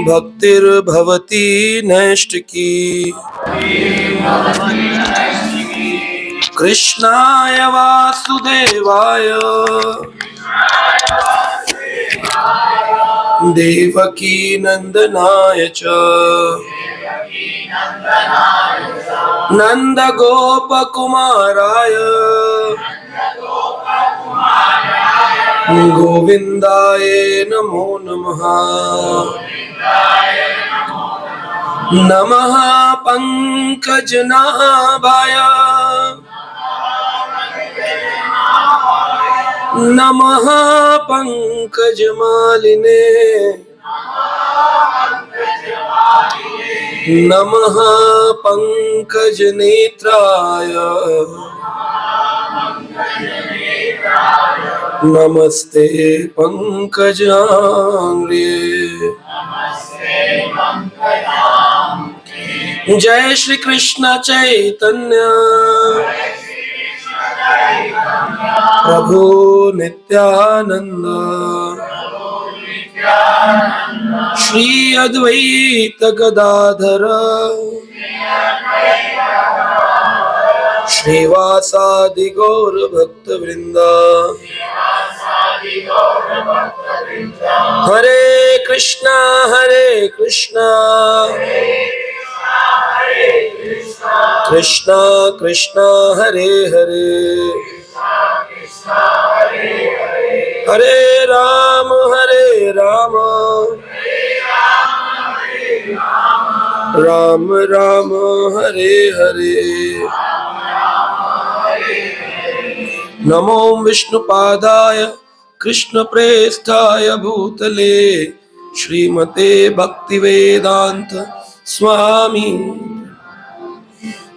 भक्तिर्भवती नैष्टिकी कृष्णाय वासुदेवाय देवकी नंदनाय च नंदगोपकुमाराय गोविंदाय नमो नमः। नमः पंकजनाभाय नमः पंकजमालिने नमः पंकजनेत्राय नमस्ते पंकजांग्र्ये। जय श्री कृष्ण चैतन्य प्रभु नित्यानंद श्री अद्वैत गदाधर श्रीवासादि गौर भक्त वृंदा। हरे कृष्णा कृष्णा कृष्णा हरे हरे हरे राम राम राम हरे हरे। नमो विष्णुपादाय कृष्ण प्रेष्ठाय भूतले श्रीमते भक्तिवेदांत स्वामी।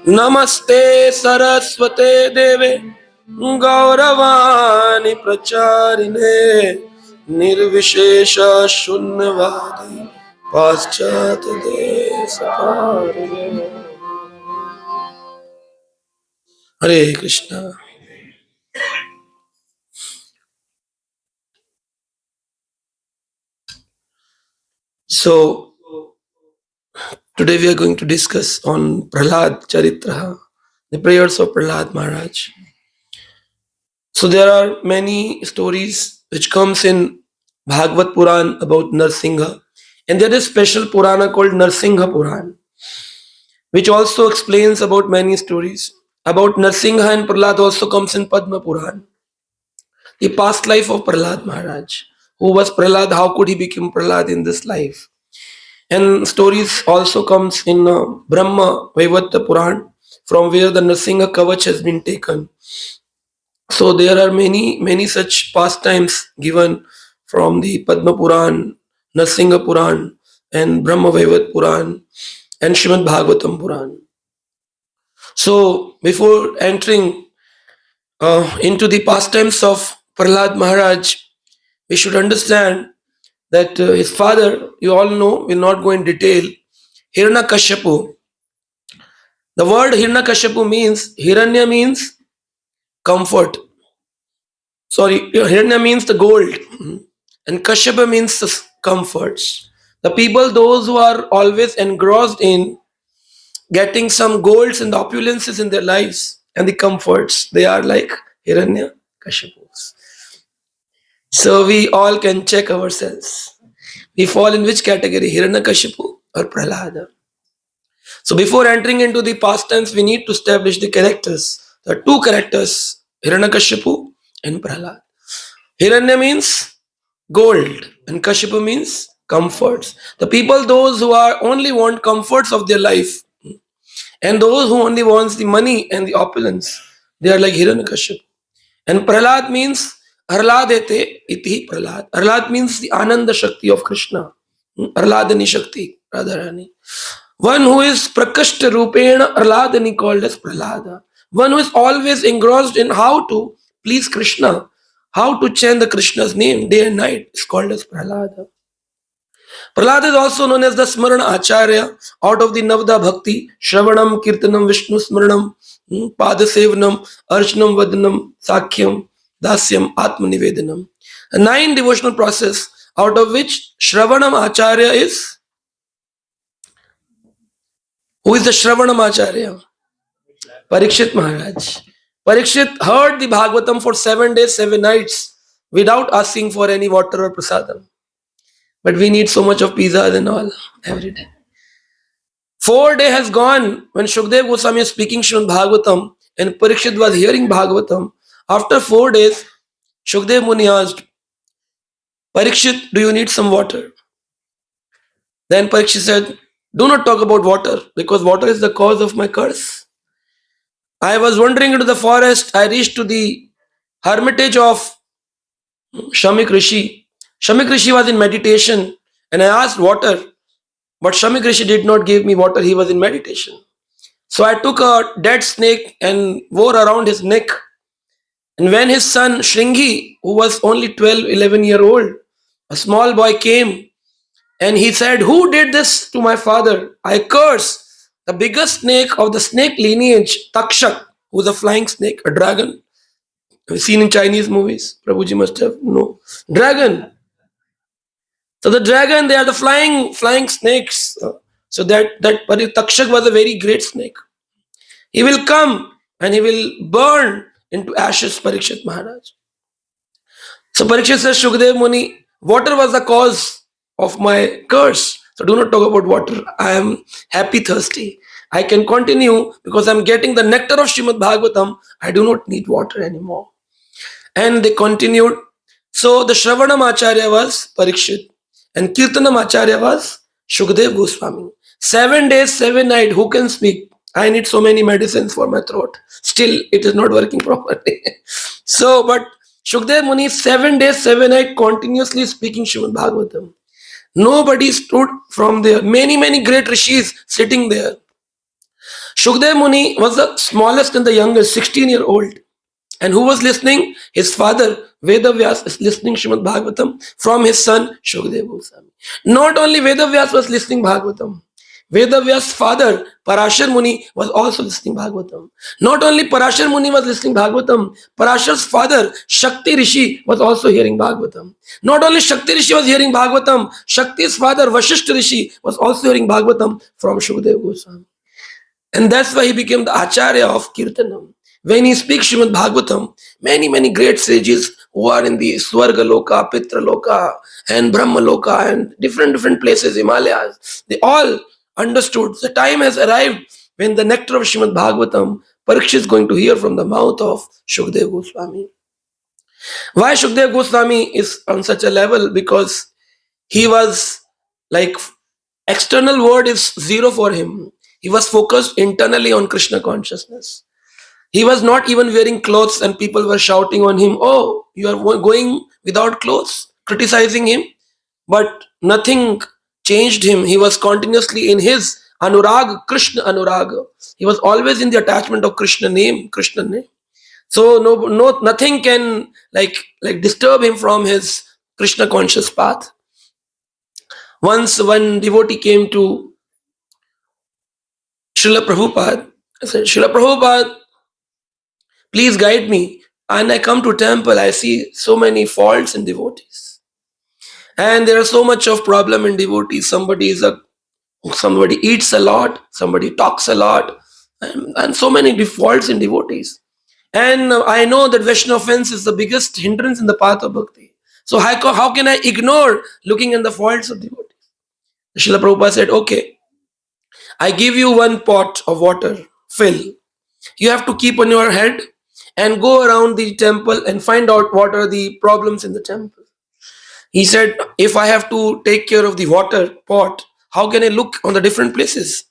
नमस्ते सरस्वते देवे गौरवाणी प्रचारिणे निर्विशेष शून्यवादी पाश्चात्य देशपारिणे। हरे Krishna. So today we are going to discuss on Prahlad Charitra, the prayers of Prahlad Maharaj. So there are many stories which comes in Bhagvat Puran about Narsingha, and there is special Purana called Narsingha Puran, which also explains about many stories. About Narsingha and Prahlad also comes in Padma Puran, the past life of Prahlad Maharaj. Who was Prahlad? How could he become Prahlad in this life? And stories also comes in Brahma Vaivarta Puran, from where the Narsingha Kavach has been taken. So there are many such pastimes given from the Padma Puran, Narsingha Puran, and Brahma Vaivarta Puran, and Srimad Bhagavatam Puran. So before entering into the pastimes of Prahlad Maharaj, we should understand that his father, you all know, will not go in detail, Hiranyakashipu. The word Hiranyakashipu means, Hiranya means comfort. Sorry, Hiranya means the gold, and Kashyapa means the comforts. The people, those who are always engrossed in getting some golds and the opulences in their lives and the comforts, they are like Hiranyakashipus. So we all can check ourselves. We fall in which category, Hiranyakashipu or Prahlada? So before entering into the pastimes, we need to establish the characters. There are two characters, Hiranyakashipu and Prahlad. Hiranya means gold and Kashipu means comforts. The people, those who are only want comforts of their life, and those who only wants the money and the opulence, they are like Hiranyakashipu. And Prahlad means Arladete iti Prahlad. Arlad means the Ananda Shakti of Krishna. Arladani Shakti, Radharani. One who is Prakashta Rupena Arladani called as Prahlada. One who is always engrossed in how to please Krishna, how to chant the Krishna's name day and night is called as Prahlada. Prahlad is also known as the Smarana Acharya, out of the Navada Bhakti, Shravanam, Kirtanam, Vishnu Smaranam, Padasevanam, Archanam, Vadanam, Sakhyam, Dasyam, Atma Nivedanam. A 9 devotional process, out of which Shravanam Acharya is. Who is the Shravanam Acharya? Parikshit Maharaj. Parikshit heard the Bhagavatam for 7 days, 7 nights without asking for any water or prasadam. But we need so much of pizzas and all every day. 4 days has gone when Shukdev Goswami is speaking Srimad Bhagavatam and Parikshit was hearing Bhagavatam. After 4 days, Shukdev Muni asked, Parikshit, do you need some water? Then Parikshit said, do not talk about water because water is the cause of my curse. I was wandering into the forest. I reached to the hermitage of Shamik Rishi. Shamik Rishi was in meditation and I asked water, but Shamik Rishi did not give me water. He was in meditation. So I took a dead snake and wore around his neck. And when his son Shringi, who was only 12, 11 years old, a small boy came and he said, who did this to my father? I curse the biggest snake of the snake lineage, Takshak, who is a flying snake, a dragon. We've seen in Chinese movies. Prabhuji must have no dragon. So the dragon, they are the flying snakes. So that Takshak was a very great snake. He will come and he will burn into ashes Parikshit Maharaj. So Parikshit says, Shukdev Muni, water was the cause of my curse. So do not talk about water. I am happy thirsty. I can continue because I am getting the nectar of Srimad Bhagavatam. I do not need water anymore. And they continued. So the Shravanam Acharya was Parikshit and Kirtanam Acharya was Shukdev Goswami. 7 days, 7 nights, who can speak? I need so many medicines for my throat. Still, it is not working properly. So, but Shukdev Muni, 7 days, 7 nights, continuously speaking Srimad Bhagavatam. Nobody stood from there. Many great rishis sitting there. Shukdev Muni was the smallest and the youngest, 16-year-old. And who was listening? His father, Vedavyas, is listening Srimad Bhagavatam from his son, Shukdev Goswami. Not only Vedavyas was listening Bhagavatam. Vedavyas' father, Parashar Muni, was also listening Bhagavatam. Not only Parashar Muni was listening Bhagavatam, Parashar's father, Shakti Rishi, was also hearing Bhagavatam. Not only Shakti Rishi was hearing Bhagavatam, Shakti's father, Vashishta Rishi, was also hearing Bhagavatam from Shukdev Goswami. And that's why he became the Acharya of Kirtanam. When he speaks Srimad Bhagavatam, many great sages who are in the Swarga Loka, Pitra Loka, and Brahma Loka, and different places, Himalayas, they all understood the time has arrived when the nectar of Srimad Bhagavatam, Parikshit is going to hear from the mouth of Shukdev Goswami. Why Shukdev Goswami is on such a level? Because he was like, external world is zero for him. He was focused internally on Krishna consciousness. He was not even wearing clothes and people were shouting on him, oh, you are going without clothes, criticizing him. But nothing changed him. He was continuously in his Anurag, Krishna Anuraga. He was always in the attachment of Krishna name. So nothing can like disturb him from his Krishna conscious path. Once one devotee came to Srila Prabhupada. I said, Srila Prabhupada, please guide me. And I come to temple, I see so many faults in devotees. And there are so much of problem in devotees. Somebody eats a lot, somebody talks a lot, and so many defaults in devotees. And I know that Vaishnava offense is the biggest hindrance in the path of bhakti. So how can I ignore looking at the faults of devotees? Srila Prabhupada said, okay, I give you 1 pot of water, fill. You have to keep on your head and go around the temple and find out what are the problems in the temple. He said, if I have to take care of the water pot, how can I look on the different places?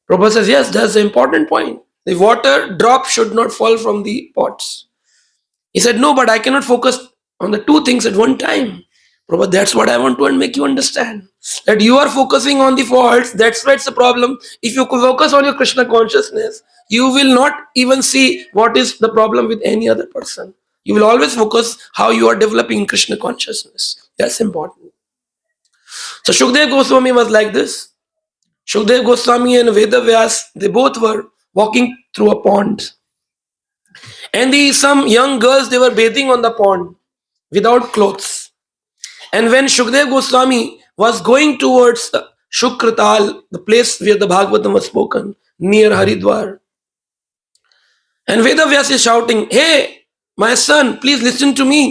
Prabhupada says, yes, that's the important point. The water drop should not fall from the pots. He said, no, but I cannot focus on the 2 things at one time. Prabhupada, that's what I want to make you understand. That you are focusing on the faults, that's why it's a problem. If you focus on your Krishna consciousness, you will not even see what is the problem with any other person. You will always focus how you are developing Krishna consciousness. That's important. So Shukdev Goswami was like this. Shukdev Goswami and Vedavyas, they both were walking through a pond. And some young girls, they were bathing on the pond without clothes. And when Shukdev Goswami was going towards Shukratal, the place where the Bhagavatam was spoken, near Haridwar, and Vedavyas is shouting, "Hey, my son, please listen to me."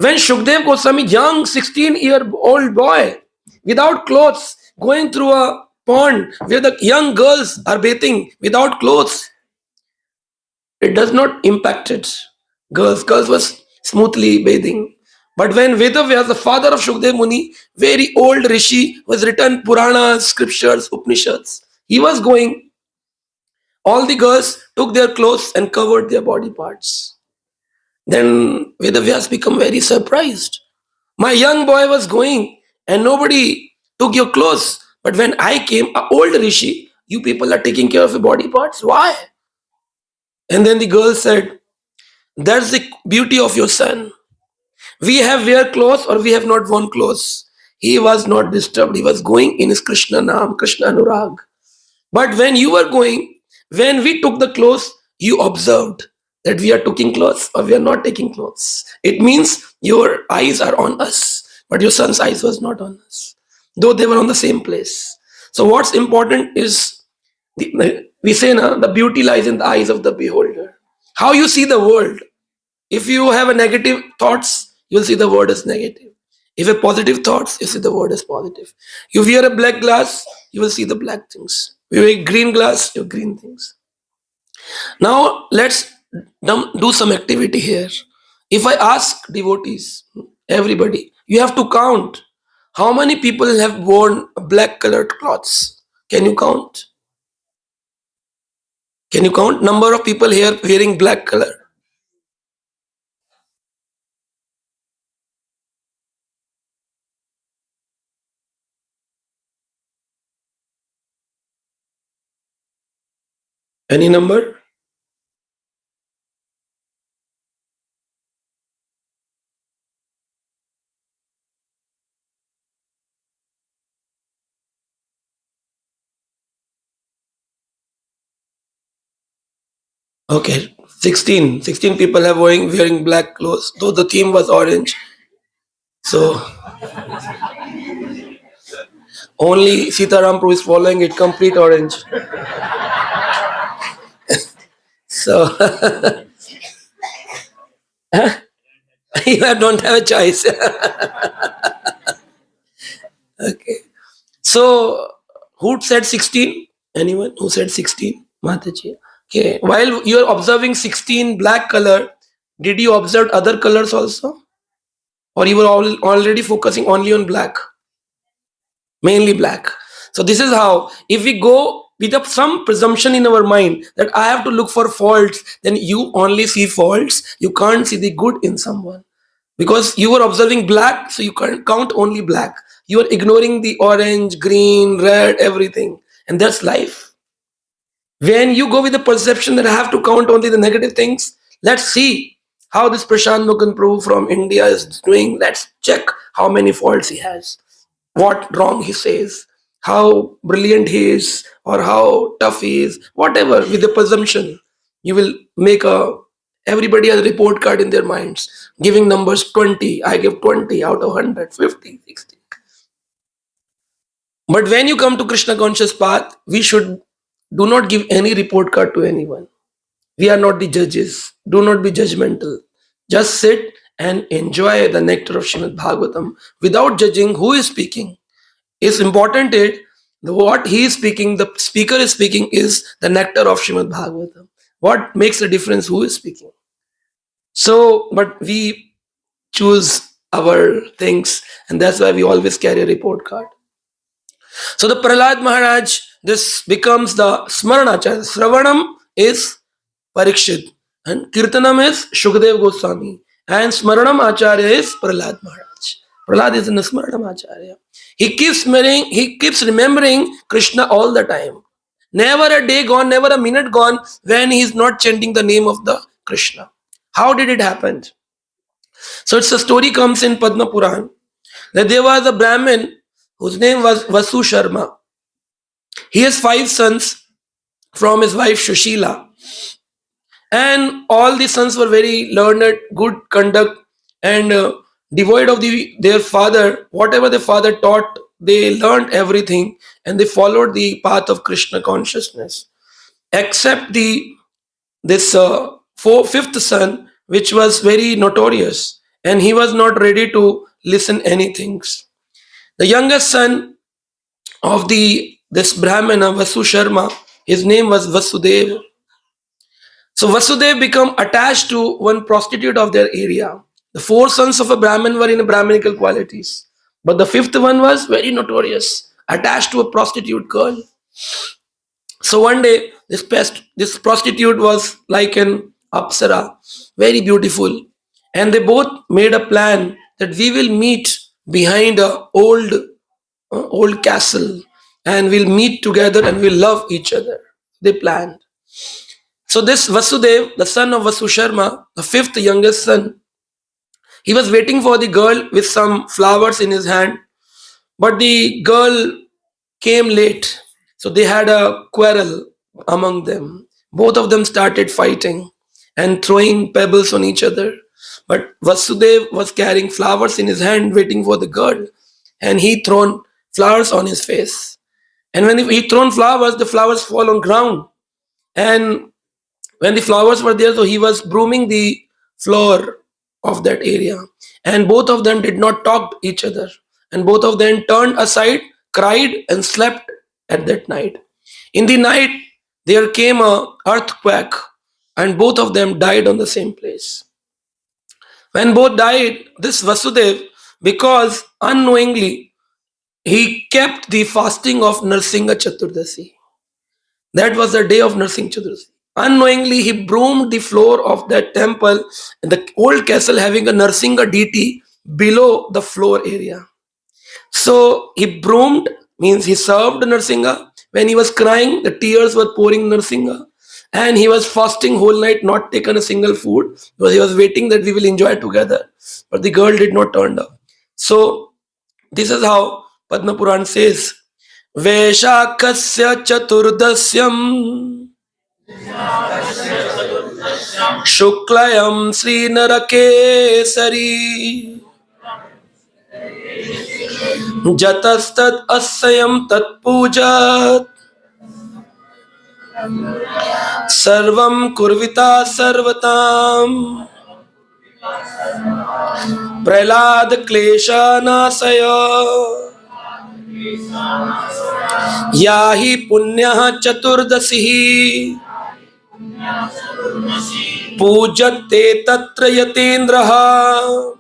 When Shukdev Goswami, young 16-year-old boy, without clothes, going through a pond where the young girls are bathing without clothes, it does not impact it. Girls was smoothly bathing. But when Vedavyas, the father of Shukdev Muni, very old rishi, was written Puranas, scriptures, Upanishads, he was going, all the girls took their clothes and covered their body parts. Then Vedavyas became very surprised. My young boy was going and nobody took your clothes. But when I came, a old rishi, you people are taking care of your body parts. Why? And then the girl said, "That's the beauty of your son. We have wear clothes or we have not worn clothes. He was not disturbed. He was going in his Krishna Naam, Krishna Anurag. But when you were going, when we took the clothes, you observed that we are taking clothes or we are not taking clothes. It means your eyes are on us, but your son's eyes was not on us, though they were on the same place." So what's important is, we say na, the beauty lies in the eyes of the beholder. How you see the world. If you have a negative thoughts, you will see the world as negative. If you have positive thoughts, you see the world as positive. You wear a black glass, you will see the black things. You wear green glass, you have green things. Now let's do some activity here. If I ask devotees, everybody, you have to count how many people have worn black colored clothes. Can you count? Can you count number of people here wearing black color? Any number? Okay, 16. 16 people have wearing black clothes, though the theme was orange. So only Sitaram Prabhu is following it complete orange. So you don't have a choice. Okay. So who said 16? Anyone who said 16? Mataji. Okay. While you are observing 16 black color, did you observe other colors also? Or you were already focusing only on black? Mainly black. So this is how, if we go with some presumption in our mind that I have to look for faults, then you only see faults. You can't see the good in someone. Because you were observing black, so you can't count only black. You are ignoring the orange, green, red, everything. And that's life. When you go with the perception that I have to count only the negative things, let's see how this Prashant Mukund Prabhu from India is doing. Let's check how many faults he has, what wrong he says, how brilliant he is, or how tough he is, whatever, with the presumption. You will make everybody has a report card in their minds, giving numbers 20. I give 20 out of 100, 50, 60. But when you come to Krishna conscious path, we should do not give any report card to anyone. We are not the judges. Do not be judgmental. Just sit and enjoy the nectar of Srimad Bhagavatam without judging who is speaking. It's important that what he is speaking, the speaker is speaking, is the nectar of Srimad Bhagavatam. What makes a difference who is speaking? So, but we choose our things, and that's why we always carry a report card. So the Prahlad Maharaj, this becomes the Smaranacharya. Sravanam is Parikshit, and Kirtanam is Shukdev Goswami, and Smaranam Acharya is Prahlad Maharaj. Prahlad is in the Smaranam Acharya. He keeps remembering Krishna all the time. Never a day gone, never a minute gone when he is not chanting the name of the Krishna. How did it happen? So it's a story comes in Padma Puran that there was a Brahmin whose name was Vasu Sharma. He has 5 sons from his wife Shushila, and all the sons were very learned, good conduct, and devoid of their father. Whatever the father taught, they learned everything and they followed the path of Krishna consciousness. Except this fifth son, which was very notorious, and he was not ready to listen anything. The youngest son of this Brahmana, Vasu Sharma, his name was Vasudev. So Vasudev became attached to one prostitute of their area. The four sons of a Brahmin were in Brahminical qualities, but the fifth one was very notorious, attached to a prostitute girl. So one day, this prostitute was like an apsara, very beautiful, and they both made a plan that we will meet behind a old castle, and we'll meet together and we'll love each other. They planned. So this Vasudev, the son of Vasu Sharma, the fifth youngest son, he was waiting for the girl with some flowers in his hand, but the girl came late. So they had a quarrel among them. Both of them started fighting and throwing pebbles on each other. But Vasudev was carrying flowers in his hand, waiting for the girl, and he thrown flowers on his face. And when he thrown flowers, the flowers fall on ground. And when the flowers were there, so he was brooming the floor of that area. And both of them did not talk to each other. And both of them turned aside, cried, and slept at that night. In the night, there came a earthquake, and both of them died on the same place. When both died, this Vasudev, because unknowingly he kept the fasting of Narsingha Chaturdasi. That was the day of Narsingha Chaturdasi. Unknowingly, he broomed the floor of that temple, in the old castle having a Narsingha deity below the floor area. So he broomed, means he served Narsingha. When he was crying, the tears were pouring Narsingha. And he was fasting whole night, not taken a single food, because he was waiting that we will enjoy together. But the girl did not turn up. So this is how Padma Puran says, Vaishakasya Chaturdasyam Shuklayam Sri Narakesari Jatastad Asyam Tat Pujat Sarvam Kurvita Sarvatam Prahlad Klesha Nasaya Yahi Punyah Chaturdasihi Pujate Tatra Yatendraha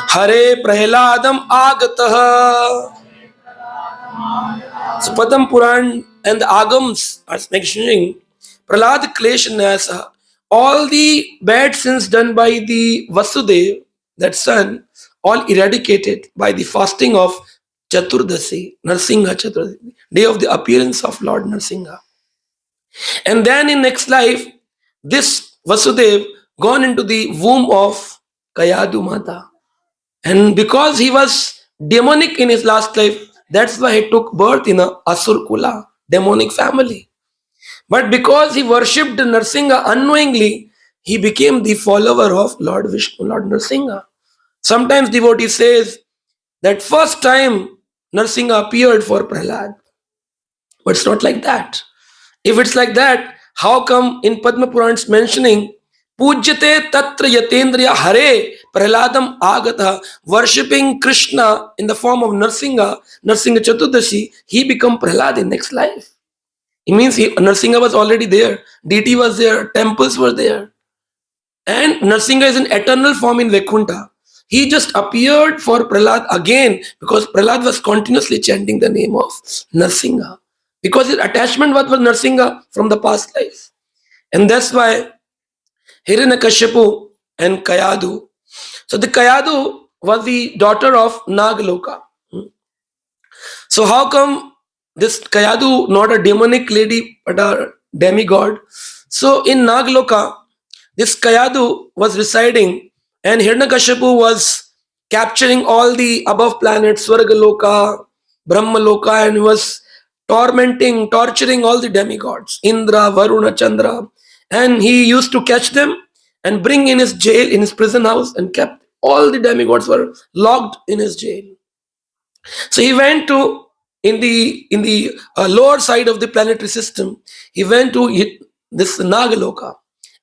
Hare Prahladam Agataha. So Padma Puran and the Agams are mentioning Prahlad Klesha Nasa. All the bad sins done by the Vasudev, that son, all eradicated by the fasting of Chaturdasi, Narsingha Chaturdasi, day of the appearance of Lord Narsingha. And then in next life, this Vasudev gone into the womb of Kayadu Mata. And because he was demonic in his last life, that's why he took birth in a Asur Kula, demonic family. But because he worshipped Narsingha unknowingly, he became the follower of Lord Vishnu, Lord Narsingha. Sometimes devotee says that first time Narsingha appeared for Prahlad. But it's not like that. If it's like that, how come in Padma Puran it's mentioning Pujyate Tatra Yatendriya Hare Prahladam Agata, worshipping Krishna in the form of Narsingha Chaturdashi, he become Prahlad in next life. It means Narsingha was already there, deity was there, temples were there. And Narsingha is an eternal form in Vaikuntha. He just appeared for Prahlad again because Prahlad was continuously chanting the name of Narsingha. Because his attachment was with Narsingha from the past life. And that's why Hiranyakashipu and Kayadu. So the Kayadu was the daughter of Nagaloka. So how come this Kayadu, not a demonic lady, but a demigod? So in Nagaloka, this Kayadu was residing and Hiranyakashipu was capturing all the above planets, Swargaloka, Brahmaloka, and was torturing all the demigods, Indra, Varuna, Chandra. And he used to catch them and bring in his jail, in his prison house, and kept all the demigods were locked in his jail. So he went to in the lower side of the planetary system. He went to this Nagaloka,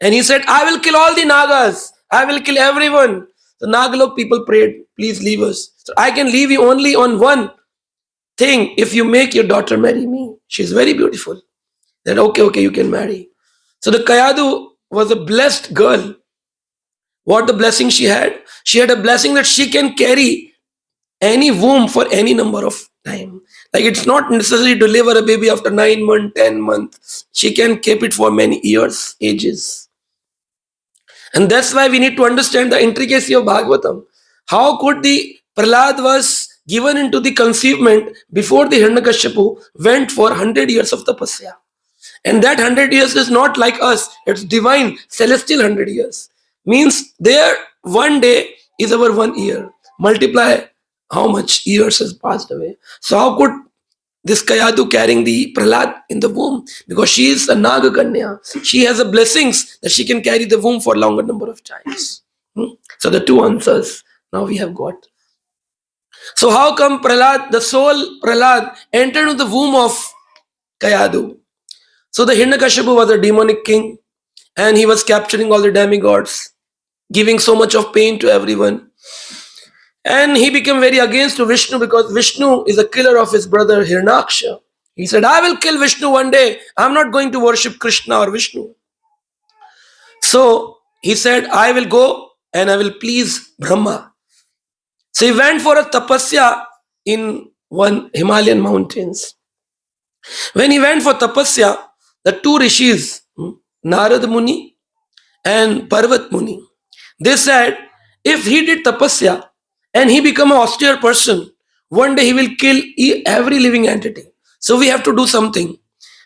and he said, "I will kill all the Nagas. I will kill everyone." The Nagalok people prayed, "Please leave us. So I can leave you only on one thing: if you make your daughter marry me. She's very beautiful." Then okay, you can marry. So the Kayadu was a blessed girl. What the blessing she had? She had a blessing that she can carry any womb for any number of time. Like it's not necessary to deliver a baby after 9 months, 10 months. She can keep it for many years, ages. And that's why we need to understand the intricacy of Bhagavatam. How could the Prahlad was given into the conceivement before the Hiranyakashipu went for 100 years of tapasya. And that 100 years is not like us. It's divine, celestial 100 years. Means there one day is our 1 year. Multiply how much years has passed away. So how could this Kayadu carrying the Prahlad in the womb? Because she is a Naga Kanya. She has a blessings that she can carry the womb for longer number of times. So the two answers now we have got. So how come Prahlad, the soul Prahlad, entered into the womb of Kayadu? So the Hiranyakashipu was a demonic king, and he was capturing all the demigods, giving so much of pain to everyone. And he became very against to Vishnu because Vishnu is a killer of his brother Hiranyaksha. He said, "I will kill Vishnu one day. I'm not going to worship Krishna or Vishnu." So he said, "I will go and I will please Brahma." So he went for a tapasya in one Himalayan mountains. When he went for tapasya, the two rishis, Narad Muni and Parvat Muni, they said, if he did tapasya and he become an austere person, one day he will kill every living entity. So we have to do something.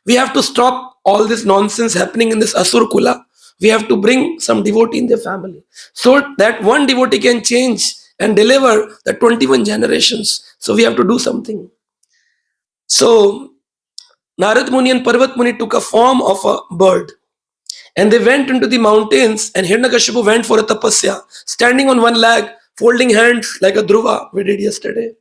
We have to stop all this nonsense happening in this Asur Kula. We have to bring some devotee in their family so that one devotee can change and deliver the 21 generations. So we have to do something. So Narad Muni and Parvat Muni took a form of a bird. And they went into the mountains, and Hiranyakashipu went for a tapasya, standing on one leg, folding hands like a Dhruva we did yesterday,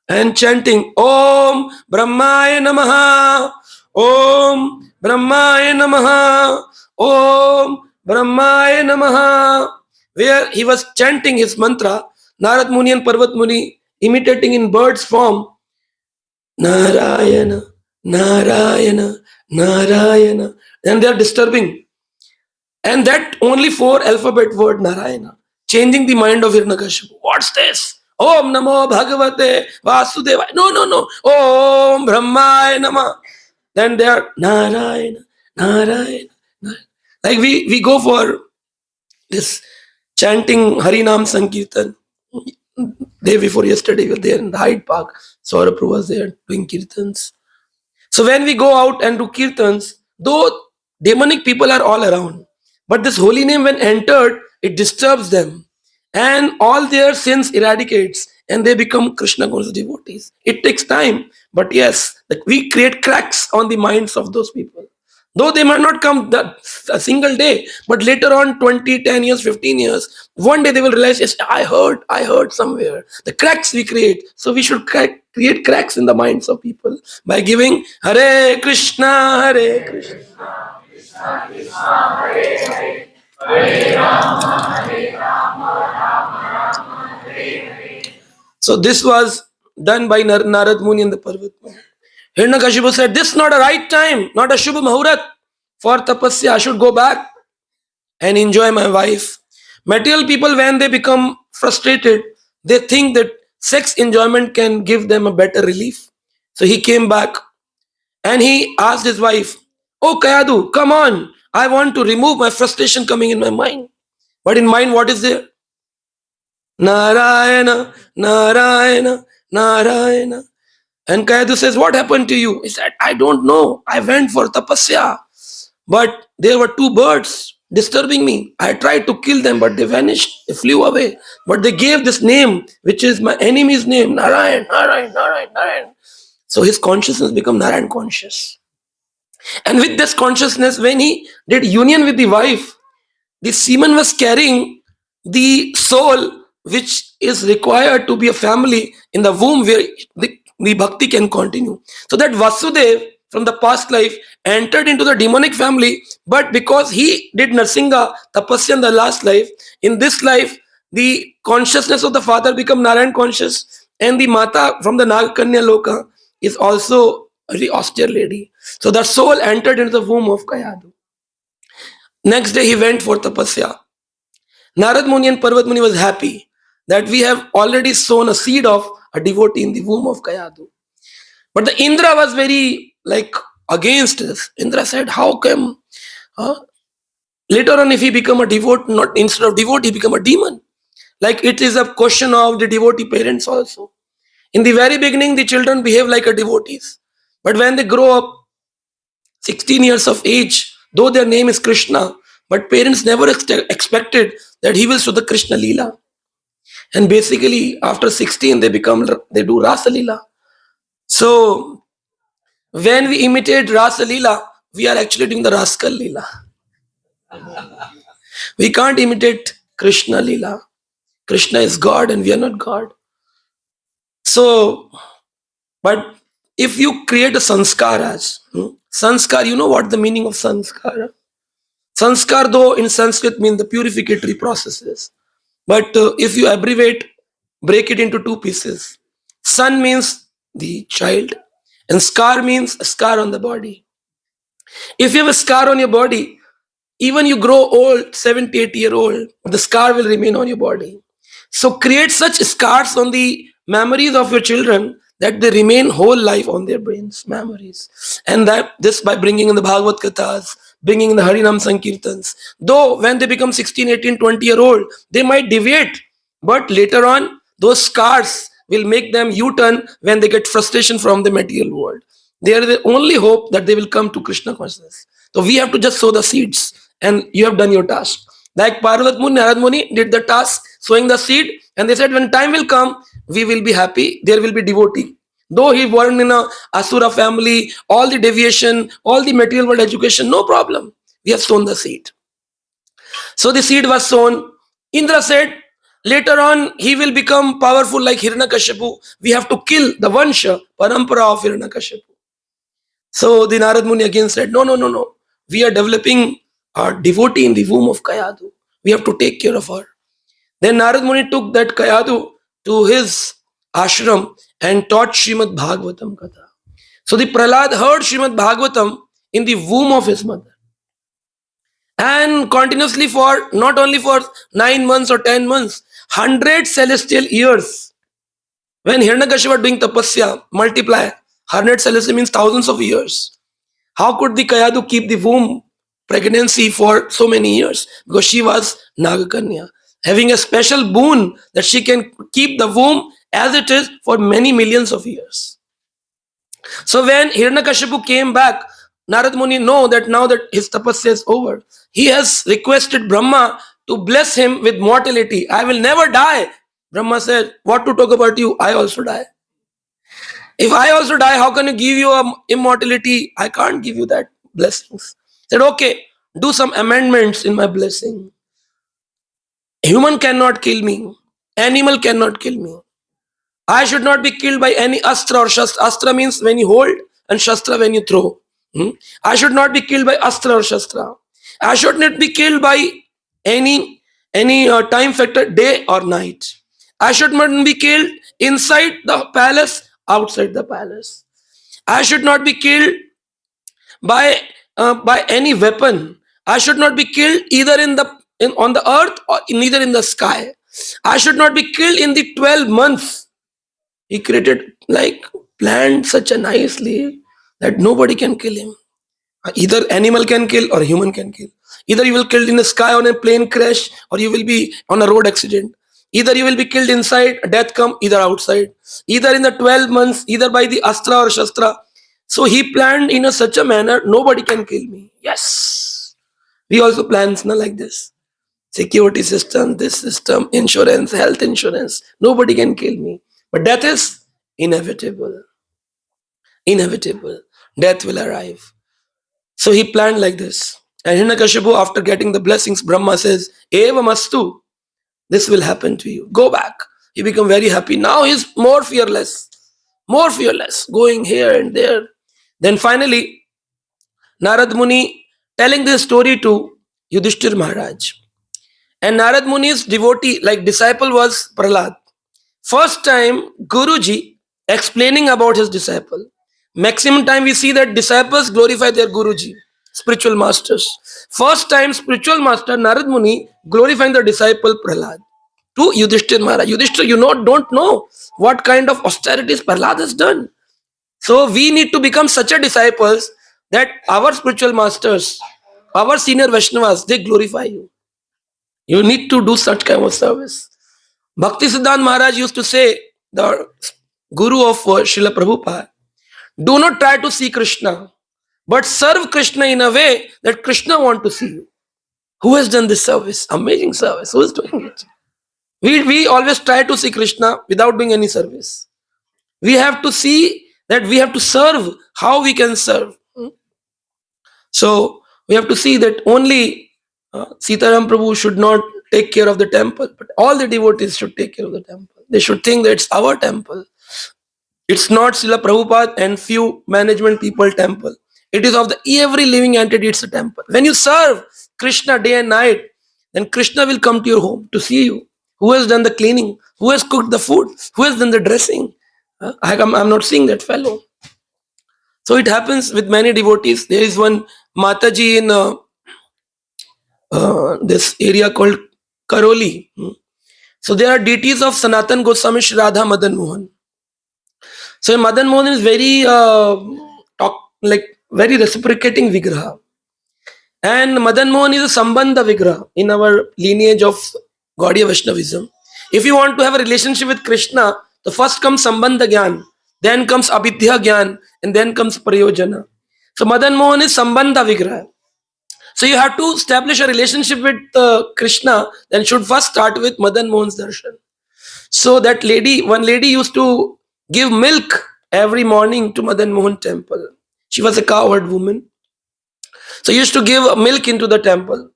and chanting, Om Brahmaya Namaha, Om Brahmaya Namaha, Om Brahmaya Namaha. Where he was chanting his mantra, Narad Muni and Parvat Muni imitating in bird's form, Narayana, Narayana, Narayana. And they are disturbing. And that only 4 alphabet word Narayana, changing the mind of Hiranyakashipu. What's this? Om Namo Bhagavate Vasudevaya. No. Om Brahmaya Nama. Then they are Narayana, Narayana, Narayana. Like we go for this chanting Harinam Sankirtan. Day before yesterday, we were there in the Hyde Park. Saurabh was there doing kirtans. So when we go out and do kirtans, though demonic people are all around, but this holy name when entered, it disturbs them. And all their sins eradicates and they become Krishna conscious devotees. It takes time, but yes, that we create cracks on the minds of those people. Though they might not come that a single day, but later on 20, 10 years, 15 years, one day they will realize, yes, I heard somewhere. The cracks we create. So we should create cracks in the minds of people by giving Hare Krishna, Hare Krishna. Krishna Krishna, Hare Hare, Hare Rama, Hare Rama, Rama Rama, Hare Hare. So this was done by Narad Muni and the Parvat Muni. Hiranyakashipu said, this is not a right time, not a Shubha Muhurat for tapasya. I should go back and enjoy my wife. Material people, when they become frustrated, they think that sex enjoyment can give them a better relief. So he came back and he asked his wife, Oh Kayadu, come on. I want to remove my frustration coming in my mind. But in mind, what is there? Narayana, Narayana, Narayana. And Kayadu says, what happened to you? He said, I don't know. I went for tapasya. But there were 2 birds disturbing me. I tried to kill them, but they vanished. They flew away. But they gave this name, which is my enemy's name, Narayan, Narayan, Narayan, Narayan. So his consciousness became Narayan conscious. And with this consciousness, when he did union with the wife, the semen was carrying the soul which is required to be a family in the womb where the bhakti can continue. So that Vasudev from the past life entered into the demonic family, but because he did Narsinga tapasya in the last life, in this life the consciousness of the father become Narayan conscious, and the Mata from the Nagakanya Loka is also a very austere lady. So the soul entered into the womb of Kayadu. Next day he went for tapasya. Narad Muni and Parvat Muni was happy that we have already sown a seed of a devotee in the womb of Kayadu. But the Indra was very against this. Indra said, how come later on if he become a devotee, not instead of devotee, he become a demon? Like it is a question of the devotee parents also. In the very beginning, the children behave like a devotees. But when they grow up, 16 years of age, though their name is Krishna, but parents never expected that he will show the Krishna Leela. And basically, after 16, they do Rasa Leela. So, when we imitate Rasa Leela, we are actually doing the Rascal Leela. We can't imitate Krishna Leela. Krishna is God and we are not God. So, but if you create a sanskaras, sanskar, you know what the meaning of sanskara? Sanskar, though in Sanskrit means the purificatory processes. But if you break it into two pieces. San means the child and skar means a scar on the body. If you have a scar on your body, even you grow old, 70, 80-year-old, the scar will remain on your body. So create such scars on the memories of your children that they remain whole life on their brains, memories. And that this by bringing in the Bhagvat Kathas, bringing in the Harinam Sankirtans. Though when they become 16, 18, 20-year-old, they might deviate. But later on, those scars will make them U-turn when they get frustration from the material world. They are the only hope that they will come to Krishna consciousness. So we have to just sow the seeds and you have done your task. Like Parvat Muni, Narad Muni did the task, sowing the seed, and they said when time will come, we will be happy, there will be devotee. Though he born in a Asura family, all the deviation, all the material world education, no problem. We have sown the seed. So the seed was sown. Indra said, later on, he will become powerful like Hiranyakashipu. We have to kill the Vansha, Parampara of Hiranyakashipu. So the Narad Muni again said, no. We are developing a devotee in the womb of Kayadu. We have to take care of her. Then Narad Muni took that Kayadu to his ashram and taught Srimad Bhagavatam Katha. So the Prahlad heard Srimad Bhagavatam in the womb of his mother. And continuously for, not only for 9 months or 10 months, 100 celestial years. When Hiranyakashipu was doing tapasya, multiply, 100 celestial means thousands of years. How could the Kayadu keep the womb pregnancy for so many years? Because she was Nagakanya, having a special boon that she can keep the womb as it is for many millions of years. So when Hiranyakashipu came back, Narad Muni know that now that his tapasya is over, he has requested Brahma to bless him with mortality. I will never die. Brahma said, what to talk about you? I also die. If I also die, how can you give you immortality? I can't give you that blessings. Said, okay, do some amendments in my blessing. Human cannot kill me. Animal cannot kill me. I should not be killed by any astra or shastra. Astra means when you hold and shastra when you throw. I should not be killed by astra or shastra. I should not be killed by any time factor, day or night. I should not be killed inside the palace, outside the palace. I should not be killed by any weapon. I should not be killed either on the earth or neither in the sky. I should not be killed in the 12 months. He created planned such a nicely that nobody can kill him. Either animal can kill or human can kill. Either you will killed in the sky on a plane crash or you will be on a road accident. Either you will be killed inside, death come, either outside. Either in the 12 months, either by the astra or shastra. So he planned in such a manner, nobody can kill me. Yes. We also plan like this. Security system, this system, insurance, health insurance. Nobody can kill me. But death is inevitable. Inevitable. Death will arrive. So he planned like this. And Hiranyakashipu, after getting the blessings, Brahma says, Evam astu, this will happen to you. Go back. He become very happy. Now he's more fearless, going here and there. Then finally, Narad Muni telling this story to Yudhishthir Maharaj. And Narad Muni's devotee, like disciple, was Prahlad. First time, Guruji explaining about his disciple. Maximum time we see that disciples glorify their Guruji, spiritual masters. First time, spiritual master Narad Muni glorifying the disciple Prahlad to Yudhishthir Maharaj. Yudhishthir, don't know what kind of austerities Prahlad has done. So we need to become such a disciples that our spiritual masters, our senior Vaishnavas, they glorify you. You need to do such kind of service. Bhakti Siddhant Maharaj used to say, the guru of Srila Prabhupada, do not try to see Krishna, but serve Krishna in a way that Krishna want to see you. Who has done this service? Amazing service. Who is doing it? We always try to see Krishna without doing any service. We have to see that we have to serve how we can serve. So we have to see that only Sitaram Prabhu should not take care of the temple, but all the devotees should take care of the temple. They should think that it's our temple. It's not Srila Prabhupada and few management people temple. It is of the every living entity, it's a temple. When you serve Krishna day and night, then Krishna will come to your home to see you. Who has done the cleaning? Who has cooked the food? Who has done the dressing? I'm not seeing that fellow. So it happens with many devotees. There is one Mataji in this area called Karoli. So there are deities of Sanatan Goswami, Shri Radha, Madan Mohan. So Madan Mohan is very very reciprocating Vigraha. And Madan Mohan is a Sambandha Vigraha in our lineage of Gaudiya Vaishnavism. If you want to have a relationship with Krishna, the first comes Sambandha Gyan, then comes Abhidya Gyan, and then comes Prayojana. So Madan Mohan is Sambandha Vigraha. So you have to establish a relationship with Krishna, then should first start with Madan Mohan's darshan. So one lady used to give milk every morning to Madan Mohan temple. She was a cowherd woman. So used to give milk into the temple.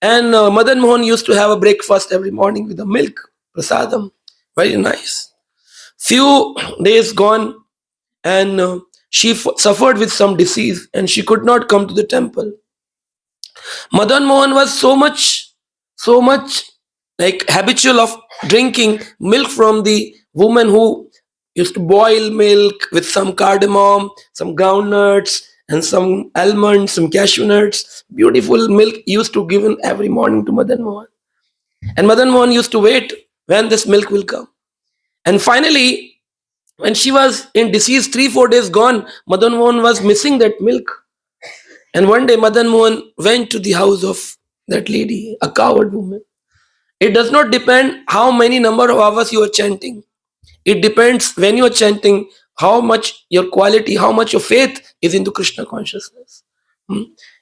And Madan Mohan used to have a breakfast every morning with the milk, prasadam. Very nice. Few days gone, and she suffered with some disease and she could not come to the temple. Madan Mohan was so much like habitual of drinking milk from the woman who used to boil milk with some cardamom, some groundnuts, and some almonds, some cashew nuts. Beautiful milk used to given every morning to Madan Mohan. And Madan Mohan used to wait when this milk will come. And finally, when she was in disease, 3-4 days gone, Madan Mohan was missing that milk. And one day Madan Mohan went to the house of that lady, a cowherd woman. It does not depend how many number of hours you are chanting. It depends when you are chanting, how much your quality, how much your faith is into Krishna consciousness.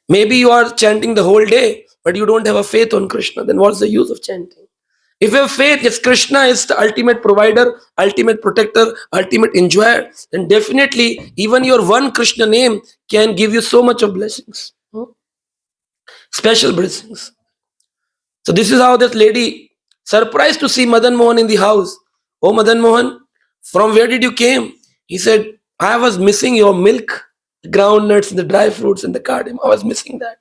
Maybe you are chanting the whole day, but you don't have a faith on Krishna. Then what's the use of chanting? If you have faith, yes, Krishna is the ultimate provider, ultimate protector, ultimate enjoyer, then definitely even your one Krishna name can give you so much of blessings. Special blessings. So this is how that lady, surprised to see Madan Mohan in the house. Oh Madan Mohan, from where did you came? He said, I was missing your milk, the groundnuts, and the dry fruits and the cardamom. I was missing that.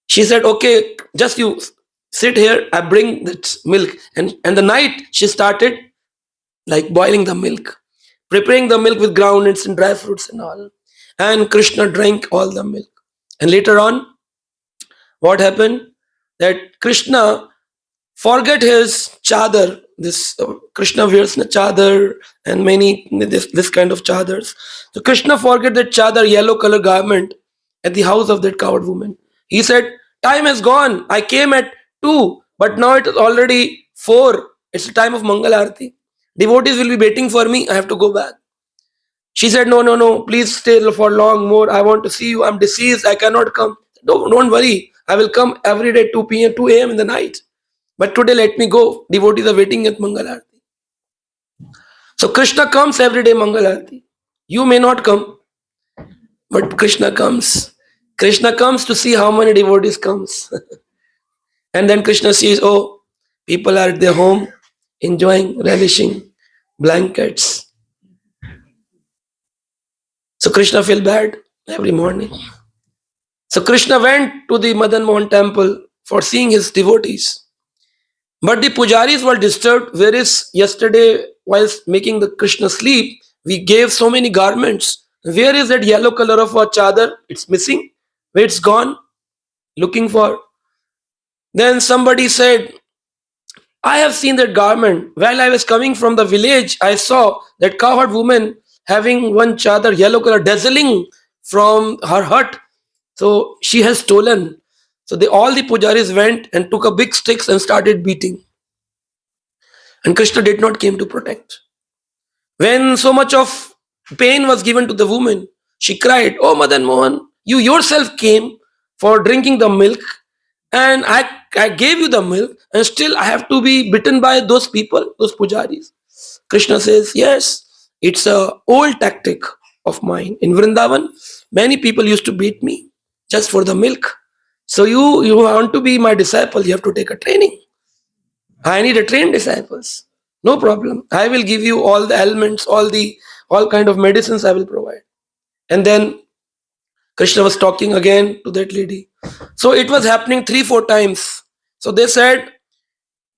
She said, okay, just you sit here, I bring that milk. And the night she started like boiling the milk, preparing the milk with groundnuts and dry fruits and all. And Krishna drank all the milk. And later on, what happened? That Krishna forget his chadar. This Krishna wears a chadar and many this kind of chadars. So Krishna forget that chadar, yellow color garment, at the house of that cowherd woman. He said, time has gone. I came at 2, but now it is already 4. It's the time of Mangal Arati. Devotees will be waiting for me. I have to go back. She said, no, please stay for long more. I want to see you. I'm deceased. I cannot come. Don't worry. I will come every day 2 p.m., 2 a.m. in the night. But today let me go. Devotees are waiting at Mangal Arati. So Krishna comes every day Mangal Arati. You may not come, but Krishna comes. Krishna comes to see how many devotees comes. And then Krishna sees, oh, people are at their home, enjoying, relishing blankets. So Krishna feel bad every morning. So Krishna went to the Madan Mohan temple for seeing his devotees. But the pujaris were disturbed, whereas yesterday, whilst making the Krishna sleep, we gave so many garments. Where is that yellow color of our chadar? It's missing. Where it's gone? Looking for. Then somebody said, I have seen that garment. While I was coming from the village, I saw that cowherd woman having one chadar, yellow color, dazzling from her hut. So she has stolen. So all the pujaris went and took a big sticks and started beating. And Krishna did not came to protect. When so much of pain was given to the woman, she cried, "Oh Madan Mohan, you yourself came for drinking the milk, and I gave you the milk, and still I have to be bitten by those people, those pujaris." Krishna says, "Yes, it's a old tactic of mine. In Vrindavan, many people used to beat me just for the milk. So you want to be my disciple, you have to take a training. I need a trained disciples. No problem. I will give you all the elements, all kind of medicines I will provide." And then Krishna was talking again to that lady. So it was happening 3-4 times. So they said,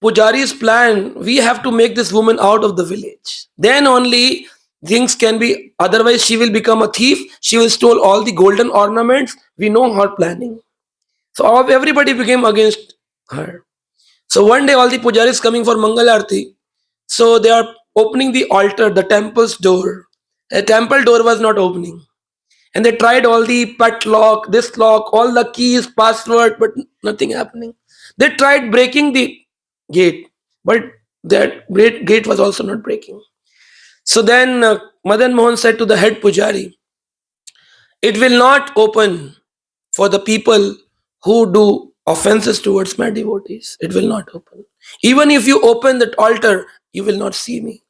Pujari's plan, we have to make this woman out of the village. Then only things can be, otherwise she will become a thief. She will steal all the golden ornaments. We know her planning. So everybody became against her. So one day all the pujaris coming for Mangal Arti. So they are opening the altar, the temple's door. The temple door was not opening. And they tried all the padlock, this lock, all the keys, password, but nothing happening. They tried breaking the gate, but that gate was also not breaking. So then Madan Mohan said to the head pujari, "It will not open for the people who do offenses towards my devotees. It will not open. Even if you open that altar, you will not see me.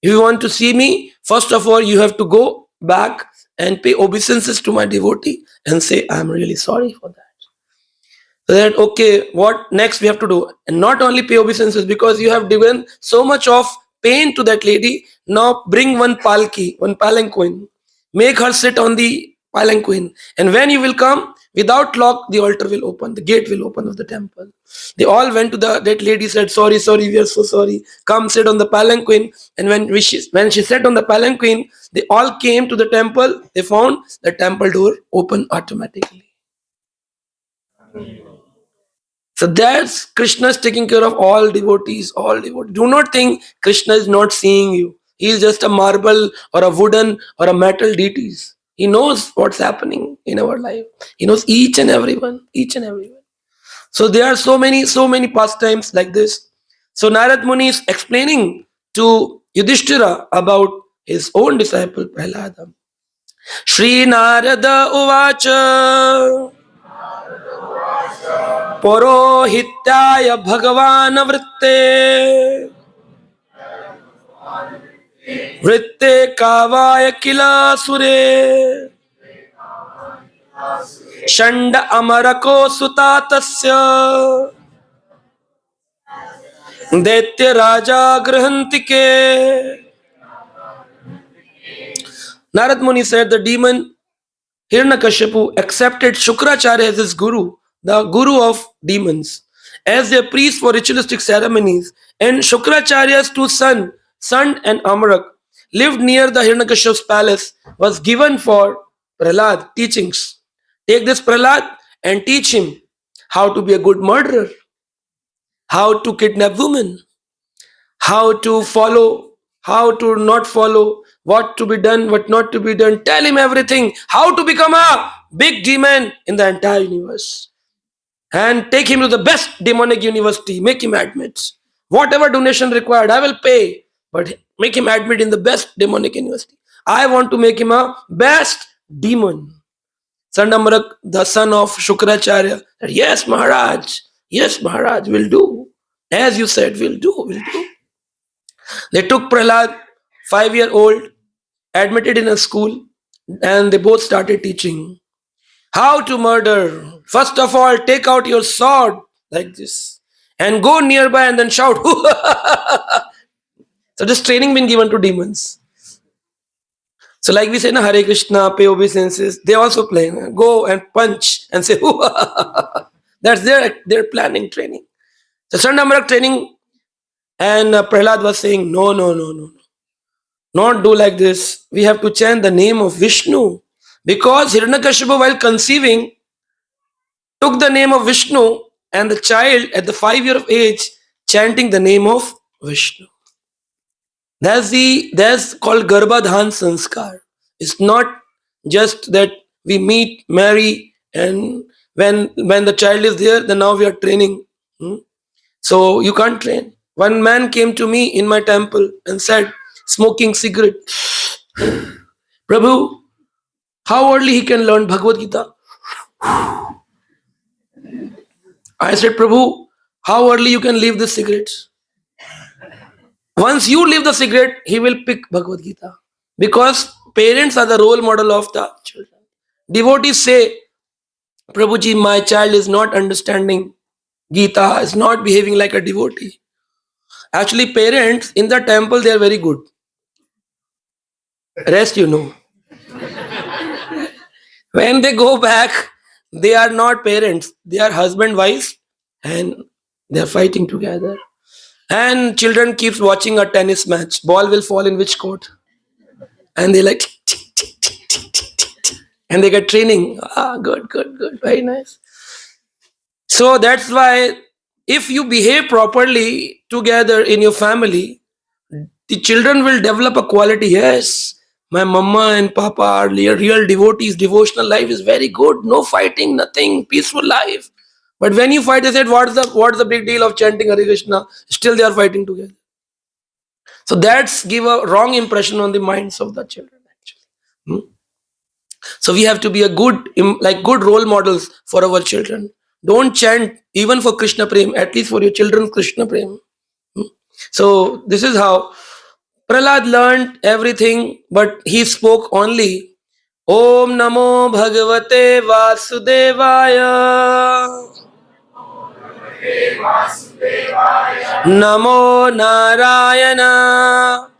If you want to see me, first of all, you have to go back and pay obeisances to my devotee and say, I'm really sorry for that." So then, okay, what next we have to do? And not only pay obeisances, because you have given so much of pain to that lady. Now bring one palki, one palanquin. Make her sit on the palanquin. And when you will come, without lock, the altar will open, the gate will open of the temple. They all went to that lady, said, sorry, we are so sorry. Come sit on the palanquin. And when she sat on the palanquin, they all came to the temple. They found the temple door open automatically. So that's Krishna's taking care of all devotees, all devotees. Do not think Krishna is not seeing you. He is just a marble or a wooden or a metal deities. He knows what's happening in our life. He knows each and everyone, each and everyone. So there are so many pastimes like this. So Narad Muni is explaining to Yudhishthira about his own disciple Prahlad. Shri Narada Uvacha Porohityaya Bhagavan Vritte Vritte Kavaya Kila Sure Shanda Amarako Sutatasya Daitya Raja Grahantike. Narad Muni said the demon Hiranyakashipu accepted Shukracharya as his guru, the guru of demons, as their priest for ritualistic ceremonies. And Shukracharya's two sons, Sand and Amarak, lived near the Hiranyakaship's palace, was given for Prahlad teachings. Take this Prahlad and teach him how to be a good murderer, how to kidnap women, how to follow, how to not follow, what to be done, what not to be done. Tell him everything, how to become a big demon in the entire universe. And take him to the best demonic university, make him admit. Whatever donation required, I will pay, but make him admit in the best demonic university. I want to make him a best demon. Sandamarak, the son of Shukracharya, said, yes, Maharaj, will do. As you said, will do. They took Prahlad, 5-year-old, admitted in a school, and they both started teaching. How to murder. First of all, take out your sword like this and go nearby and then shout. So this training been given to demons. So like we say, na, Hare Krishna, pay obeisances, they also play. Go and punch and say, that's their planning training. So Sandamarak training, and Prahlad was saying, no. Not do like this. We have to chant the name of Vishnu. Because Hiranyakashipu, while conceiving, took the name of Vishnu, and the child at the 5 year of age chanting the name of Vishnu. That's called Garbhadhan Sanskar. It's not just that we meet, marry, and when the child is there, then now we are training. So you can't train. One man came to me in my temple and said, smoking cigarette, Prabhu, how early he can learn Bhagavad Gita? I said, Prabhu, how early you can leave the cigarettes? Once you leave the cigarette, he will pick Bhagavad Gita. Because parents are the role model of the children. Devotees say, Prabhuji, my child is not understanding Gita, is not behaving like a devotee. Actually, parents in the temple, they are very good. Rest you know. When they go back, they are not parents. They are husband, wife, and they are fighting together. And children keeps watching a tennis match. Ball will fall in which court? And they like, and they get training. Good. Very nice. So that's why if you behave properly together in your family, the children will develop a quality. Yes, my mama and papa are real devotees. Devotional life is very good. No fighting, nothing. Peaceful life. But when you fight, they said, what's the big deal of chanting Hare Krishna? Still they are fighting together. So that's give a wrong impression on the minds of the children actually. So we have to be a good role models for our children. Don't chant even for Krishna Prem, at least for your children's Krishna Prem. So this is how Prahlad learned everything, but he spoke only Om Namo Bhagavate Vasudevaya. Namo Narayana.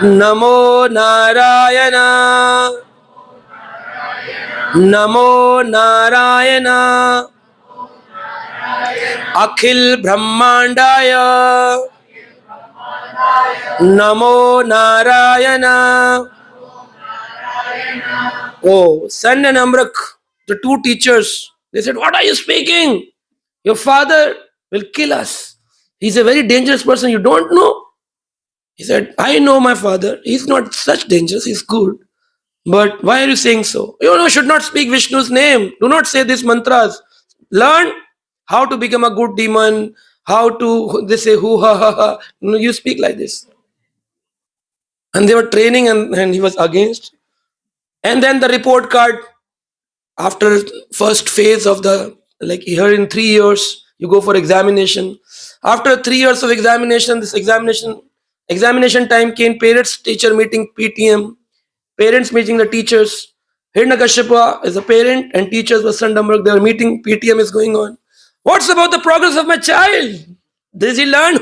Namo Narayana. Namo Narayana. Akhil Brahmandaya. Namo Narayana. Oh, San and Amrak, the two teachers, they said, what are you speaking? Your father will kill us. He's a very dangerous person. You don't know? He said, I know my father. He's not such dangerous. He's good. But why are you saying so? You should not speak Vishnu's name. Do not say these mantras. Learn how to become a good demon. How to, they say, hu ha ha ha. You speak like this. And they were training and he was against. And then the report card, after first phase of the, like here in 3 years, you go for examination. After 3 years of examination, this examination time came, parents teacher meeting, PTM, parents meeting the teachers. Hiranyakashipu is a parent and teachers were Sandamrak, they were meeting, PTM is going on. What's about the progress of my child? Does he learn?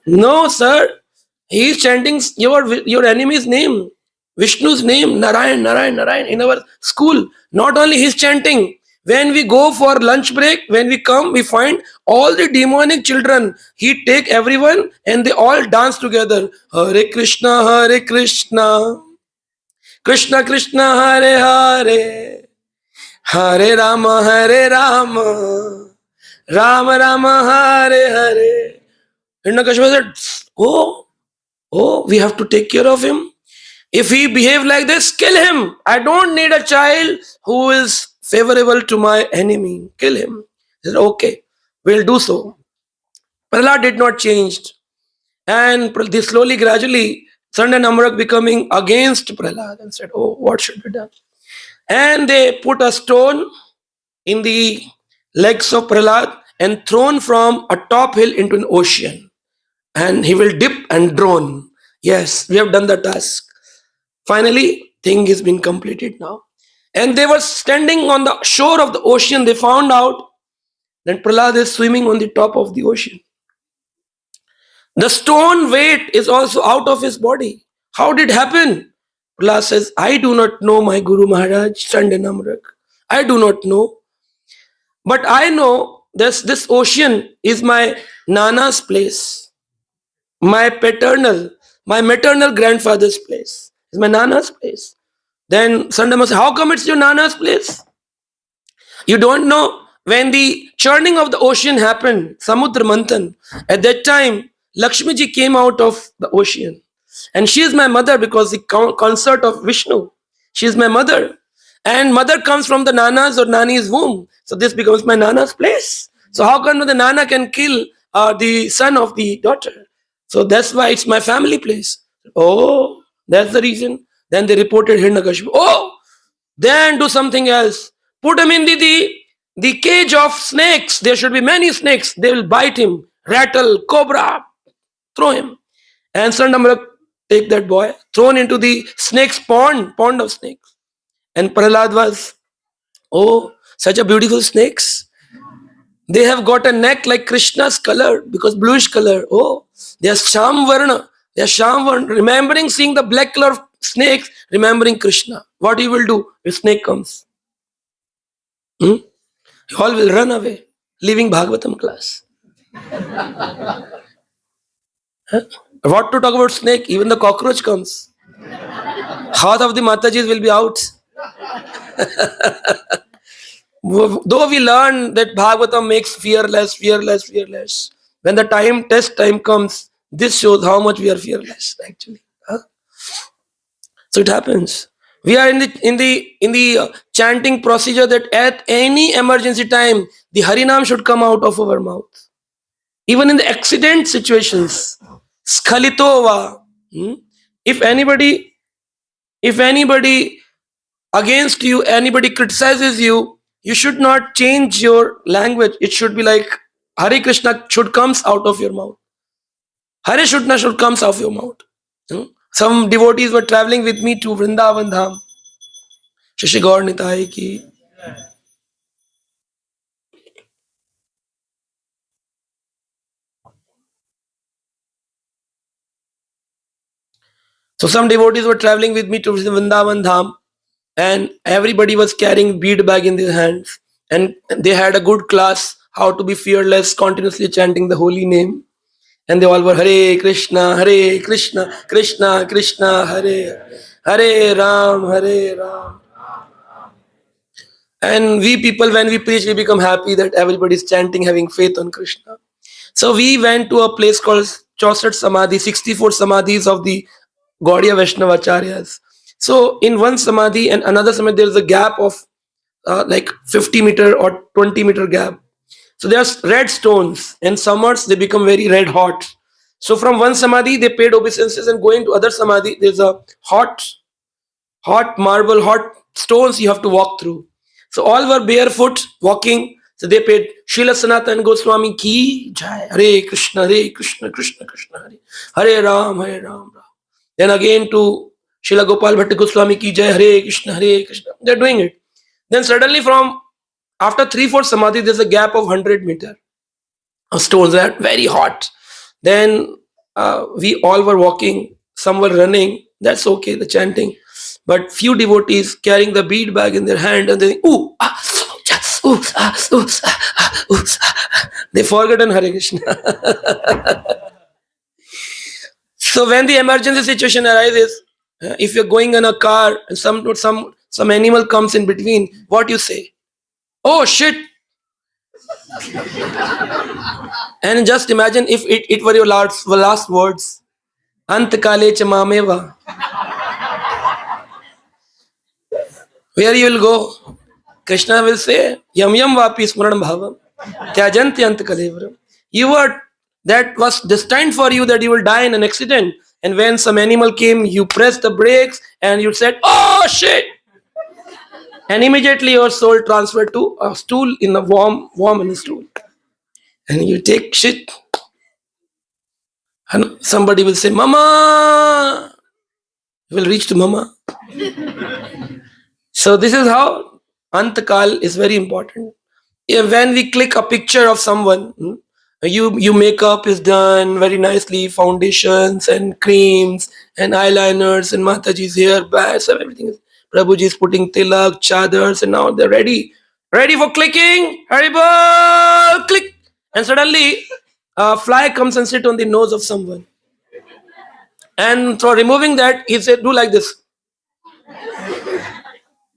No, sir. He is chanting your enemy's name, Vishnu's name, Narayan. In our school, not only he's chanting. When we go for lunch break, when we come, we find all the demonic children. He take everyone and they all dance together. Hare Krishna, Krishna Krishna, Hare Hare, Hare Rama, Rama Rama, Hare Hare. Hiranyakashipu said, Oh, we have to take care of him. If he behave like this, kill him. I don't need a child who is favorable to my enemy. Kill him. He said, okay, we'll do so. Prahlad did not change. And this slowly, gradually, Sand and Amrak becoming against Prahlad and said, oh, what should be done? And they put a stone in the legs of Prahlad and thrown from a top hill into an ocean. And he will dip and drown. Yes, we have done the task. Finally, thing has been completed now. And they were standing on the shore of the ocean. They found out that Prahlad is swimming on the top of the ocean. The stone weight is also out of his body. How did it happen? Prahlad says, I do not know, my Guru Maharaj, Chand and Amrak. I do not know. But I know this ocean is my Nana's place. My maternal grandfather's place. It's my Nana's place. Then Sandama says, how come it's your Nana's place? You don't know, when the churning of the ocean happened, Samudra Manthan, at that time, Lakshmi ji came out of the ocean. And she is my mother because the consort of Vishnu. She is my mother. And mother comes from the Nana's or Nani's womb. So this becomes my Nana's place. So how come the Nana can kill the son of the daughter? So that's why it's my family place. Oh, that's the reason. Then they reported Hiranyakashipu. Oh, then do something else. Put him in the cage of snakes. There should be many snakes. They will bite him. Rattle, cobra, throw him. And Sandamrak take that boy, thrown into the snake's pond of snakes. And Prahlad was, oh, such a beautiful snakes. They have got a neck like Krishna's color, because bluish color. Oh, they are Shamvarna. They are Shamvarna. Remembering seeing the black color of snakes, remembering Krishna. What he will do if snake comes? You all will run away, leaving Bhagavatam class. Huh? What to talk about snake? Even the cockroach comes. Half of the Matajis will be out. Though we learn that Bhagavatam makes fearless. When the test time comes, this shows how much we are fearless, actually. Huh? So it happens. We are in the chanting procedure that at any emergency time, the Harinam should come out of our mouth. Even in the accident situations, Skalitova. If anybody against you, anybody criticizes you, you should not change your language. It should be like Hare Krishna should comes out of your mouth. Hare Krishna should comes out of your mouth. Some devotees were traveling with me to Vrindavan Dham. Shashi Gaur Nitai ki. So some devotees were traveling with me to Vrindavan Dham, and everybody was carrying bead bag in their hands, and they had a good class how to be fearless, continuously chanting the holy name. And they all were Hare Krishna, Krishna Krishna, Hare Ram, Hare Ram. And we people, when we preach, we become happy that everybody is chanting, having faith on Krishna. So we went to a place called 64 Samadhi, 64 Samadhis of the Gaudiya Vaishnavacharyas. So in one Samadhi and another Samadhi, there is a gap of like 50 meter or 20 meter gap. So there are red stones, and summers they become very red hot. So from one Samadhi, they paid obeisances, and going to other Samadhi, there's a hot marble, hot stones you have to walk through. So all were barefoot walking. So they paid Srila Sanatana Goswami ki jai, Hare Krishna, Krishna Krishna, Hare Ram, Ram. Then again to Srila Gopal Bhatta Goswami ki jai, Hare Krishna, Krishna. They're doing it. Then suddenly after 3-4 Samadhi, there's a gap of 100 meter of stones that are very hot. Then we all were walking, some were running. That's okay, the chanting. But few devotees carrying the bead bag in their hand, and they ooh, ah, ooh, ah, ooh, ah, ooh, ah. They forgotten Hare Krishna. So when the emergency situation arises, if you're going in a car and some animal comes in between, what you say? Oh shit! And just imagine if it were your last words. Antakale chamameva. Where you will go? Krishna will say, Yam yam vapi smaran bhavam. Tyajanti antakalevaram. That was destined for you, that you will die in an accident. And when some animal came, you pressed the brakes and you said, oh shit! And immediately your soul transferred to a stool in a warm in a stool. And you take shit. And somebody will say, Mama! He will reach to Mama. So this is how Antakal is very important. When we click a picture of someone, you makeup is done very nicely, foundations and creams and eyeliners and Mataji's hair, bags, everything is. Prabhuji is putting tilak, chadars, and now they're ready for clicking. Haribol, click, and suddenly a fly comes and sit on the nose of someone. And for removing that, he said, "Do like this."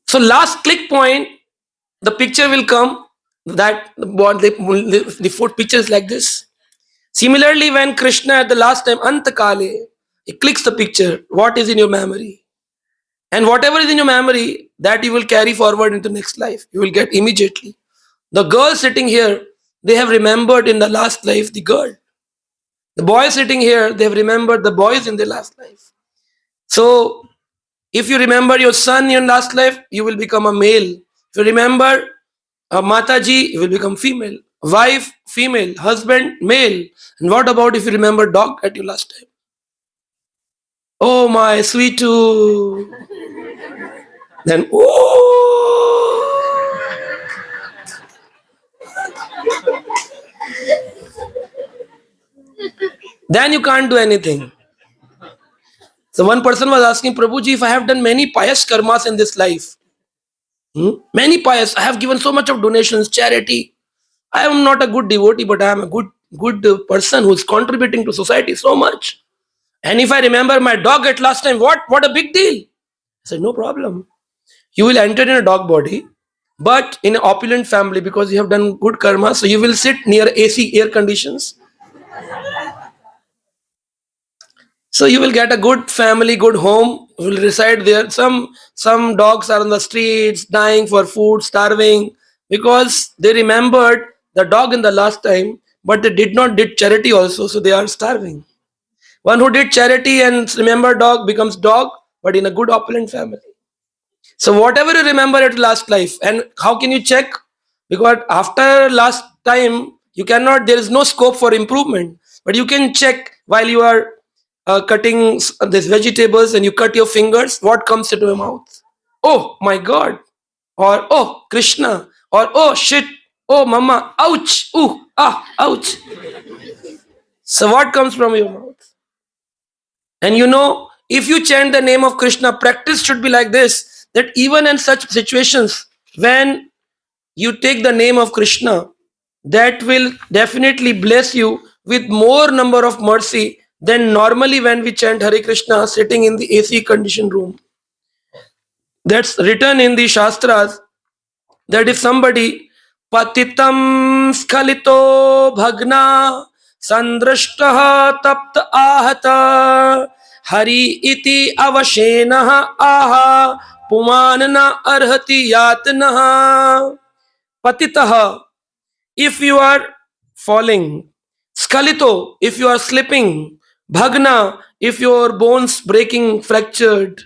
So last click point, the picture will come. That the fourth picture is like this. Similarly, when Krishna at the last time, Antakale, he clicks the picture, what is in your memory? And whatever is in your memory, that you will carry forward into next life. You will get immediately. The girl sitting here, they have remembered in the last life the girl. The boy sitting here, they have remembered the boys in their last life. So, if you remember your son in your last life, you will become a male. If you remember Mataji, you will become female. Wife, female. Husband, male. And what about if you remember dog at your last time? Oh my sweet too. Then oh. Then you can't do anything. So one person was asking Prabhuji, if I have done many pious karmas in this life, many pious, I have given so much of donations, charity. I am not a good devotee, but I am a good person who is contributing to society so much. And if I remember my dog at last time, what a big deal. I said, no problem. You will enter in a dog body, but in an opulent family because you have done good karma. So you will sit near AC air conditions. So you will get a good family, good home. You will reside there. Some dogs are on the streets, dying for food, starving, because they remembered the dog in the last time, but they did charity also, so they are starving. One who did charity and remember dog becomes dog, but in a good opulent family. So whatever you remember at last life, and how can you check? Because after last time, you cannot. There is no scope for improvement. But you can check while you are cutting these vegetables, and you cut your fingers. What comes into your mouth? Oh my God! Or oh Krishna! Or oh shit! Oh mama! Ouch! Ooh ah! Ouch! So what comes from your mouth? And if you chant the name of Krishna, practice should be like this, that even in such situations, when you take the name of Krishna, that will definitely bless you with more number of mercy than normally when we chant Hare Krishna sitting in the AC conditioned room. That's written in the Shastras, that if somebody patitam skhalito bhagna sandrashtaha tapta ahata hari iti avashenah aha pumanana arhati yatnah. Patitaha, if you are falling; skalito, if you are slipping; bhagna, if your bones breaking, fractured;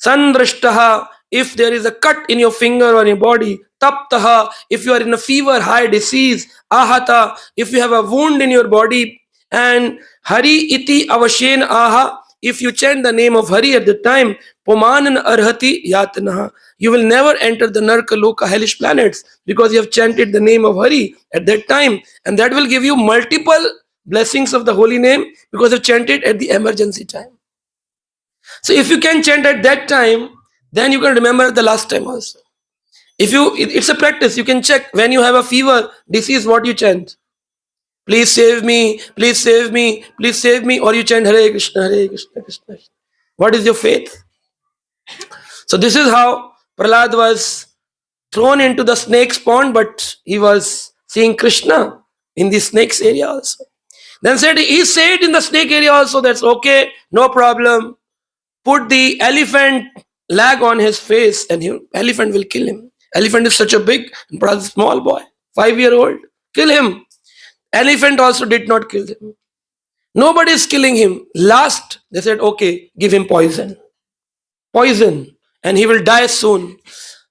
sandrashtaha, if there is a cut in your finger or your body; taptaha, if you are in a fever, high disease; ahata, if you have a wound in your body; and hari iti avashen aha, if you chant the name of Hari at the time, Pumanan Arhati Yatnaha, you will never enter the Narka Loka hellish planets because you have chanted the name of Hari at that time, and that will give you multiple blessings of the holy name because you chanted at the emergency time. So if you can chant at that time, then you can remember the last time also. It's a practice. You can check when you have a fever, disease, what you chant. Please save me, please save me, please save me, or you chant Hare Krishna, Hare Krishna, Krishna Krishna. What is your faith? So this is how Prahlad was thrown into the snake's pond, but he was seeing Krishna in the snake's area also. Then he said in the snake area also, that's okay, no problem. Put the elephant leg on his face and elephant will kill him. Elephant is such a big and small boy, 5-year-old. Kill him. Elephant also did not kill him. Nobody is killing him. Last, they said, okay, give him poison. Poison. And he will die soon.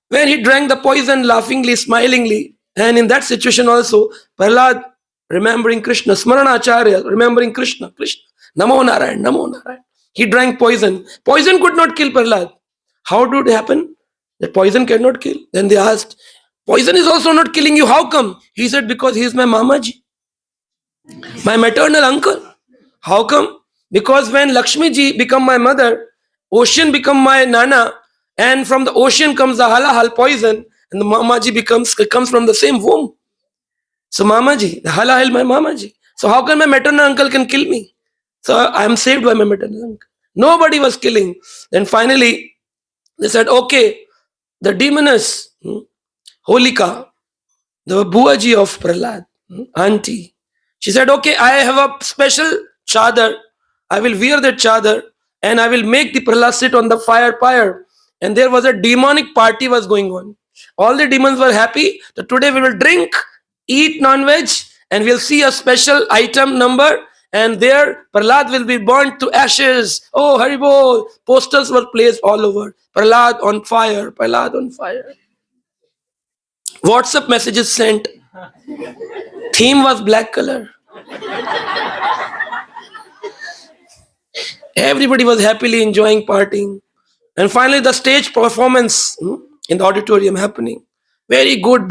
When he drank the poison laughingly, smilingly, and in that situation also, Prahlad remembering Krishna, Smaranacharya, remembering Krishna, Krishna, Namo Narayan, Namo Narayan. He drank poison. Poison could not kill Prahlad. How did it happen? That poison cannot kill. Then they asked, poison is also not killing you. How come? He said, because he is my Mamaji, my maternal uncle. How come? Because when Lakshmi ji become my mother, ocean become my nana, and from the ocean comes the halahal poison, and the Mamaji comes from the same womb. So Mamaji, the halahal my Mamaji. So how can my maternal uncle can kill me? So I am saved by my maternal uncle. Nobody was killing. Then finally they said, okay, the demoness, Holika, the Buaji of Prahlad, auntie. She said, okay, I have a special chadar. I will wear that chadar and I will make the Prahlad sit on the fire pyre. And there was a demonic party was going on. All the demons were happy that today we will drink, eat non-veg, and we'll see a special item number. And there Prahlad will be burnt to ashes. Oh, Haribol. Posters were placed all over. Prahlad on fire, Prahlad on fire. WhatsApp messages sent. Theme was black color. Everybody was happily enjoying partying. And finally the stage performance in the auditorium happening. Very good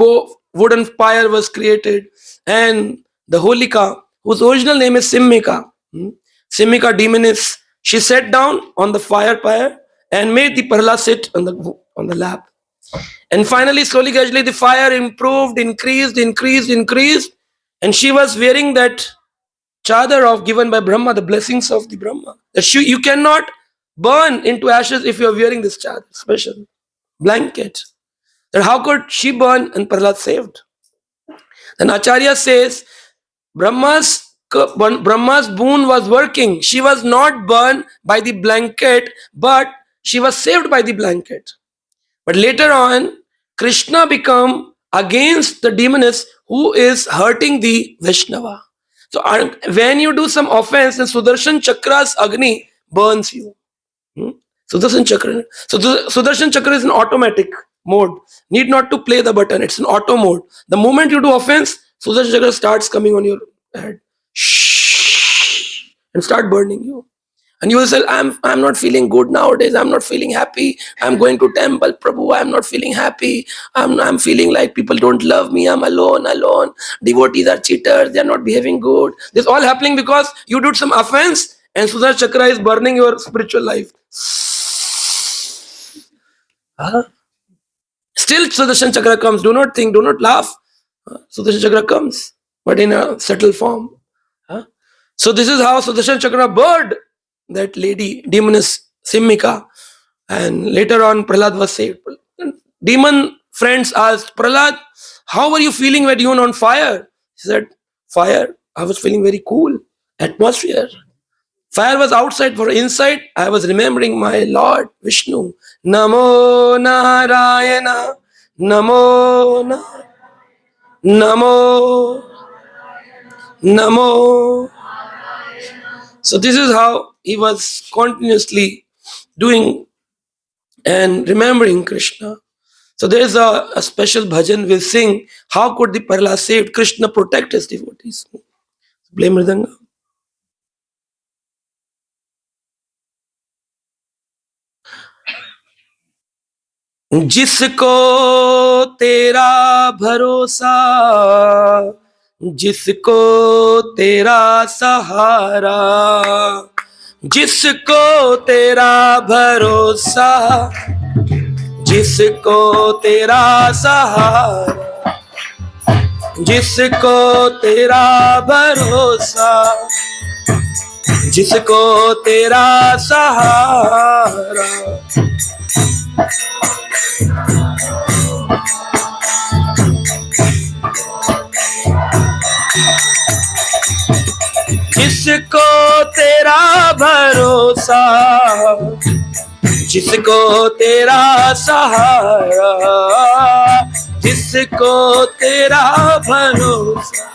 wooden pyre was created. And the Holika, whose original name is Simmika, Simmika demoness, she sat down on the fire pyre and made the Prahlad sit on the lap. And finally, slowly, gradually, the fire improved, increased. And she was wearing that chadar of given by Brahma, the blessings of the Brahma. That you cannot burn into ashes if you are wearing this chadar, special blanket. That how could she burn and Prahlad saved? Then Acharya says, Brahma's boon was working. She was not burned by the blanket, but she was saved by the blanket. But later on, Krishna become against the demoness who is hurting the Vaishnava. So when you do some offense, then Sudarshan Chakra's Agni burns you. Sudarshan Chakra. So Sudarshan Chakra is an automatic mode. Need not to play the button. It's an auto mode. The moment you do offense, Sudarshan Chakra starts coming on your head. Shh, and start burning you. And you will say, I'm not feeling good nowadays. I'm not feeling happy. I'm going to temple, Prabhu. I'm not feeling happy. I'm feeling like people don't love me. I'm alone. Devotees are cheaters. They're not behaving good. This all happening because you did some offense and Sudarshan Chakra is burning your spiritual life. Still Sudarshan Chakra comes. Do not think, do not laugh. Sudarshan Chakra comes, but in a subtle form. So this is how Sudarshan Chakra burned that lady, demoness Simmika, and later on Prahlad was saved. Demon friends asked Prahlad, how were you feeling when you were on fire? He said, fire, I was feeling very cool. Atmosphere. Fire was outside, for inside I was remembering my Lord Vishnu. Namo Narayana, Namo Namo. So this is how he was continuously doing and remembering Krishna. So there is a special bhajan we'll sing. How could the Prahlad saved Krishna protect his devotees? Play Mridanga. जिसको तेरा भरोसा, जिसको तेरा सहारा, जिसको तेरा भरोसा, जिसको तेरा सहारा, जिसको तेरा भरोसा, जिसको तेरा सहारा, जिसको तेरा भरोसा, जिसको तेरा सहारा, जिसको तेरा भरोसा।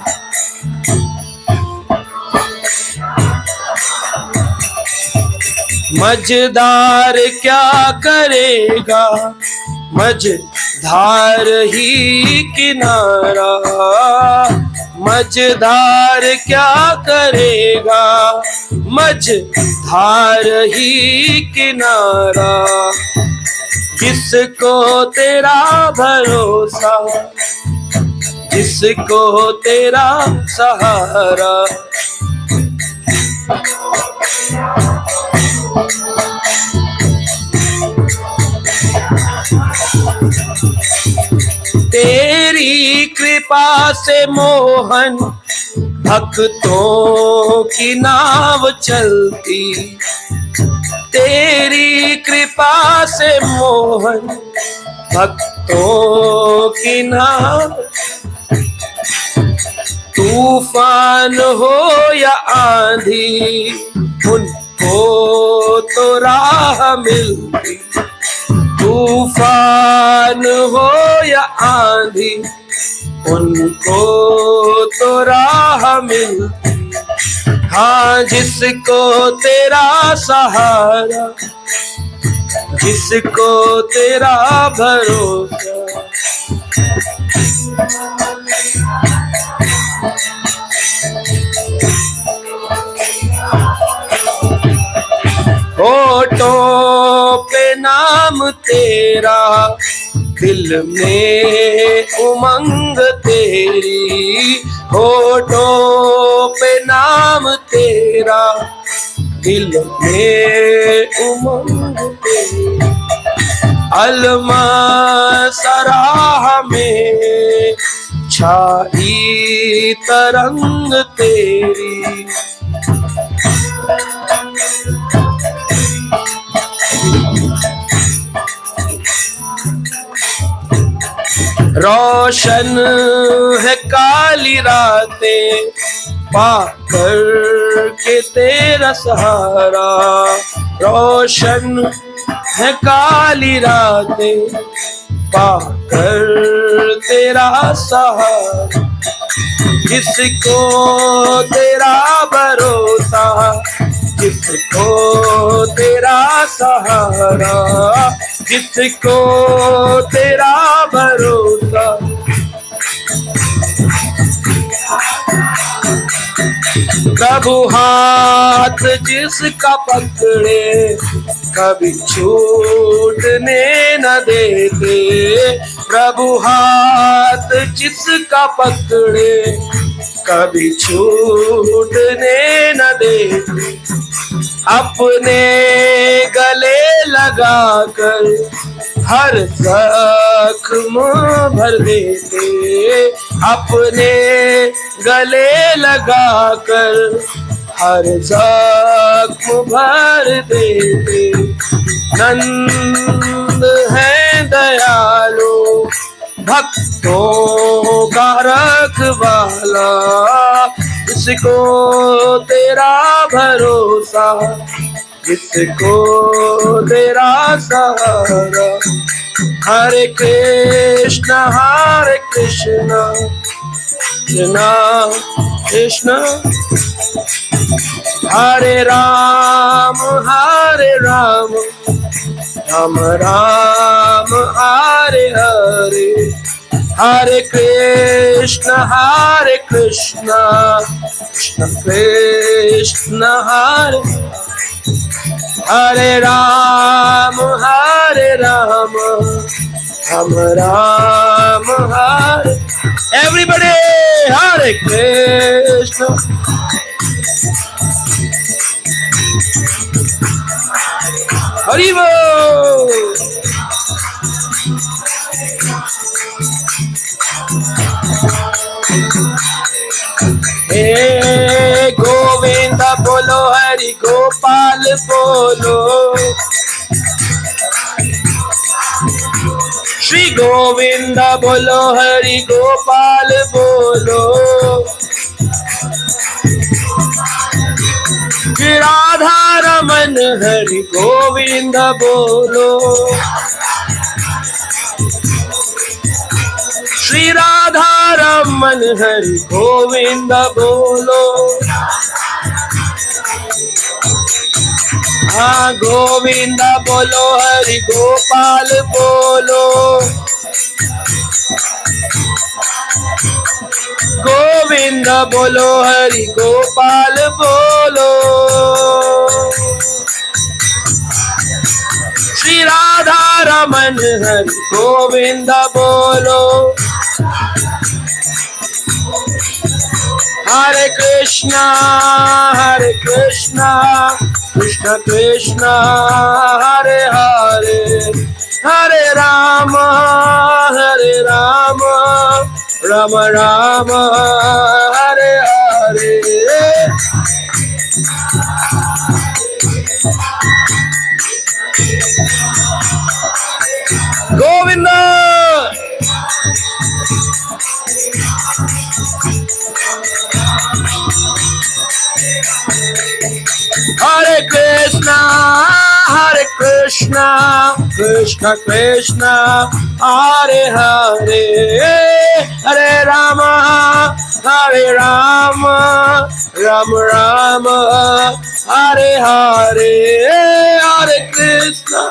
मझधार क्या करेगा, मझधार ही किनारा, मझधार क्या करेगा, मझधार ही किनारा, जिसको तेरा भरोसा, जिसको तेरा सहारा। तेरी कृपा से मोहन भक्तों की नाव चलती, तेरी कृपा से मोहन भक्तों की नाव। तूफान हो या आंधी, उनको तो राह मिलती, तूफान हो या आंधी, उनको तो राह मिलती। हाँ, जिसको तेरा सहारा, जिसको तेरा भरोसा। होठों पे नाम तेरा, दिल में उमंग तेरी, होठों पे नाम तेरा, दिल में उमंग तेरी। अलमा सराह में छाई तरंग तेरी, रोशन है काली रातें पाकर के तेरा सहारा, रोशन है काली रातें पाकर तेरा सहारा। जिसको तेरा भरोसा, जिसको तेरा सहारा, जिसको तेरा भरोसा। प्रभु हाथ जिसका पकड़े, कभी छूटने न देते, प्रभु हाथ जिसका पकड़े, कभी छूटने न देते। अपने गले लगाकर हर जख्म भर देते, अपने गले लगाकर हर जख्म भर देते। नंद है दयालु भक्तों का रखवाला, जिसको तेरा भरोसा, जिसको तेरा सहारा। हरे कृष्ण कृष्ण कृष्ण हरे राम राम राम हरे हरे। हरे कृष्ण कृष्ण कृष्ण हरे हरे राम राम हरे। एवरीबॉडी हरे कृष्ण। हरि बोल। हे गोविंद बोलो, हरि गोपाल बोलो, श्री गोविंद बोलो, हरि गोपाल बोलो, श्री राधा रमन हरि गोविंद बोलो, श्री राधा रमन हरि गोविंद बोलो। हाँ गोविंद बोलो, हरि गोपाल बोलो, गोविंद बोलो, हरि गोपाल बोलो। मन हरि गोविंद बोलो। Hare Krishna, Krishna Krishna, Hare Hare, Hare Rama, Rama Rama, Hare Hare. Govinda. Hare Krishna, Krishna Krishna, Hare Hare, Hare Rama, Rama Rama, Hare Hare, Hare Krishna.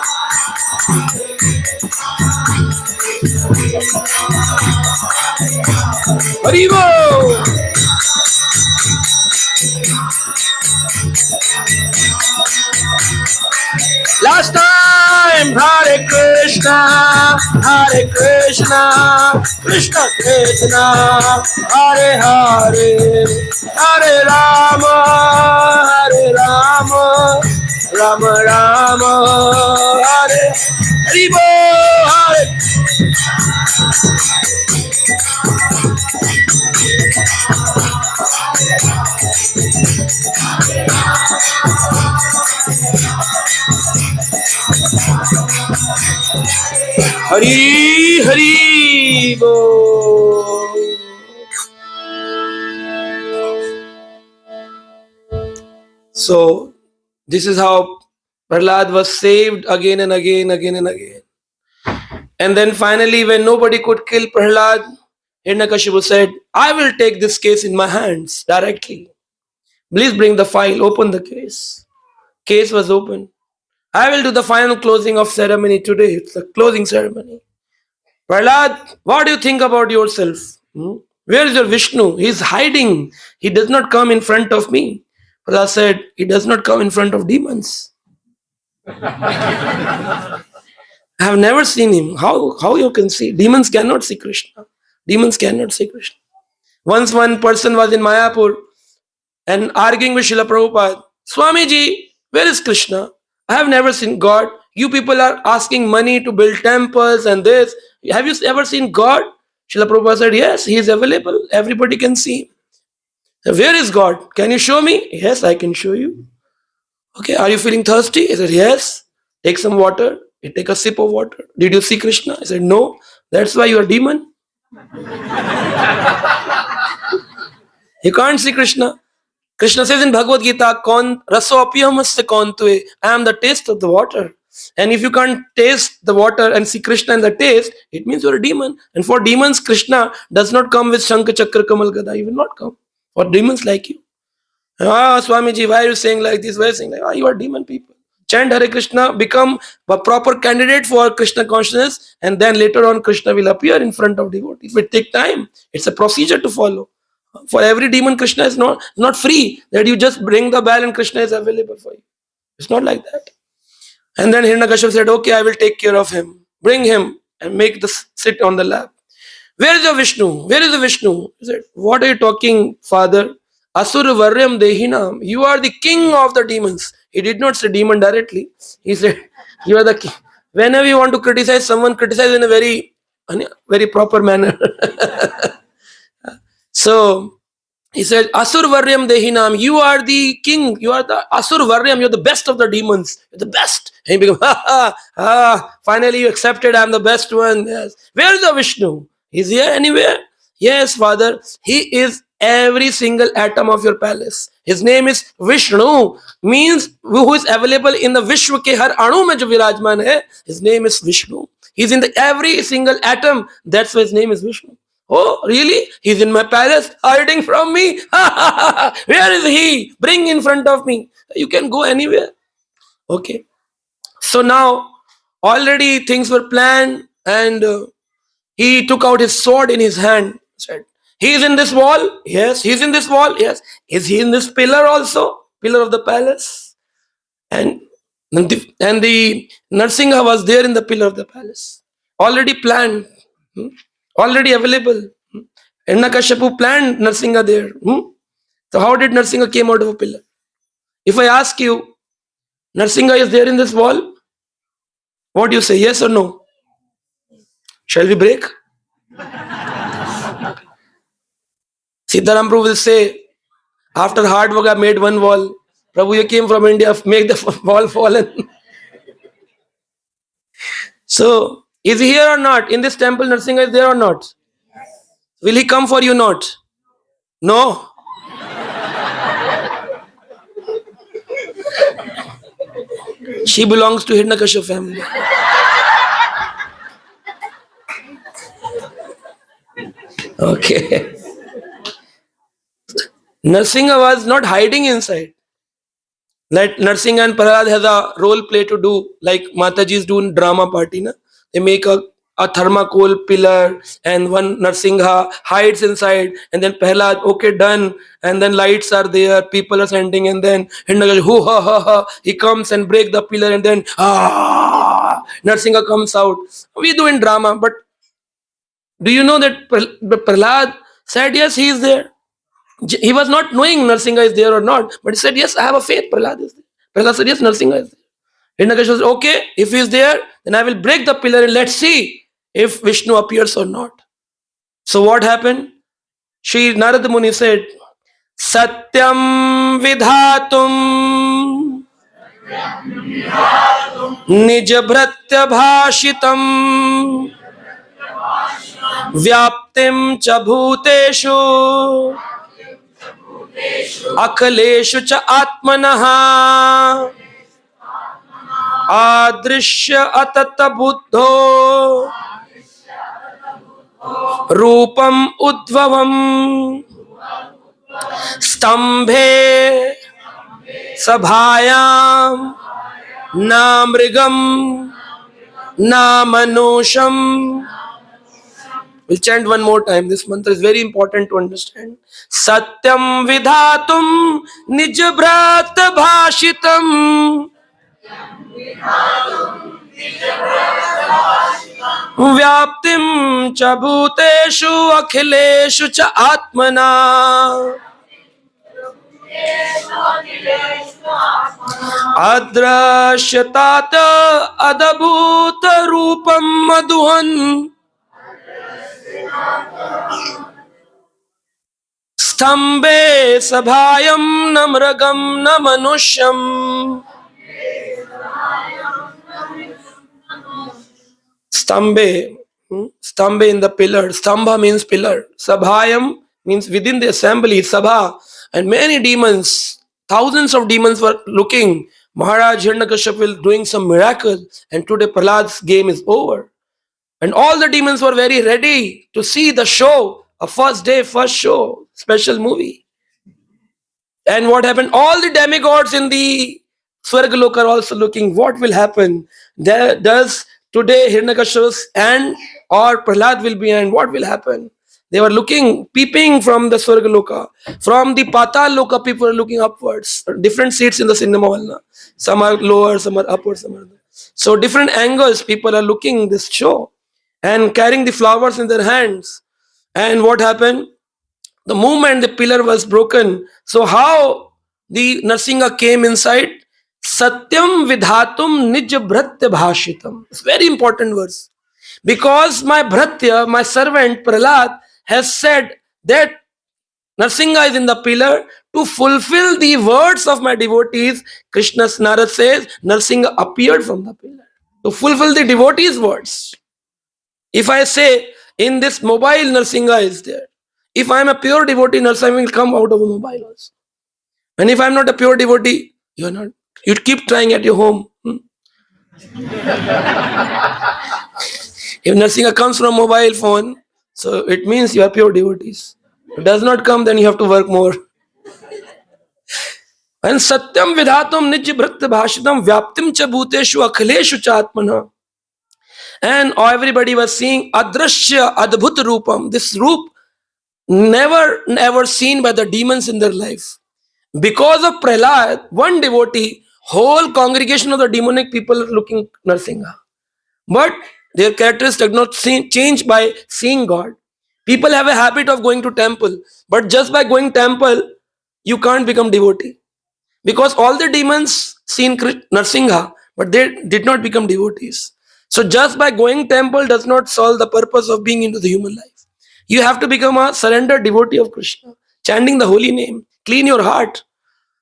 Haribo. Last time, Hare Krishna, Krishna Krishna, Hare Hare, Hare Rama, Rama Rama, Hare Haribo, Hare. Hari Hari Bo. So this is how Prahlad was saved again and again. And then finally, when nobody could kill Prahlad, Hiranyakashipu said, I will take this case in my hands directly. Please bring the file, open the case. Case was open. I will do the final closing of ceremony today. It's the closing ceremony. Prahlad, what do you think about yourself? Where is your Vishnu? He is hiding. He does not come in front of me. Prahlad said, he does not come in front of demons. I have never seen him. How you can see? Demons cannot see Krishna. Once one person was in Mayapur and arguing with Srila Prabhupada. Swamiji, where is Krishna? I have never seen God. You people are asking money to build temples and this. Have you ever seen God? Srila Prabhupada said, yes, he is available. Everybody can see him. Where is God? Can you show me? Yes, I can show you. Okay, are you feeling thirsty? He said, yes. Take some water. You take a sip of water. Did you see Krishna? I said, no. That's why you are demon. You can't see Krishna. Krishna says in Bhagvat Katha, "Kon raso apyamasya kontve." I am the taste of the water. And if you can't taste the water and see Krishna in the taste, it means you're a demon. And for demons, Krishna does not come with Shankha Chakra Kamal Gada. He will not come. For demons like you. Swamiji, why are you saying like this? Why are you saying like, you are demon people. Chant Hare Krishna, become a proper candidate for Krishna consciousness, and then later on Krishna will appear in front of devotees. It will take time. It's a procedure to follow. For every demon, Krishna is not free, that you just bring the bell and Krishna is available for you. It's not like that. And then Hiranyakashipu said, okay, I will take care of him. Bring him and make this sit on the lap. Where is your Vishnu? Where is the Vishnu? He said, what are you talking, father? Asura Varyam Dehinam. You are the king of the demons. He did not say demon directly. He said, you are the king. Whenever you want to criticize someone, criticize in a very proper manner. So he said, Asur Varyam Dehinam, you are the king, you are the Asur Varyam, you're the best of the demons, you're the best. And he became, finally you accepted, I'm the best one. Yes. Where is the Vishnu? Is he here anywhere? Yes, father, he is every single atom of your palace. His name is Vishnu, means who is available in the Vishwa ke har anu mein jo virajman hai. His name is Vishnu. He's in every single atom. That's why his name is Vishnu. Oh, really? He's in my palace, hiding from me? Where is he? Bring in front of me. You can go anywhere. Okay. So now, already things were planned, and he took out his sword in his hand. Said, he is in this wall? Yes. He's in this wall? Yes. Is he in this pillar also? Pillar of the palace? And And the Narsingha was there in the pillar of the palace, already planned, already available. Hiranyakashipu planned Narsingha there. So how did Narsingha came out of a pillar? If I ask you, Narsingha is there in this wall, what do you say, yes or no? Shall we break? Sitaram Prabhu will say, after hard work I made one wall. Prabhu, you came from India, make the wall fallen. So, is he here or not? In this temple, Narsingha is there or not? Will he come for you not? No. She belongs to Hiranyakashipu family. Okay. Narsingha was not hiding inside. Like Narsingha and Prahlad has a role play to do, like Mataji's do in drama party. Na? They make a thermocol pillar and one Narsingha hides inside, and then Prahlad, okay, done, and then lights are there, people are sending, and then hoo ha ha ha, he comes and break the pillar, and then Narsingha comes out. We do in drama, but do you know that Prahlad said yes, he is there. He was not knowing Narsingha is there or not, but he said, yes, I have a faith, Prahlad is there. Prahlad said, yes, Narsingha is there. Hiranyakashipu says, okay, if he is there, then I will break the pillar and let's see if Vishnu appears or not. So what happened? Shri Narada Muni said, Satyam vidhatum nijabhratya bhashitam vyaptim cha bhuteshu अखलेषु च आत्मनः आदृश्य अतत बुद्धो रूपम उद्भवम स्तंभे सभायां न मृगम न मनुषम. We'll chant one more time. This mantra is very important to understand. Satyam vidhatum nijabrat bhashitam vyaptim cha bhuteshu akhileshu cha atmana adrashyatata adabhuta rupam madhuhan स्तंभे सभायम न मृगम न मनुष्यम. Stambhe, stambhe in the pillar. Stambha means pillar. Sabhayam means within the assembly, sabha, and many demons, thousands of demons were looking. Maharaj Hiranyakashipu will doing some miracle, and today Prahlad's game is over. And all the demons were very ready to see the show, a first day, first show, special movie. And what happened? All the demigods in the Swargaloka are also looking, what will happen? Does today Hiranyakashipu's and or Prahlad will be, and what will happen? They were looking, peeping from the Swargaloka. From the Patal Loka, people are looking upwards. Different seats in the cinema hall. Some are lower, some are upward, some are there. So different angles, people are looking this show and carrying the flowers in their hands. And what happened? The moment the pillar was broken, so how the Narsingha came inside? Satyam vidhatum nij bhratya bhashitam. It's very important verse. Because my bhratya, my servant Prahlad, has said that Narsingha is in the pillar to fulfill the words of my devotees. Krishna's Narad says Narsingha appeared from the pillar to fulfill the devotees' words. If I say in this mobile Narsingha is there, if I am a pure devotee, Narsingha will come out of a mobile also. And if I am not a pure devotee, you are not. You keep trying at your home. If Narsingha comes from a mobile phone, so it means you are pure devotees. If it does not come, then you have to work more. And satyam vidhatum nijya bhakta bhashitam vyaptim cha bhuteshu akhileshu cha atmana. And everybody was seeing adrashya adbhut rupam. This roop never seen by the demons in their life. Because of Prahlad, one devotee Whole congregation of the demonic people are looking Narsingha. But their characteristics do not change by seeing God. People have a habit of going to temple, but just by going temple, you can't become devotee. Because all the demons seen Narsingha, but they did not become devotees. So just by going temple does not solve the purpose of being into the human life. You have to become a surrendered devotee of Krishna, chanting the holy name, clean your heart.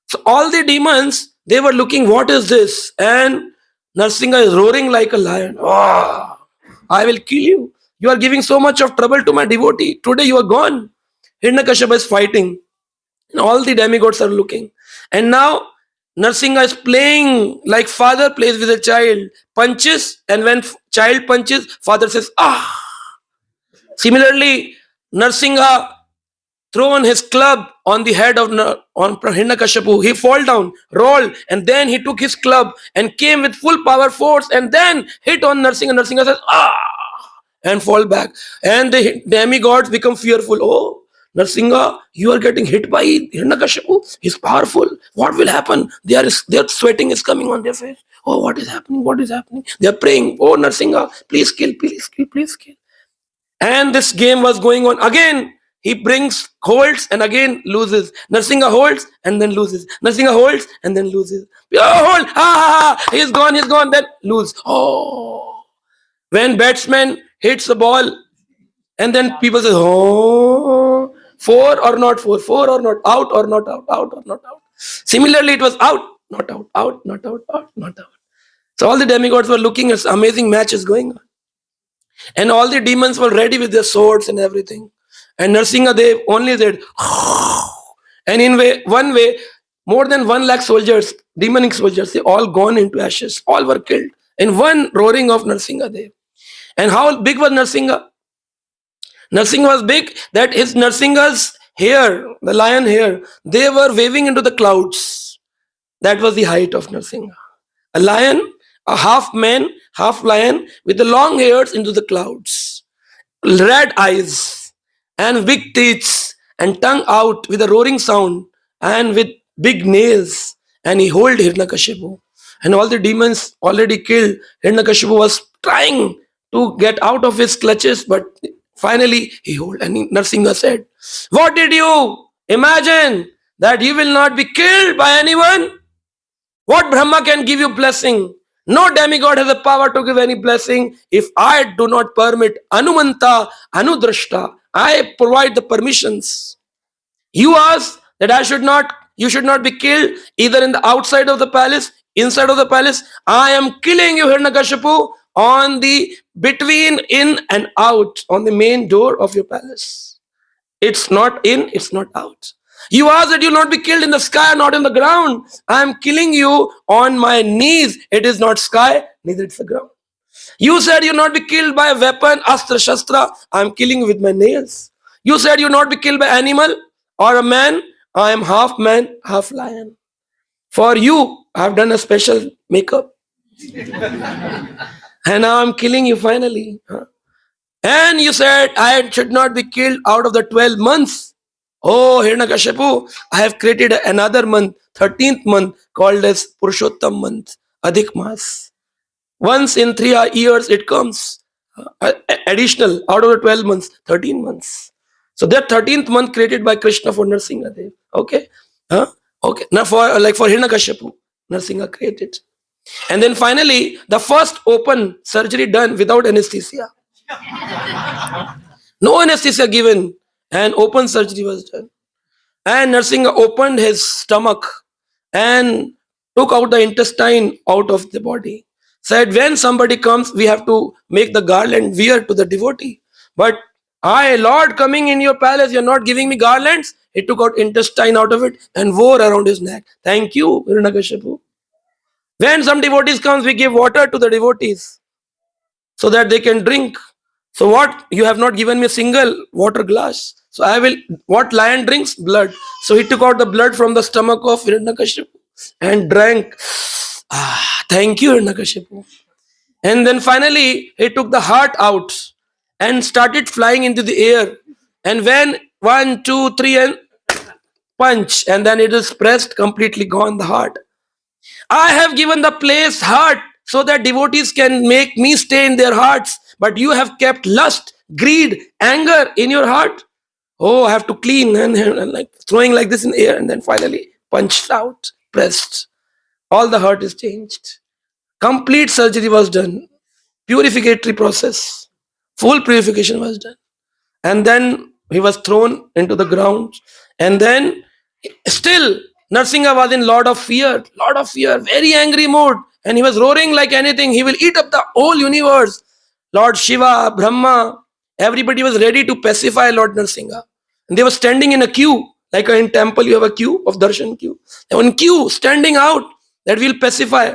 So all the demons, they were looking, what is this? And Narsingha is roaring like a lion. Oh, I will kill you. You are giving so much of trouble to my devotee. Today you are gone. Hiranyakashipu is fighting. And all the demigods are looking. And now Narsingha is playing like father plays with a child. Punches, and when child punches, father says, ah. Similarly, Narsingha thrown his club on the head of on Hiranyakashipu. He fall down, rolled, and then he took his club and came with full power force and then hit on Narsingha. Narsingha says, ah, and fall back. And the demigods become fearful. Oh, Narsingha, you are getting hit by Hiranyakashipu. He's powerful. What will happen? Their sweating is coming on their face. Oh, what is happening? What is happening? They are praying. Oh, Narsingha, please kill, please kill, please kill. And this game was going on. Again, he brings, holds, and again loses. Narsingha holds and then loses. Narsingha holds and then loses. Oh, hold! He's gone, then lose. Oh. When batsman hits the ball, and then people say, oh, four or not four, four or not, out or not out, out or not out. Similarly, it was out, not out, out, not out, out, not out. So all the demigods were looking at amazing matches going on. And all the demons were ready with their swords and everything. And Narsingha Dev only said, and in one way, more than 1 lakh soldiers, demonic soldiers, they all gone into ashes. All were killed in one roaring of Narsingha Dev. And how big was Narsingha? Narsingha was big that his Narsingha's hair, the lion hair, they were waving into the clouds. That was the height of Narsingha. A lion, a half man, half lion with the long hairs into the clouds, red eyes and big teeth and tongue out with a roaring sound and with big nails, and he held Hiranyakashipu. And all the demons already killed. Hiranyakashipu was trying to get out of his clutches, but finally he held. And Narsingha said, what did you imagine? That you will not be killed by anyone? What Brahma can give you blessing? No demigod has the power to give any blessing if I do not permit. Anumanta, Anudrashta. I provide the permissions. You ask that you should not be killed either in the outside of the palace, inside of the palace. I am killing you, Hiranyakashipu, on the between in and out, on the main door of your palace. It's not in, it's not out. You ask that you not be killed in the sky, not in the ground. I am killing you on my knees. It is not sky, neither it's the ground. You said you not be killed by a weapon, astra shastra. I am killing you with my nails. You said you not be killed by animal or a man. I am half man, half lion. For you, I have done a special makeup. And now I'm killing you finally. And you said I should not be killed out of the 12 months. Oh, Hiranyakashipu, I have created another month, 13th month, called as Purushottam month, Adhik Mas. Once in 3 years it comes. Additional, out of the 12 months, 13 months. So that 13th month created by Krishna for Narsingha Dev. Okay? Okay. Now for Hiranyakashipu, Narsingha created. And then finally, the first open surgery done without anesthesia. No anesthesia given, and open surgery was done. And Narsingha opened his stomach and took out the intestine out of the body. Said, when somebody comes, we have to make the garland wear to the devotee. But I, Lord, coming in your palace, you're not giving me garlands. He took out intestine out of it and wore around his neck. Thank you, Hiranyakashipu. When some devotees comes, we give water to the devotees so that they can drink. So what? You have not given me a single water glass. So I will, what lion drinks? Blood. So he took out the blood from the stomach of Hiranyakashipu and drank. Thank you, Hiranyakashipu. And then finally, he took the heart out and started flying into the air. And when 1, 2, 3 and punch, and then it is pressed, completely gone, the heart. I have given the place heart so that devotees can make me stay in their hearts. But you have kept lust, greed, anger in your heart. Oh, I have to clean and like throwing like this in the air and then finally punched out, pressed. All the hurt is changed. Complete surgery was done. Purificatory process. Full purification was done. And then he was thrown into the ground. And then still Narsingha was in lot of fear, very angry mood. And he was roaring like anything. He will eat up the whole universe. Lord Shiva, Brahma, everybody was ready to pacify Lord Narsingha. And they were standing in a queue, like in temple you have a queue of darshan queue. They were in queue, standing out that will pacify.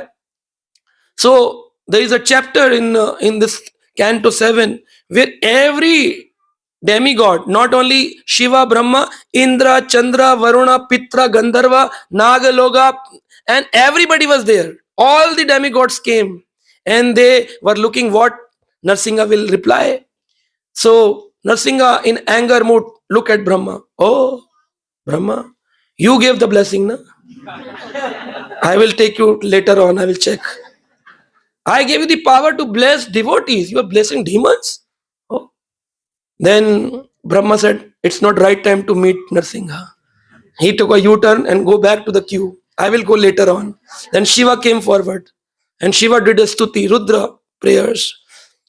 So there is a chapter in this Canto 7 where every demigod, not only Shiva, Brahma, Indra, Chandra, Varuna, Pitra, Gandharva, Nagaloga, and everybody was there. All the demigods came and they were looking what Narsingha will reply. So Narsingha in anger mood look at Brahma. Oh, Brahma, you gave the blessing, na? I will take you later on, I will check. I gave you the power to bless devotees. You are blessing demons? Oh. Then Brahma said, it's not right time to meet Narsingha. He took a U-turn and go back to the queue. I will go later on. Then Shiva came forward. And Shiva did a Stuti, Rudra prayers.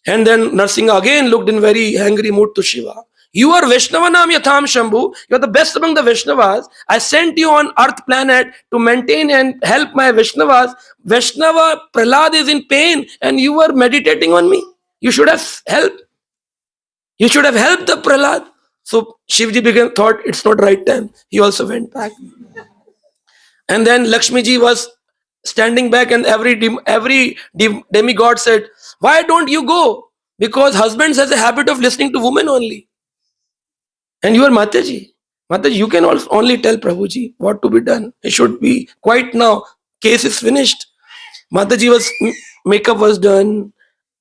And then Narsingha again looked in very angry mood to Shiva. You are Vaishnavanam Yatham Shambhu. You are the best among the Vaishnavas. I sent you on earth planet to maintain and help my Vaishnavas. Vaishnava Prahlad is in pain and you were meditating on me. You should have helped. You should have helped the Prahlad. So Shivji thought it's not right time. He also went back. And then Lakshmiji was standing back and every demigod said, why don't you go? Because husbands has a habit of listening to women only. And you are Mataji. Mataji, you can only tell Prabhuji what to be done. It should be quiet now. Case is finished. Mataji makeup was done.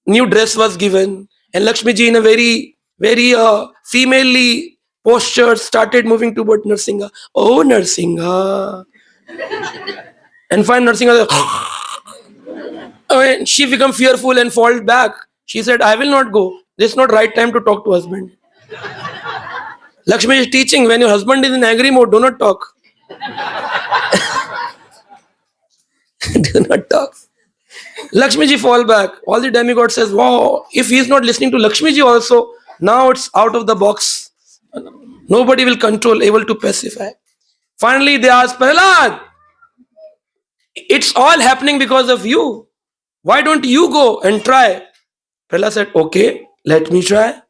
New dress was given. And Lakshmiji in a very, very femalely posture started moving toward Narsingha. Oh, Narsingha. And find Narsingha. And she became fearful and fall back. She said, I will not go. This is not right time to talk to husband. Lakshmi is teaching, when your husband is in angry mode, do not talk. Do not talk. Lakshmi ji fall back. All the demigod says, wow, if he is not listening to Lakshmi ji also, now it's out of the box. Nobody will control, able to pacify. Finally, they asked, Prahlad, it's all happening because of you. Why don't you go and try? Prahlad said, okay, let me try.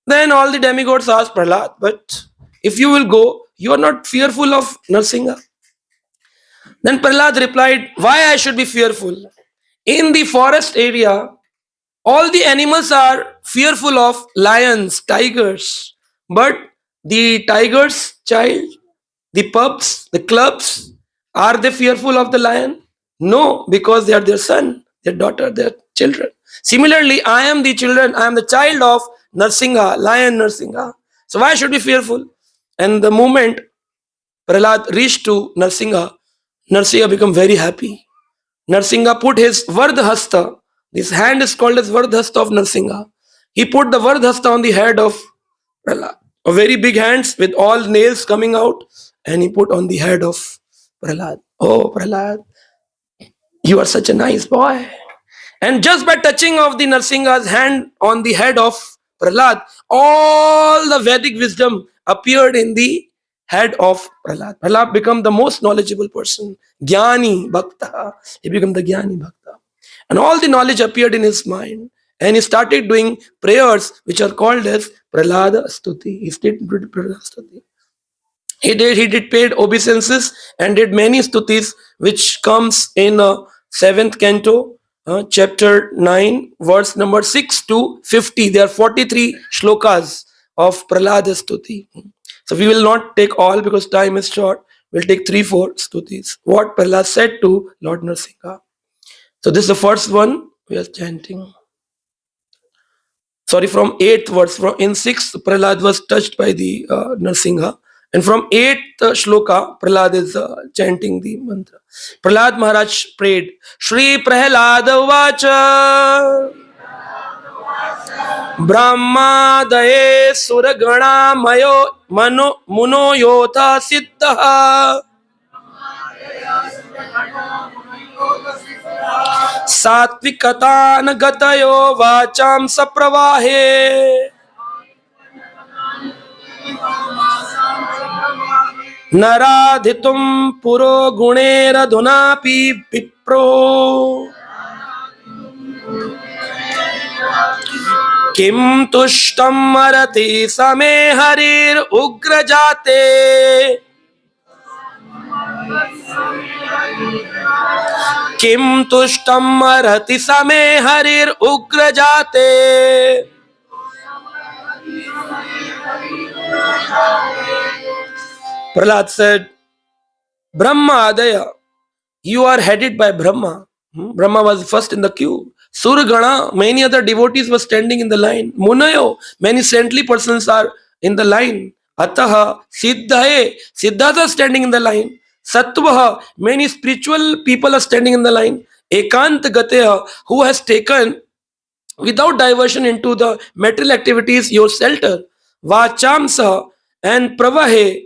Then all the demigods asked Prahlad, but if you will go, you are not fearful of Narsingha. Then Prahlad replied, why I should be fearful? In the forest area, all the animals are fearful of lions, tigers. But the tiger's child, the pups, the cubs, are they fearful of the lion? No, because they are their son, their daughter, their children. Similarly, I am the children, I am the child of Narsingha, lion Narsingha. So why should we be fearful? And the moment Prahlad reached to Narsingha, Narsingha became very happy. Narsingha put his Vardhasta, this hand is called as Vardhasta of Narsingha. He put the Vardhasta on the head of Prahlad. A very big hands with all nails coming out, and he put on the head of Prahlad. Oh, Prahlad, you are such a nice boy. And just by touching of the Narsingha's hand on the head of Prahlad, all the Vedic wisdom appeared in the head of Prahlad. Prahlad became the most knowledgeable person. Jnani Bhakta. He became the Jnani Bhakta. And all the knowledge appeared in his mind. And he started doing prayers which are called as Prahlad Stuti. He started doing Prahlad Stuti. He did paid obeisances and did many stutis, which comes in 7th canto, chapter 9, verse number 6 to 50. There are 43 shlokas of Prahlad Stuti. So we will not take all because time is short. We'll take 3-4 stutis. What Prahlad said to Lord Narsingha. So this is the first one we are chanting. Sorry, from 8th verse. In 6th, Prahlad was touched by the Narsingha. And from 8th shloka, Prahlad is chanting the mantra. Prahlad Maharaj prayed, Shri Prahlad Vacha Brahmadaye Suragana Mayo Mano Muno Yotha Siddha Satvikatan Gatayo Vacham Sapravahe Naradhitum Puro Gunera Dhunapi Vipro Kim Tushtam Marati Same Harir Ugra Jate Kim Tushtam Marati Same Harir Ugra Jate. Prahlad said, Brahma Adaya, you are headed by Brahma. Brahma was first in the queue. Surgana, many other devotees were standing in the line. Munayo, many saintly persons are in the line. Ataha, Siddhaye, Siddhas are standing in the line. Sattvaha, many spiritual people are standing in the line. Ekant Gateha, who has taken without diversion into the material activities your shelter. Vachamsa and Pravahe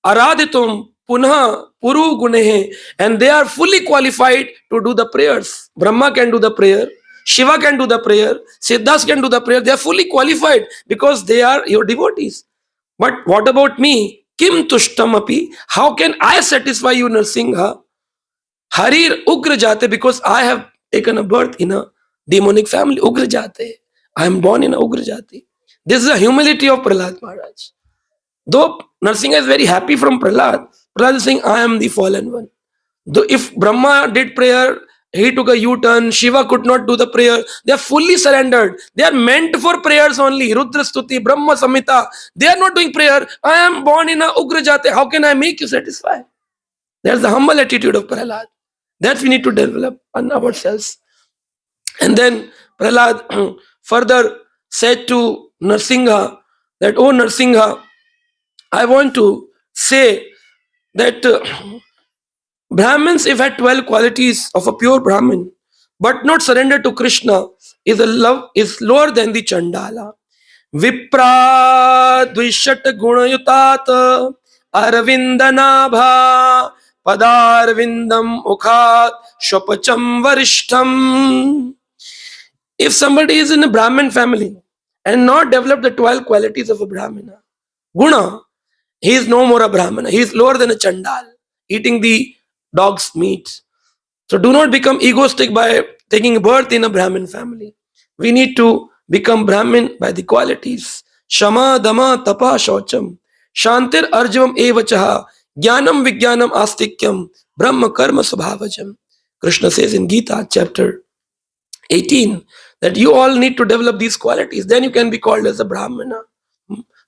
Araditum Punha Puru Gunehe, and they are fully qualified to do the prayers. Brahma can do the prayer, Shiva can do the prayer, Siddhas can do the prayer. They are fully qualified because they are your devotees. But what about me? Kim Tushtamapi? How can I satisfy you, Narsingha? Harir Ugra Jate, because I have taken a birth in a demonic family. Ugra Jate. I am born in a Ugra Jati. This is the humility of Prahlad Maharaj. Though Narsingha is very happy from Prahlad, Prahlad is saying, I am the fallen one. Though if Brahma did prayer, he took a U-turn, Shiva could not do the prayer. They are fully surrendered. They are meant for prayers only. Rudra Stuti, Brahma Samhita. They are not doing prayer. I am born in a Ugra Jate. How can I make you satisfy? That's the humble attitude of Prahlad. That we need to develop on ourselves. And then Prahlad further said to Narsingha that, oh Narsingha, I want to say that Brahmins, if had 12 qualities of a pure Brahmin, but not surrender to Krishna, is lower than the Chandala. Vipra Dvishat Gunayutat Arvindanabha Padarvindam Ukhat Shopacham Varishtam. If somebody is in a Brahmin family and not developed the 12 qualities of a Brahmana, Guna, he is no more a Brahmana. He is lower than a Chandal, eating the dog's meat. So do not become egoistic by taking birth in a Brahmin family. We need to become Brahmin by the qualities. Shama, Dama, Tapa, Shaucham. Shantir, Arjavam, Evachaha. Jnanam, Vijnanam, Astikyam. Brahma, Karma, Subhavajam. Krishna says in Gita, chapter 18, that you all need to develop these qualities. Then you can be called as a Brahmana.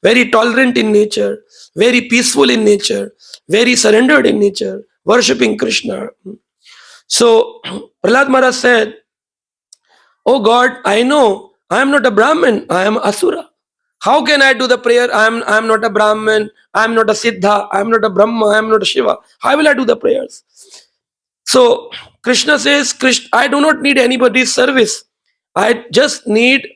Very tolerant in nature, very peaceful in nature, very surrendered in nature, worshipping Krishna. So Prahlad Maharaj said, oh God, I know I am not a Brahmin, I am Asura. How can I do the prayer? I am not a Brahmin, I am not a Siddha, I am not a Brahma, I am not a Shiva. How will I do the prayers? So Krishna says, I do not need anybody's service. I just need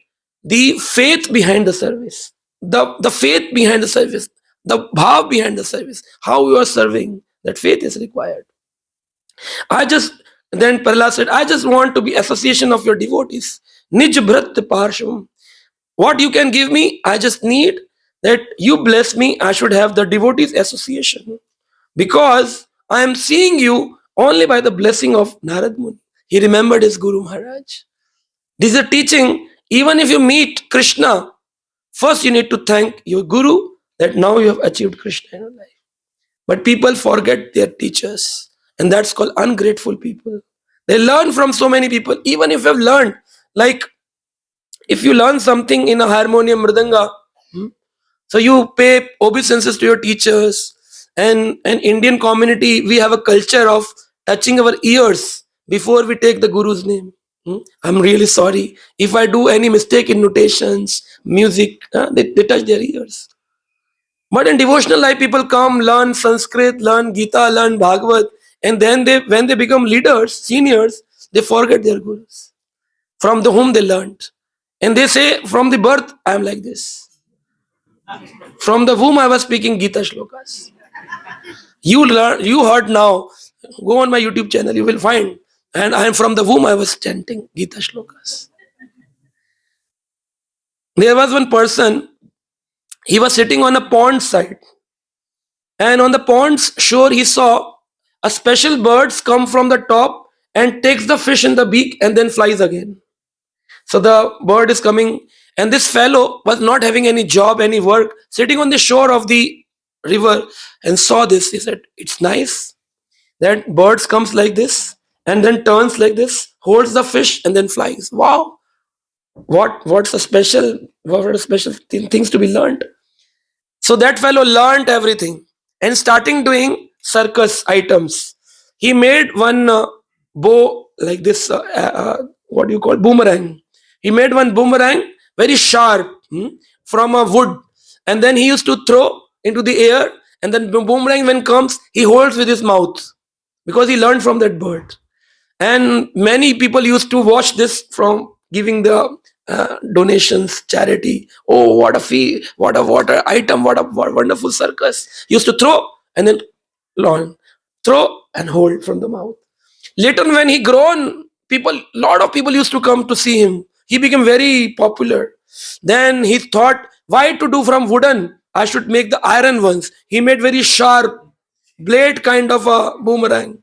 the faith behind the service. The faith behind the service, the bhav behind the service, how you are serving, that faith is required. Then Prahlad said, I just want to be association of your devotees. Nij bhrat parshvam. What you can give me, I just need that you bless me, I should have the devotees association. Because I am seeing you only by the blessing of Narad Muni. He remembered his Guru Maharaj. This is a teaching, even if you meet Krishna, first you need to thank your Guru that now you have achieved Krishna in your life. But people forget their teachers, and that's called ungrateful people. They learn from so many people. Even if you have learned, like if you learn something in a harmonium mridanga, so you pay obeisances to your teachers. And an Indian community, we have a culture of touching our ears before we take the Guru's name. I'm really sorry. If I do any mistake in notations, music, they touch their ears. But in devotional life, people come, learn Sanskrit, learn Gita, learn Bhagavad, and then when they become leaders, seniors, they forget their gurus from the whom they learned. And they say, from the birth, I am like this. From the whom I was speaking Gita shlokas. You heard now. Go on my YouTube channel, you will find. And I am from the whom I was chanting Gita shlokas. There was one person, he was sitting on a pond side. And on the pond's shore, he saw a special bird come from the top and takes the fish in the beak and then flies again. So the bird is coming, and this fellow was not having any job, any work, sitting on the shore of the river and saw this. He said, it's nice that birds comes like this and then turns like this, holds the fish and then flies. Wow, what's a special, what are special things to be learned? So that fellow learned everything and starting doing circus items. He made one bow like this, what do you call, boomerang. He made one boomerang very sharp from a wood, and then he used to throw into the air, and then boomerang when comes, he holds with his mouth because he learned from that bird. And many people used to watch this from giving the donations, charity. Oh, what a fee, what a water item, what a wonderful circus. He used to throw and then learn, throw and hold from the mouth. Later, when he grown, lot of people used to come to see him. He became very popular. Then he thought, why to do from wooden? I should make the iron ones. He made very sharp blade kind of a boomerang.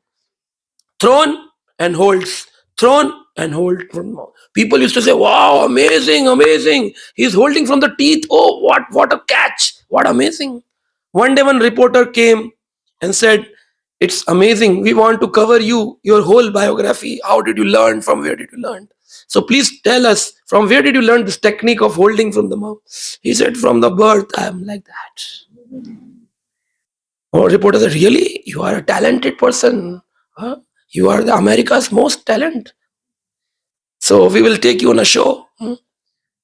Thrown and holds, thrown and hold from mouth. People used to say, wow, amazing, amazing. He's holding from the teeth. Oh, what a catch. What amazing. One day one reporter came and said, it's amazing. We want to cover you, your whole biography. How did you learn? From where did you learn? So please tell us, from where did you learn this technique of holding from the mouth? He said, from the birth, I am like that. Oh, reporter said, really? You are a talented person. Huh? You are the America's most talent. So we will take you on a show.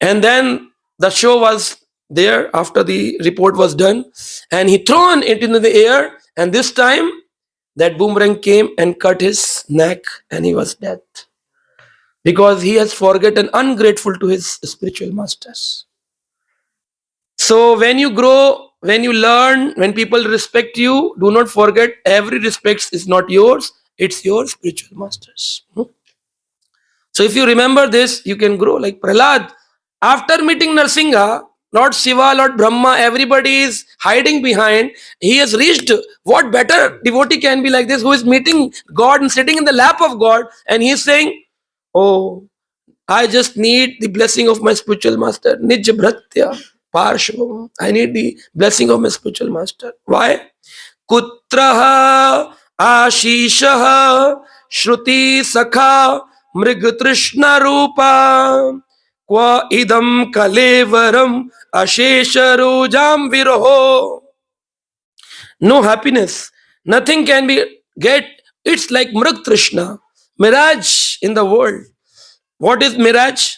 And then the show was there after the report was done. And he thrown it into the air. And this time, that boomerang came and cut his neck and he was dead. Because he has forgotten, ungrateful to his spiritual masters. So when you grow, when you learn, when people respect you, do not forget, every respect is not yours, it's your spiritual masters. So if you remember this, you can grow. Like Prahlad, after meeting Narsingha, Lord Shiva, Lord Brahma, everybody is hiding behind. He has reached. What better devotee can be like this, who is meeting God and sitting in the lap of God, and he is saying, oh, I just need the blessing of my spiritual master. Nij Bhratya Parshvam. I need the blessing of my spiritual master. Why? Kutraha Ashishaha Shruti Sakha Mrig Trishna Rupa Kwa Idam Kalevaram Ashesha Rojam Viroho. No happiness. Nothing can be get. It's like Mrig Trishna. Mirage in the world. What is mirage?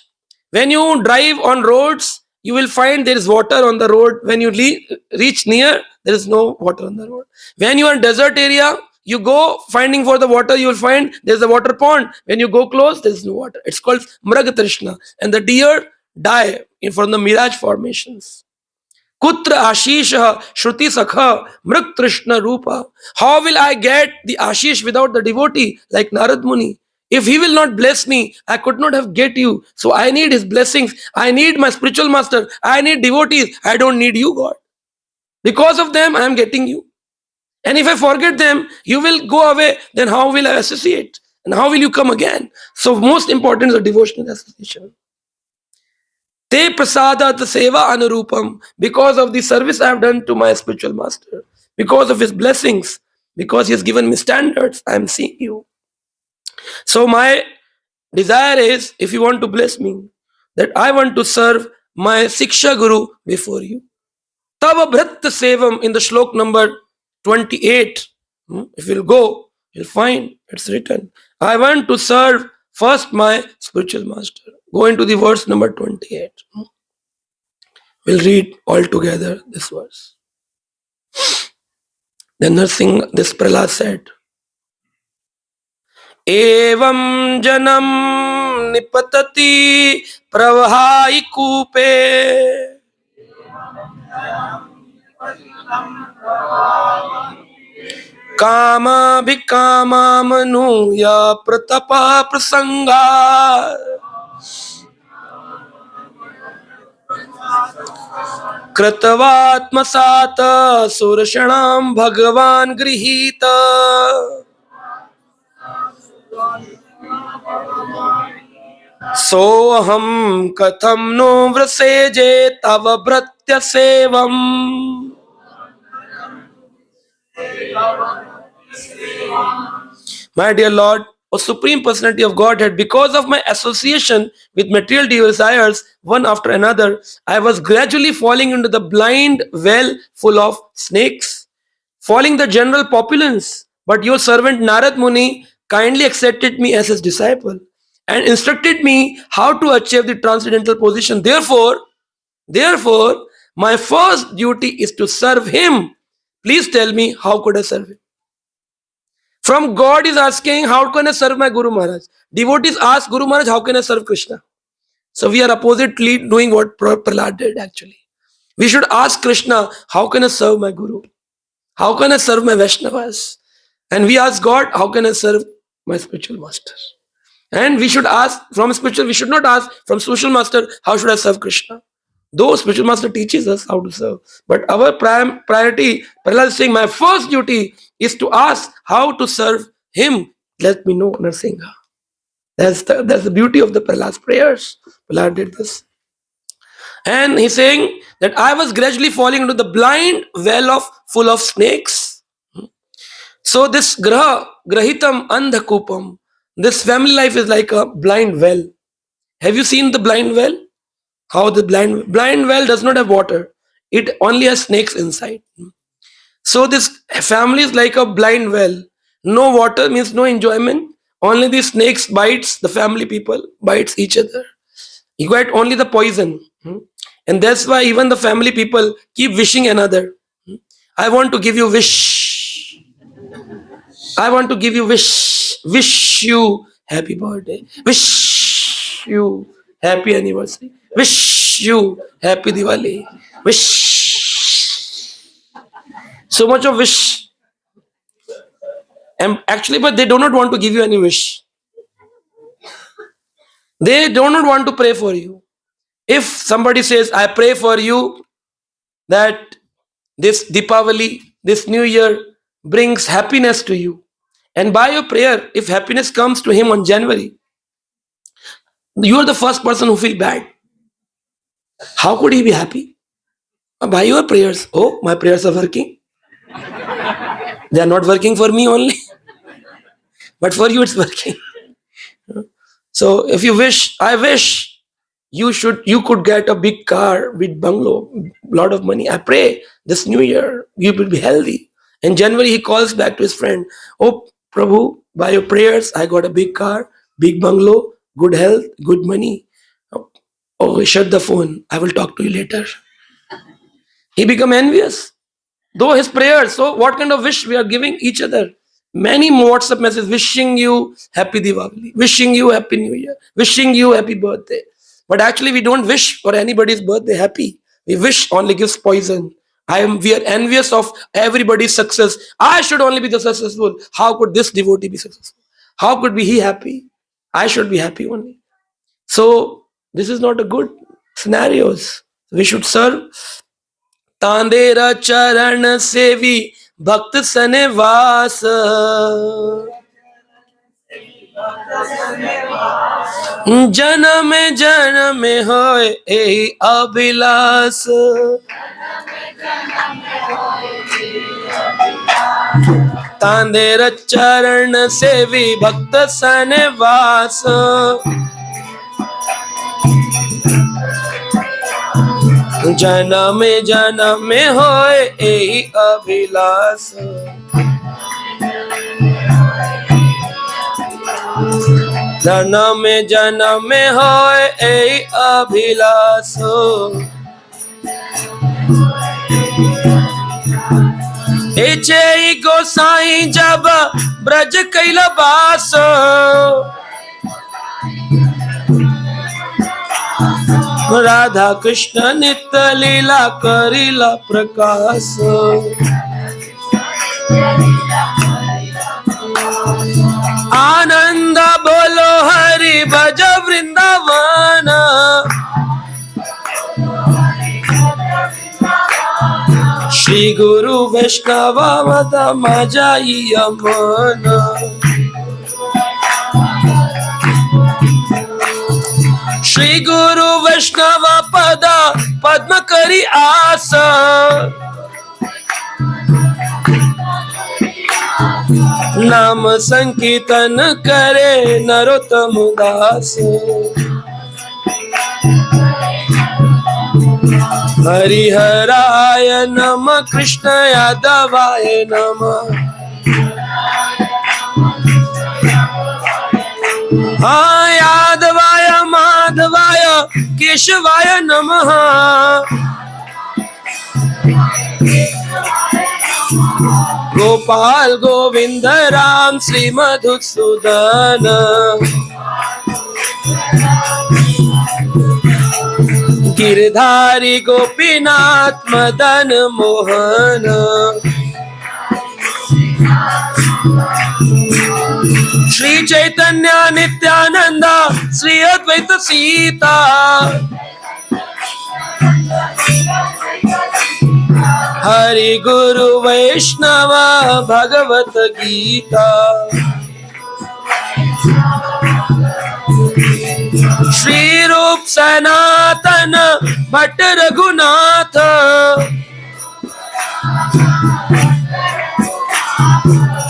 When you drive on roads, you will find there is water on the road. When you reach near, there is no water on the road. When you are in desert area, you go finding for the water, you will find there is a water pond. When you go close, there is no water. It's called Mragatrishna. And the deer die from the mirage formations. Kutra Ashisha Shruti Sakha Mrag Trishna Rupa. How will I get the Ashish without the devotee like Narad Muni? If he will not bless me, I could not have get you. So I need his blessings. I need my spiritual master. I need devotees. I don't need you, God. Because of them, I am getting you. And if I forget them, you will go away. Then how will I associate? And how will you come again? So most important is a devotional association. Te prasadat seva anurupam. Because of the service I have done to my spiritual master, because of his blessings, because he has given me standards, I am seeing you. So my desire is, if you want to bless me, that I want to serve my Siksha Guru before you. Tava Bhrat Sevam in the shlok number 28. If you'll go, you'll find it's written. I want to serve first my spiritual master. Go into the verse number 28. We'll read all together this verse. Then this Prahlad said, Evam janam nipatati pravahai kupe kama bhikama manuya pratapa prasanga kratavatmasata surashanam bhagavan grihita soham katham no vraseje tava bratya sevam. My dear Lord, O Supreme Personality of Godhead, because of my association with material desires, one after another, I was gradually falling into the blind well full of snakes, falling the general populace. But your servant Narad Muni kindly accepted me as his disciple and instructed me how to achieve the transcendental position. Therefore, my first duty is to serve him. Please tell me, how could I serve him? From God is asking, how can I serve my Guru Maharaj? Devotees ask Guru Maharaj, how can I serve Krishna? So we are oppositely doing what Prahlad did actually. We should ask Krishna, how can I serve my Guru? How can I serve my Vaishnavas? And we ask God, how can I serve my spiritual master? And we should ask from spiritual, we should not ask from spiritual master, how should I serve Krishna? Though spiritual master teaches us how to serve. But our priority, Prahlad is saying, my first duty is to ask how to serve him. Let me know, Narsingha. That's the beauty of the Prahlad's prayers. Prahlad did this. And he's saying that I was gradually falling into the blind well full of snakes. So this grahitam andhakupam, this family life is like a blind well. Have you seen the blind well? How the blind well does not have water. It only has snakes inside. So this family is like a blind well. No water means no enjoyment. Only the snakes bites, the family people bites each other. You get only the poison. And that's why even the family people keep wishing another. I want to give you wish. I want to give you wish. Wish you happy birthday. Wish you happy anniversary. Wish you happy Diwali. Wish. So much of wish. And actually, but they do not want to give you any wish. They do not want to pray for you. If somebody says, I pray for you that this Deepavali, this new year brings happiness to you. And by your prayer, if happiness comes to him on January, you are the first person who feel bad. How could he be happy? By your prayers. Oh, my prayers are working. They are not working for me only. But for you it's working. So if you wish, I wish you could get a big car, big bungalow, lot of money. I pray this new year you will be healthy. In January he calls back to his friend. Oh Prabhu, by your prayers I got a big car, big bungalow, good health, good money. Oh, shut the phone. I will talk to you later. He become envious. Though his prayers. So what kind of wish we are giving each other? Many WhatsApp messages wishing you happy Diwali, wishing you happy New Year, wishing you happy birthday. But actually we don't wish for anybody's birthday happy. We wish only gives poison. We are envious of everybody's success. I should only be the successful. How could this devotee be successful? How could be he happy? I should be happy only. So this is not a good scenarios. We should serve. तांदेरा चरण सेवी भक्त सने वास जन्म जन्म होय एहि अभिलाष तांदेरा चरण सेवी भक्त सने वास जन्म जन्म होय एहि अभिलाष जन्म जन्म होय एहि अभिलाष एचे गोसाई जब ब्रज कैल बास, राधा कृष्ण नित्य लीला करिला प्रकाश। आनंद बोलो हरि भज वृंदावन, श्री गुरु वैष्णव मत मजाई मन। श्री गुरु वैष्णव पद पद्म करी आस, नाम संकीर्तन करे नरोत्तम दास। हरिहराय नमः कृष्ण यादवाय नमः, हाँ यादवाय माधवाय केशवाय नमः। गोपाल गोविंद राम श्री मधुसूदन, गिरधारी गोपीनाथ मदन मोहन। श्री चैतन्य नित्यानंद श्री अद्वैत सीता, हरि गुरु वैष्णव भगवत गीता। श्री रूप सनातन भट्ट रघुनाथ,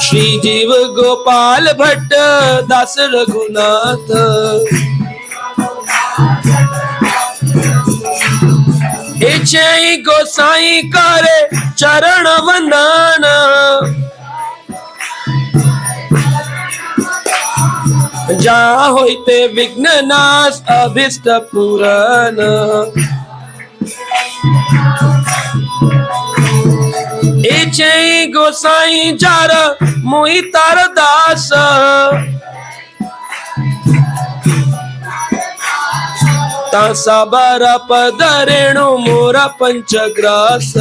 श्री जीव गोपाल भट्ट दास रघुनाथ। इच्छे गोसाई करे चरण वंदन, जा होते विघ्न नाश अभिष्ट पूरन। इच्छे गोसाई जार मोहि तार दास, सबरा पद रेणु मोरा पंचग्रास।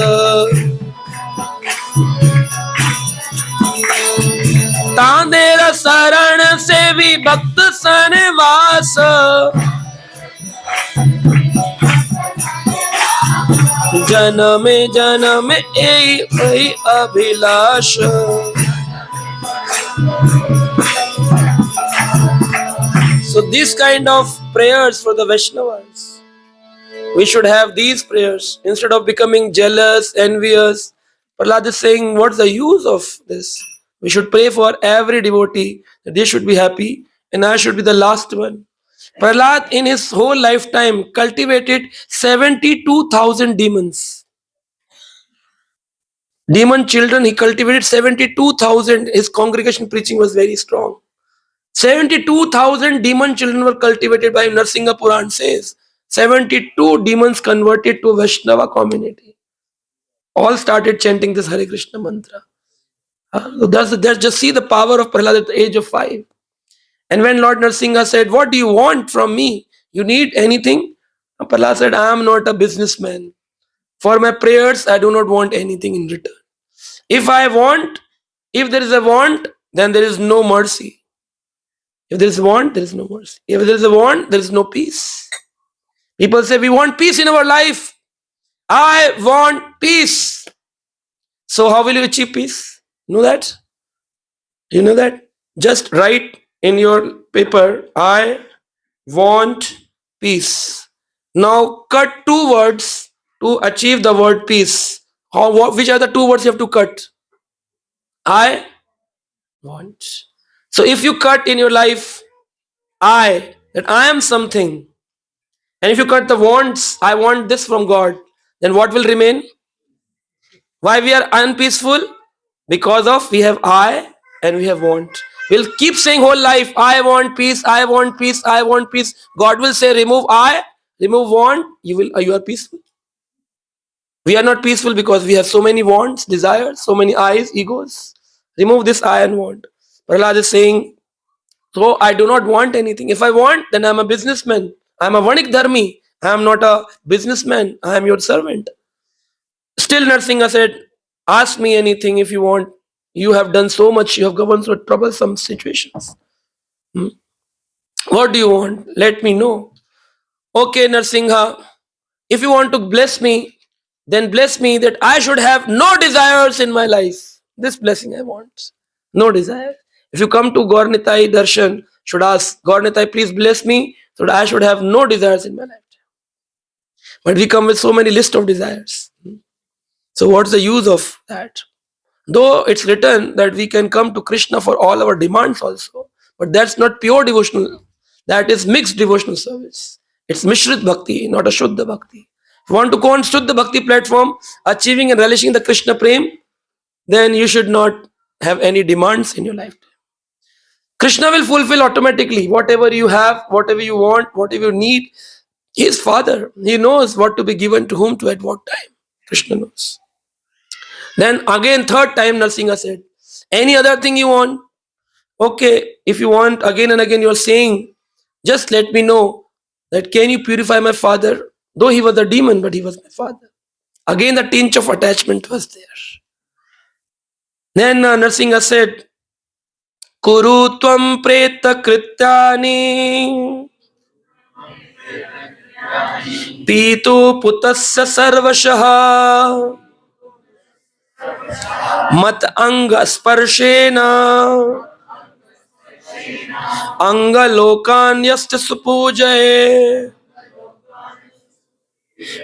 तांदेर शरण सेवी भक्त सनवास, जन्मे जन्मे यही Abhilash. So this kind of prayers for the Vaishnavas, we should have these prayers instead of becoming jealous, envious. Prahlad is saying, what's the use of this? We should pray for every devotee that they should be happy and I should be the last one. Prahlad in his whole lifetime cultivated 72,000 demons. Demon children, he cultivated 72,000. His congregation preaching was very strong. 72,000 demon children were cultivated by him. Narsingha Puran says 72 demons converted to Vaishnava community. All started chanting this Hare Krishna mantra. So that's just see the power of Prahlad at the age of 5. And when Lord Narsingha said, what do you want from me? You need anything? Prahlad said, I am not a businessman. For my prayers, I do not want anything in return. If there is a want, then there is no mercy. If there is a want, there is no mercy. If there is a want, there is no peace. People say, we want peace in our life. I want peace. So how will you achieve peace? Know that? You know that? Just write in your paper, I want peace. Now cut 2 words to achieve the word peace. Which are the 2 words you have to cut? I want. So if you cut in your life, that I am something, and if you cut the wants, I want this from God, then what will remain? Why we are unpeaceful? Because of we have I and we have want. We'll keep saying whole life, I want peace, I want peace, I want peace. God will say, remove I, remove want, you are peaceful. We are not peaceful because we have so many wants, desires, so many eyes, egos. Remove this I and want. Prahlad is saying, so I do not want anything. If I want, then I'm a businessman. I'm a Vanik Dharmi. I am not a businessman. I am your servant. Still Narsingha said, ask me anything if you want. You have done so much. You have governed through troublesome situations. What do you want? Let me know. Okay, Narsingha, if you want to bless me, then bless me that I should have no desires in my life. This blessing I want. No desire. If you come to Gaurnitai Darshan, should ask, Gaurnitai, please bless me so that I should have no desires in my life. But we come with so many list of desires. So what's the use of that? Though it's written that we can come to Krishna for all our demands also, but that's not pure devotional. That is mixed devotional service. It's Mishrit Bhakti, not a Shuddha Bhakti. If you want to go on Shuddha Bhakti platform, achieving and relishing the Krishna Prem, then you should not have any demands in your life. Krishna will fulfill automatically whatever you have, whatever you want, whatever you need. He is Father. He knows what to be given to whom to at what time. Krishna knows. Then again, third time, Narsingha said, any other thing you want? Okay, if you want, again and again you're saying, just let me know that can you purify my father? Though he was a demon, but he was my father. Again, the tinge of attachment was there. Then Narsingha said, Kuru tvam preta krityani pitu putasya sarvashaha mat anga sparshena anga lokanyasta supujaye.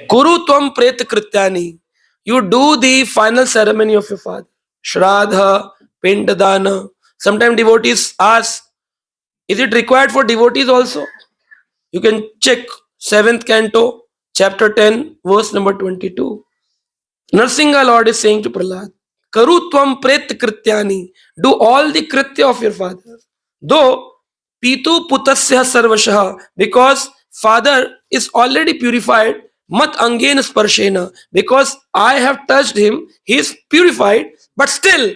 Kuru tvam preta krityani. You do the final ceremony of your father. Shraddha, Pindadana. Sometimes devotees ask, is it required for devotees also? You can check 7th canto, chapter 10, verse number 22. Narsingha Lord is saying to Prahlad, Karu tvam pret krityani. Do all the kritya of your father. Though pitu putasya sarvashaha, because father is already purified, mat angen sparshena, because I have touched him, he is purified, but still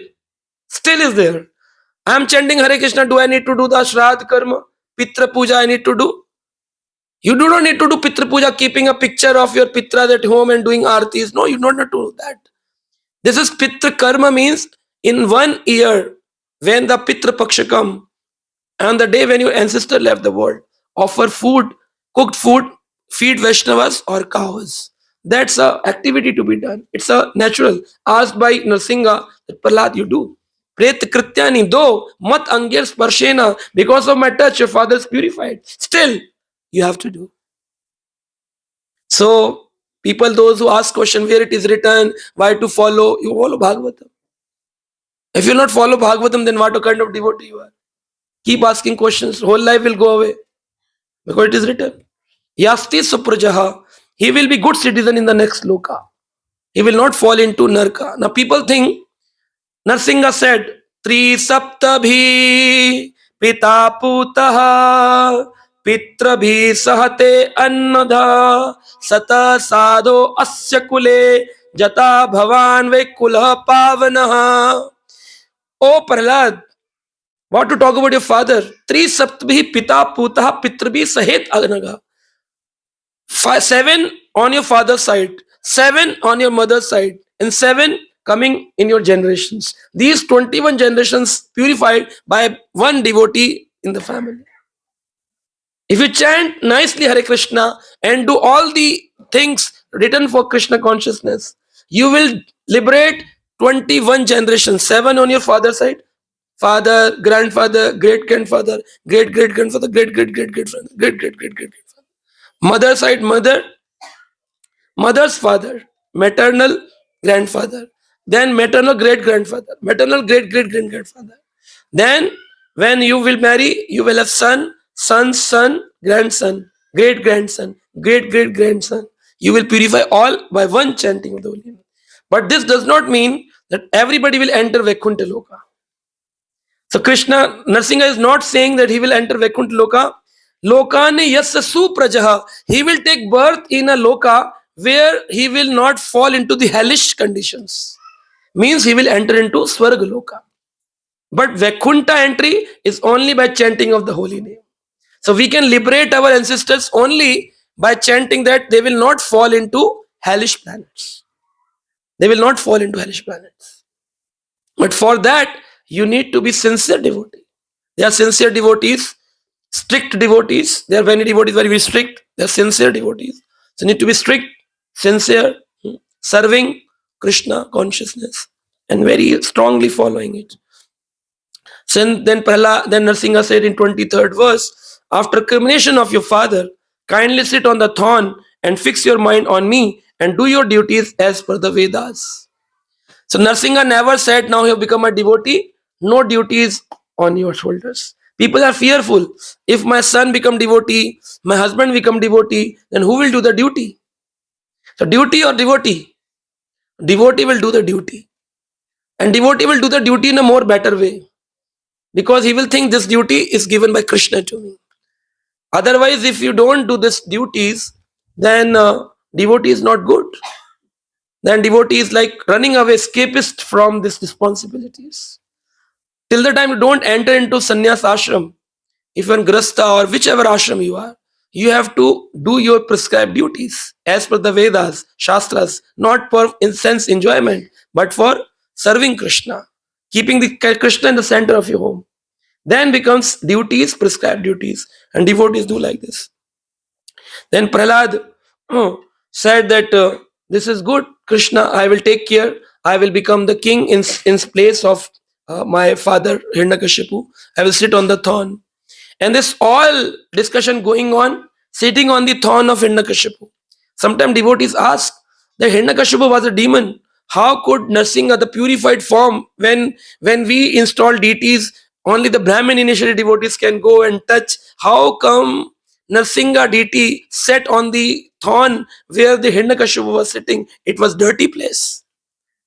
is there. I am chanting Hare Krishna. Do I need to do the Shraddha Karma? Pitra Puja I need to do? You do not need to do Pitra Puja, keeping a picture of your Pitras at home and doing artis. No, you don't need to do that. This is Pitra Karma, means in 1 year, when the Pitra Paksha come, and the day when your ancestor left the world, offer food, cooked food, feed Vaishnavas or cows. That's a activity to be done. It's a natural. Asked by Narsingha, that Prahlad, you do. Pret krityani, though mat angir sparshena, because of my touch, your father is purified. Still, you have to do. So, people, those who ask question where it is written, why to follow, you follow Bhagavatam. If you not follow Bhagavatam, then what kind of devotee you are? Keep asking questions, whole life will go away. Because it is written. Yasti suprajaha, he will be good citizen in the next loka. He will not fall into narka. Now people think, Narsingha said, Tri saptabhi pita putaha pitrabhi sahate annadha sata sadho asya kule jata bhavan ve kulha pavanaha. Oh Prahlad, what to talk about your father? Tri saptabhi pita putaha pitrabhi sahet anaga. 7 on your father's side, 7 on your mother's side, and 7 coming in your generations. These 21 generations purified by one devotee in the family. If you chant nicely Hare Krishna and do all the things written for Krishna consciousness, you will liberate 21 generations, 7 on your father's side, father, grandfather, great grandfather, great great grandfather, great great great grandfather, great great great great grandfather. Mother side, mother's father, maternal grandfather, then maternal great grandfather, maternal great great great grandfather. Then, when you will marry, you will have son, son's son, grandson, great grandson, great great grandson. You will purify all by one chanting of the holy name. But this does not mean that everybody will enter Vaikuntha Loka. So Krishna, Narsingha is not saying that he will enter Vaikuntha Loka. Lokane yasya suprajaha. He will take birth in a loka where he will not fall into the hellish conditions. Means he will enter into Swargaloka. But Vaikuntha entry is only by chanting of the holy name. So we can liberate our ancestors only by chanting that they will not fall into hellish planets. They will not fall into hellish planets. But for that, you need to be sincere devotee. They are sincere devotees, strict devotees. There are many devotees very strict. They are sincere devotees. So you need to be strict, sincere, serving Krishna consciousness, and very strongly following it. So then Narsingha said in 23rd verse, after cremation of your father, kindly sit on the thorn and fix your mind on me and do your duties as per the Vedas. So Narsingha never said, now you have become a devotee, no duties on your shoulders. People are fearful. If my son become devotee, my husband become devotee, then who will do the duty? So duty or devotee? Devotee will do the duty. And devotee will do the duty in a more better way. Because he will think this duty is given by Krishna to me. Otherwise, if you don't do these duties, then devotee is not good. Then devotee is like running away, escapist from these responsibilities. Till the time you don't enter into sannyas ashram, if you're in grasta or whichever ashram you are, you have to do your prescribed duties as per the Vedas, Shastras, not for sense enjoyment, but for serving Krishna, keeping the Krishna in the center of your home. Then becomes duties, prescribed duties, and devotees do like this. Then Prahlad said that this is good, Krishna, I will take care. I will become the king in place of my father Hiranyakashipu. I will sit on the throne. And this all discussion going on, sitting on the throne of Hiranyakashipu. Sometimes devotees ask that Hiranyakashipu was a demon. How could Narsingha, the purified form, when we install deities, only the Brahmin initiated devotees can go and touch? How come Narsingha deity sat on the throne where the Hiranyakashipu was sitting? It was dirty place.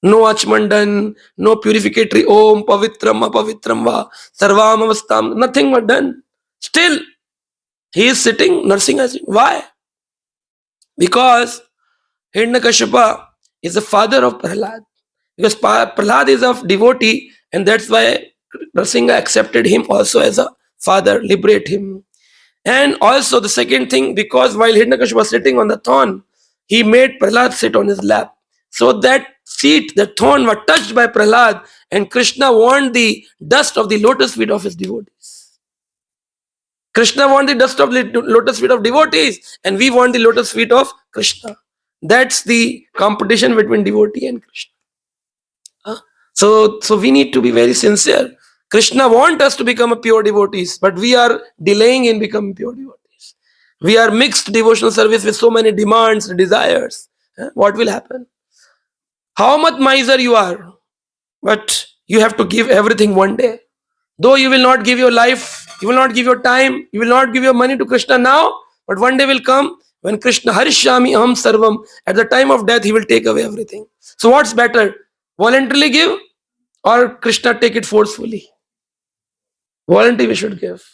No achmandan, no purificatory om, pavitram, apavitram va, sarvam avastam, nothing was done. Still, he is sitting, Narsingha is sitting. Why? Because Hiranyakashipu is the father of Prahlad. Because Prahlad is a devotee, and that's why Narsingha accepted him also as a father, liberate him. And also the second thing, because while Hiranyakashipu was sitting on the throne, he made Prahlad sit on his lap. So that seat, the throne was touched by Prahlad, and Krishna want the dust of the lotus feet of his devotees. Krishna want the dust of lotus feet of devotees, and we want the lotus feet of Krishna. That's the competition between devotee and Krishna. So we need to be very sincere. Krishna wants us to become a pure devotees, but we are delaying in becoming pure devotees. We are mixed devotional service with so many demands, desires. What will happen? How much miser you are, but you have to give everything one day. Though you will not give your life, you will not give your time, you will not give your money to Krishna now, but one day will come when Krishna Harishyami Aham Sarvam, at the time of death, he will take away everything. So what's better? Voluntarily give or Krishna take it forcefully? Voluntarily we should give.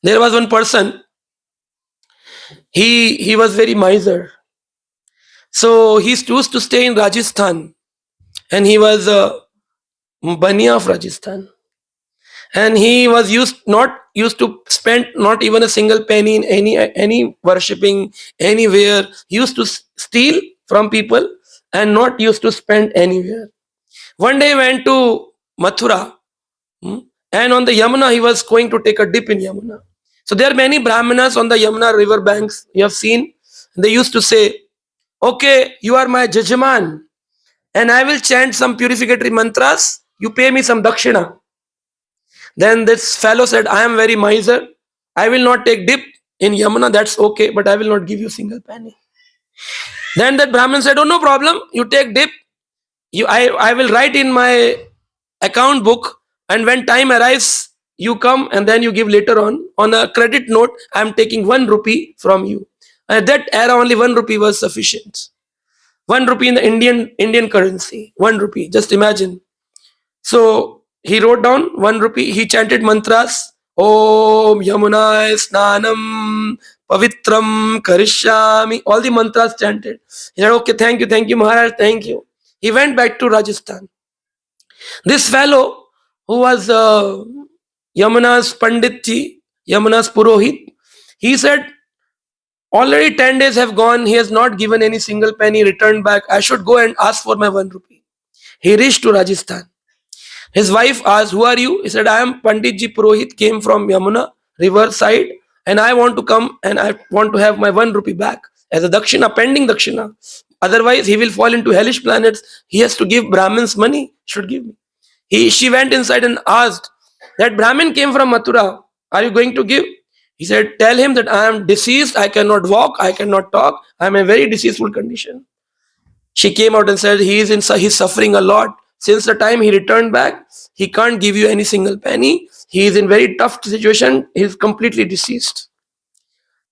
There was one person, he was very miser. So he used to stay in Rajasthan, and he was a Bania of Rajasthan. And he was not used to spend not even a single penny in any worshipping anywhere. He used to steal from people and not used to spend anywhere. One day he went to Mathura, and on the Yamuna he was going to take a dip in Yamuna. So there are many Brahmanas on the Yamuna river banks. You have seen. They used to say, "Okay, you are my Jajaman, and I will chant some purificatory mantras. You pay me some dakshina." Then this fellow said, I am very miser. I will not take dip in Yamuna, that's okay, but I will not give you single penny. Then that Brahmin said, oh, no problem. You take dip. I will write in my account book, and when time arrives, you come and then you give later on a credit note, I am taking 1 rupee from you. At that era, only 1 rupee was sufficient. 1 rupee in the Indian currency. 1 rupee. Just imagine. So he wrote down 1 rupee. He chanted mantras Om Yamunai Snanam Pavitram Karishyami. All the mantras chanted. He said, okay, thank you, Maharaj, thank you. He went back to Rajasthan. This fellow, who was Yamuna's Panditji, Yamuna's Purohit, he said, already 10 days have gone, he has not given any single penny, returned back. I should go and ask for my 1 rupee. He reached to Rajasthan. His wife asked, who are you? He said, I am Panditji Purohit, came from Yamuna river side, and I want to come and I want to have my 1 rupee back as a dakshina, pending dakshina. Otherwise, he will fall into hellish planets. He has to give Brahmins money, should give me. She went inside and asked, that Brahmin came from Mathura, are you going to give? He said, tell him that I am deceased, I cannot walk, I cannot talk, I am in a very deceaseful condition. She came out and said, he's suffering a lot. Since the time he returned back, he can't give you any single penny. He is in very tough situation. He is completely deceased.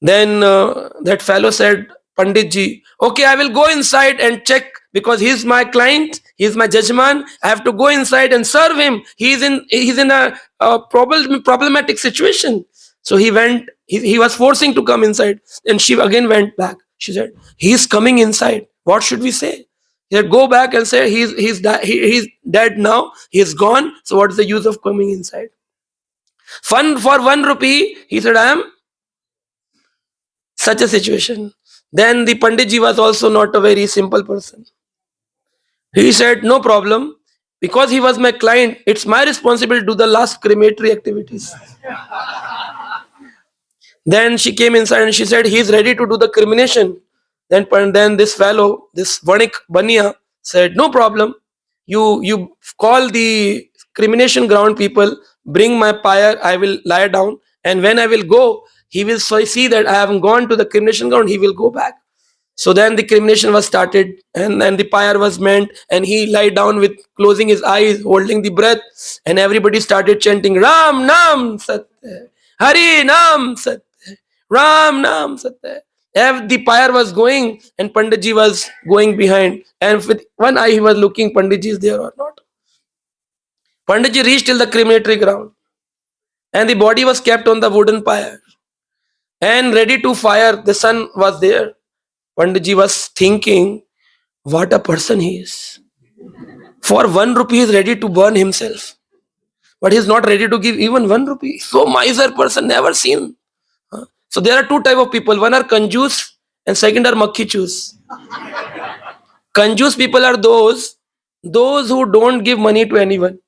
Then that fellow said, Panditji, okay, I will go inside and check, because he is my client, he is my judgman. I have to go inside and serve him. He's in a problematic situation. So he went. He was forcing to come inside, and she again went back. She said, he is coming inside. What should we say? He said, go back and say he's dead now. He is gone. So what is the use of coming inside? Fun for 1 rupee. He said, I am such a situation. Then the Panditji was also not a very simple person. He said, no problem. Because he was my client, it's my responsibility to do the last crematory activities. Then she came inside and she said, he is ready to do the cremation. Then this fellow, this Vanik Bania, said, no problem. You call the cremation ground people, bring my pyre, I will lie down. And when I will go, he will see that I haven't gone to the cremation ground, he will go back. So then the cremation was started, and then the pyre was meant, and he lied down with closing his eyes, holding the breath, and everybody started chanting, Ram Nam Satya, Hari Nam Satya, Ram Nam Satya. The pyre was going, and Panditji was going behind, and with one eye he was looking, Panditji is there or not. Panditji reached till the crematory ground, and the body was kept on the wooden pyre, and ready to fire. The sun was there. Panditji was thinking, what a person he is. For 1 rupee, he is ready to burn himself. But he is not ready to give even 1 rupee. So miser person, never seen. So there are 2 types of people. One are kanjus and second are makhi chus. Kanjus people are those who don't give money to anyone.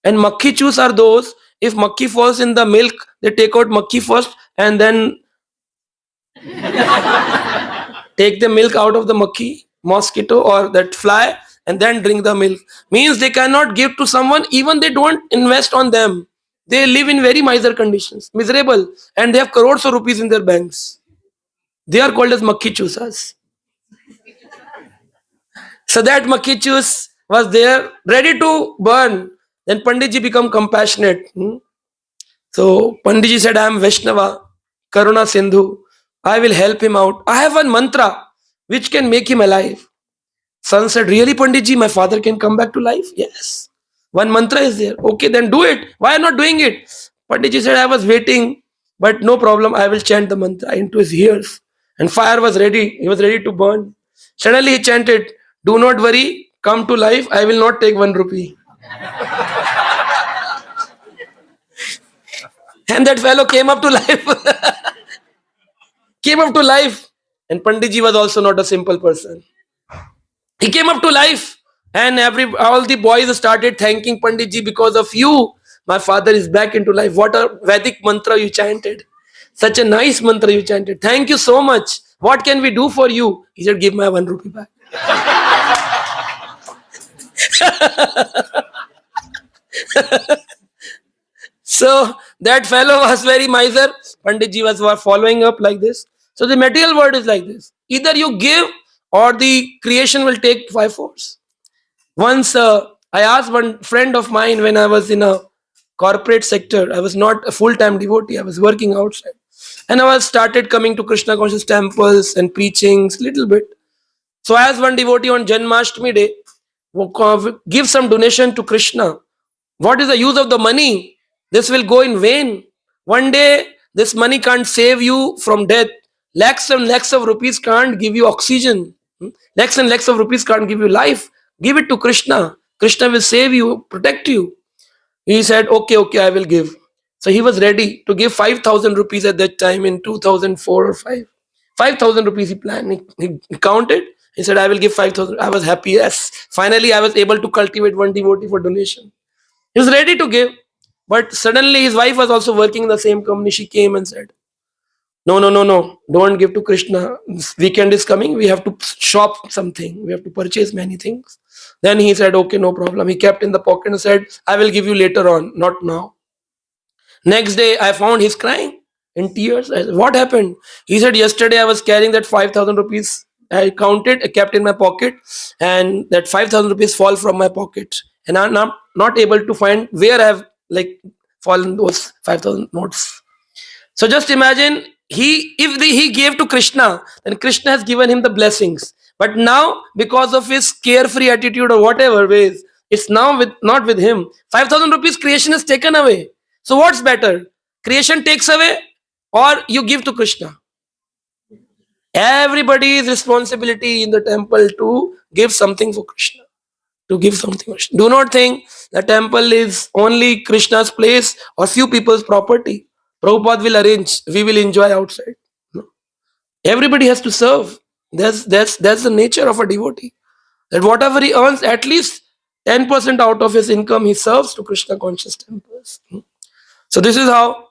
And makhi chus are those, if makhi falls in the milk, they take out makhi first and then take the milk out of the mosquito or that fly, and then drink the milk. Means they cannot give to someone, even they don't invest on them. They live in very miser conditions, miserable, and they have crores of rupees in their banks. They are called as makhi chusas. So that makhi chus was there, ready to burn. Then Panditji become compassionate. So Panditji said, I am Vaishnava, Karuna Sindhu. I will help him out. I have one mantra which can make him alive. Son said, really, Panditji, my father can come back to life? Yes. One mantra is there. Okay, then do it. Why not doing it? Panditji said, I was waiting, but no problem. I will chant the mantra into his ears. And fire was ready. He was ready to burn. Suddenly he chanted, do not worry, come to life. I will not take 1 rupee. And that fellow came up to life. Came up to life. And Panditji was also not a simple person. He came up to life, and all the boys started thanking Panditji, because of you, my father is back into life. What a Vedic mantra you chanted. Such a nice mantra you chanted. Thank you so much. What can we do for you? He said, give my 1 rupee back. So that fellow was very miser. Panditji was following up like this. So the material world is like this. Either you give or the creation will take by force. Once I asked one friend of mine when I was in a corporate sector, I was not a full-time devotee, I was working outside. And I was started coming to Krishna conscious temples and preachings little bit. So I asked one devotee on Janmashtami day, give some donation to Krishna. What is the use of the money? This will go in vain. One day, this money can't save you from death. Lakhs and lakhs of rupees can't give you oxygen. Lakhs and lakhs of rupees can't give you life. Give it to Krishna. Krishna will save you, protect you. He said, okay, I will give. So he was ready to give 5,000 rupees at that time in 2004 or 5. 5,000 rupees he planned. He counted. He said, I will give 5,000. I was happy. Yes. Finally, I was able to cultivate one devotee for donation. He was ready to give. But suddenly his wife was also working in the same company. She came and said, no. Don't give to Krishna. This weekend is coming. We have to shop something. We have to purchase many things. Then he said, okay, no problem. He kept in the pocket and said, I will give you later on, not now. Next day, I found he's crying in tears. I said, what happened? He said, yesterday I was carrying that 5,000 rupees. I counted, I kept in my pocket, and that 5,000 rupees fall from my pocket. And I'm not able to find where I have fallen those 5,000 notes. So just imagine, he gave to Krishna, then Krishna has given him the blessings. But now, because of his carefree attitude or whatever ways, it's now not with him. 5,000 rupees creation is taken away. So what's better? Creation takes away, or you give to Krishna? Everybody's responsibility in the temple to give something for Krishna. To give something. Do not think the temple is only Krishna's place or few people's property. Prabhupada will arrange, we will enjoy outside. No. Everybody has to serve. That's the nature of a devotee. That whatever he earns, at least 10% out of his income he serves to Krishna conscious temples. So this is how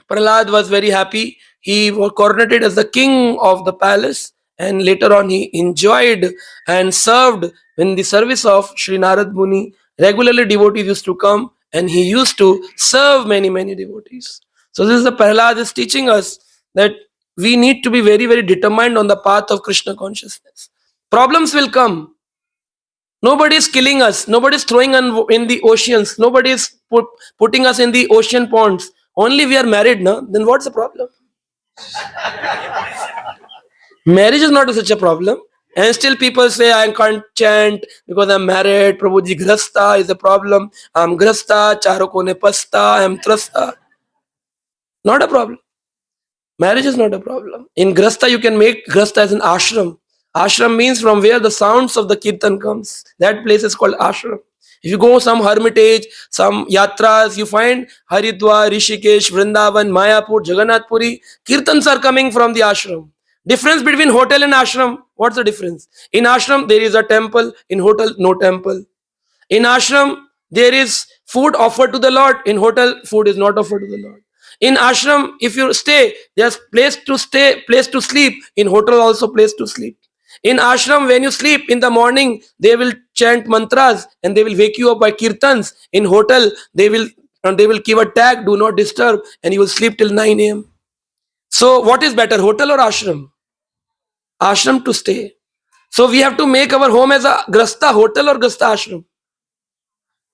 Prahlad was very happy. He was coronated as the king of the palace, and later on he enjoyed and served in the service of Sri Narad Muni. Regularly devotees used to come and he used to serve many devotees. So this is the Prahlad is teaching us that we need to be very determined on the path of Krishna consciousness. Problems will come. Nobody is killing us. Nobody is throwing in the oceans. Nobody is putting us in the ocean ponds. Only we are married, no? Then what's the problem? Marriage is not such a problem. And still people say, I can't chant because I'm married. Prabhuji, grasta is a problem. I'm grasta, charo kone pasta, I'm trasta. Not a problem. Marriage is not a problem. In grasta, you can make grasta as an ashram. Ashram means from where the sounds of the kirtan comes. That place is called ashram. If you go some hermitage, some yatras, you find Haridwar, Rishikesh, Vrindavan, Mayapur, Jagannath Puri, kirtans are coming from the ashram. Difference between hotel and ashram, what's the difference? In ashram, there is a temple. In hotel, no temple. In ashram, there is food offered to the Lord. In hotel, food is not offered to the Lord. In ashram, if you stay, there's place to stay, place to sleep. In hotel, also place to sleep. In ashram, when you sleep in the morning, they will chant mantras and they will wake you up by kirtans. In hotel, they will give a tag, do not disturb, and you will sleep till 9 a.m. So what is better, hotel or ashram? Ashram to stay. So we have to make our home as a grasta hotel or grasta ashram.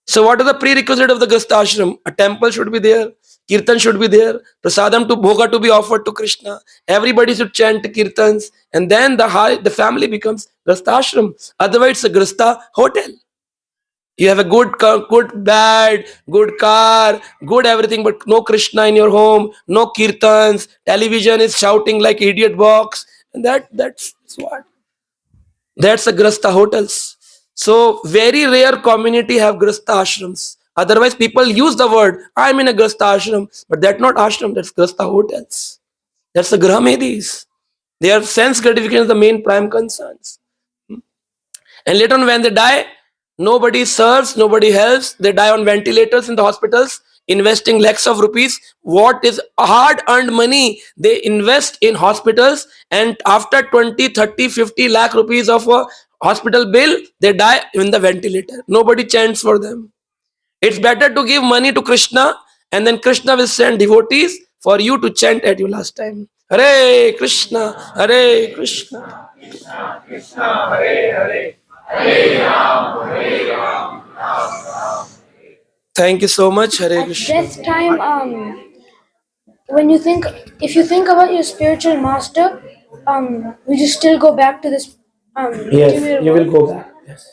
So what are the prerequisite of the grasta ashram? A temple should be there. Kirtan should be there. Prasadam to bhoga to be offered to Krishna. Everybody should chant kirtans. And then the family becomes grasta ashram. Otherwise it's a grasta hotel. You have a good bed, good car, good everything, but no Krishna in your home, no kirtans. Television is shouting like idiot box. And that's what? That's the grasta hotels. So very rare community have grasta ashrams. Otherwise, people use the word, I'm in a grasta ashram, but that's not ashram, that's grasta hotels. That's the grahamedis. Their sense gratification is the main prime concerns. And later on, when they die, nobody serves, nobody helps. They die on ventilators in the hospitals, investing lakhs of rupees. What is hard-earned money they invest in hospitals, and after 20, 30, 50 lakh rupees of a hospital bill, they die in the ventilator. Nobody chants for them. It's better to give money to Krishna, and then Krishna will send devotees for you to chant at your last time. Hare Krishna, Hare Krishna. Krishna, Krishna, Hare Hare. Hare Ram, Hare Ram, Ram Ram. Thank you so much, Hare Krishna. At this time, if you think about your spiritual master, will you still go back to this? Yes, you will go back. Yes.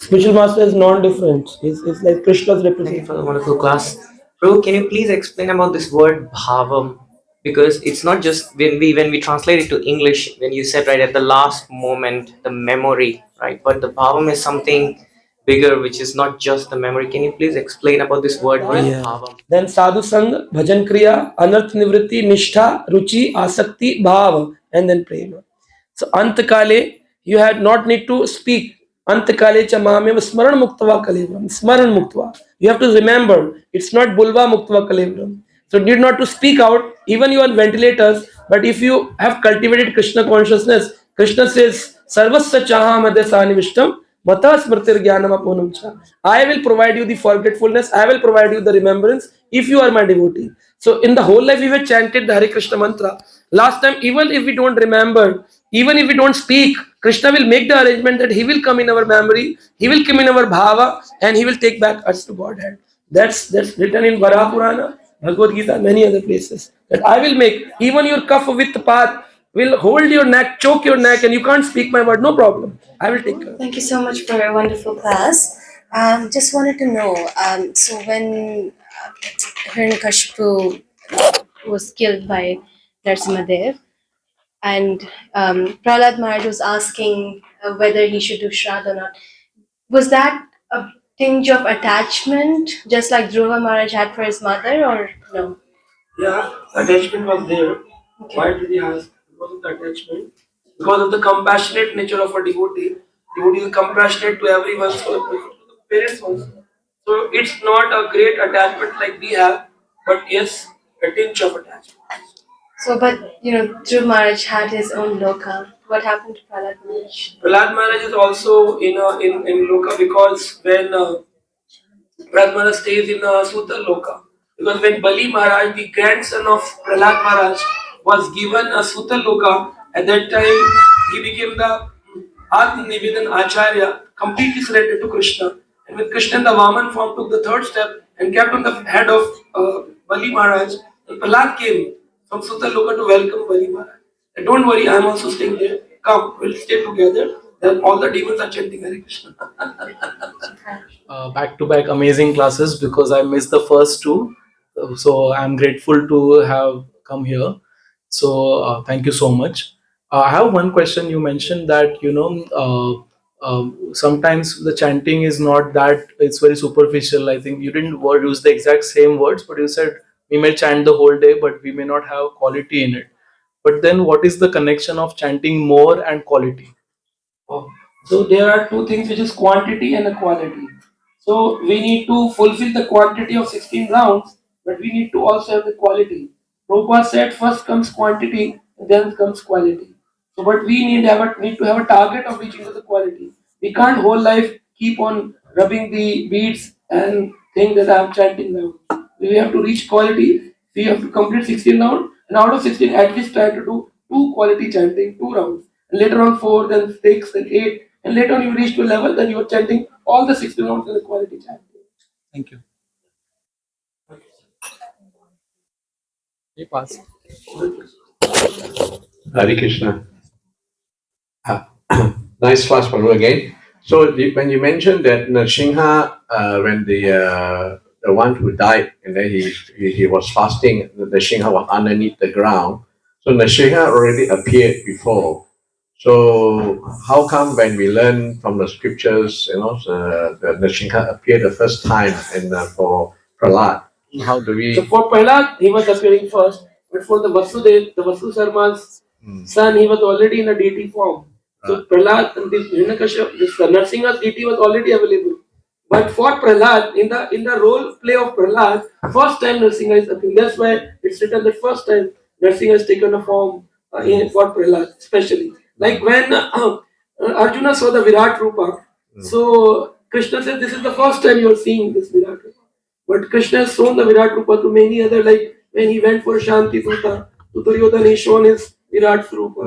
Spiritual master is non-different. It's like Krishna's representative. Thank you for the wonderful class. Prabhu, can you please explain about this word bhavam? Because it's not just when we translate it to English, when you said right at the last moment, the memory, right? But the bhavam is something bigger, which is not just the memory. Can you please explain about this word? What is bhavam? Then sadhu sang, bhajan kriya, anarth nivritti, nishtha, ruchi, asakti, bhav, and then prema. So antakale, you had not need to speak. Antakale cha mahameva smaran muktava kalevram. Smaran muktva. You have to remember. It's not bulva muktva kalevram. So need not to speak out. Even you are ventilators. But if you have cultivated Krishna consciousness, Krishna says, Sarvasya chaha madhyasani vishtam. Mata smritir jnanam apunam cha. I will provide you the forgetfulness. I will provide you the remembrance if you are my devotee. So in the whole life we have chanted the Hare Krishna mantra. Last time, even if we don't remember, even if we don't speak, Krishna will make the arrangement that he will come in our memory, he will come in our bhava, and he will take back us to Godhead. That's written in Varaha Purana, Bhagavad Gita, many other places. That I will make even your cuff with the path will hold your neck, choke your neck, and you can't speak my word. No problem. I will take care. Thank you so much for a wonderful class. Just wanted to know, so when Hiranyakashipu was killed by Narsimhadev, and Prahlad Maharaj was asking whether he should do Shraddha or not, was that a tinge of attachment, just like Dhruva Maharaj had for his mother, or no? Yeah, attachment was there. Okay. Why did he ask? Because of the attachment. Because of the compassionate nature of a devotee. Devotee is compassionate to everyone, so to the parents also. So it's not a great attachment like we have, but yes, a tinge of attachment. So, but Dhruva Maharaj had his own loka. What happened to Prahlad Maharaj? Prahlad Maharaj is also in Loka because when Prahlad Maharaj stays in Sutta Loka. Because when Bali Maharaj, the grandson of Prahlad Maharaj, was given a Sutta Loka, at that time he became the Atma Nivedan Acharya, completely surrendered to Krishna. And with Krishna in the Vaman form took the third step and kept on the head of Bali Maharaj. And Prahlad came from Sutta Loka to welcome Bali Maharaj. And don't worry, I am also staying there. Come, we'll stay together. Then all the demons are chanting Hare Krishna. Back to back amazing classes because I missed the first two. So I'm grateful to have come here. So thank you so much. I have one question. You mentioned that sometimes the chanting is not that, it's very superficial. I think you didn't use the exact same words, but you said we may chant the whole day, but we may not have quality in it. But then, what is the connection of chanting more and quality? Oh. So there are two things, which is quantity and a quality. So we need to fulfill the quantity of 16 rounds, but we need to also have the quality. Prabhupada said first comes quantity, then comes quality. So but we need to have a target of reaching to the quality. We can't whole life keep on rubbing the beads and think that I'm chanting now. We have to reach quality. We have to complete 16 rounds, and out of 16, at least try to do two quality chanting, 2 rounds. And later on 4, then 6, then 8, and later on you reach to a level that you are chanting all the 16 rounds in the quality chanting. Thank you. You pass. Hare Krishna. Nice class, Prabhu, again. So when you mentioned that Nrsimha, when the one who died, and then he was fasting, Nrsimha was underneath the ground. So Nrsimha already appeared before. So how come when we learn from the scriptures, the Nrsimha appeared the first time, and for Prahlad, how do we? So for Prahlad, he was appearing first, but for the Vasu Sarma's son, he was already in a deity form. So Prahlad, this Hiranyakashipu, this Narsinga's deity was already available. But for Prahlad, in the role play of Prahlad, first time Narsingha is appearing. That's why it's written that first time Narsingha has taken a form for Prahlad, especially. Like when Arjuna saw the Virat Rupa, so Krishna said, this is the first time you are seeing this Virat Rupa. But Krishna has shown the Virat Rupa to many other, like when he went for Shanti Duta, to Duryodhana he shown his Virat Rupa.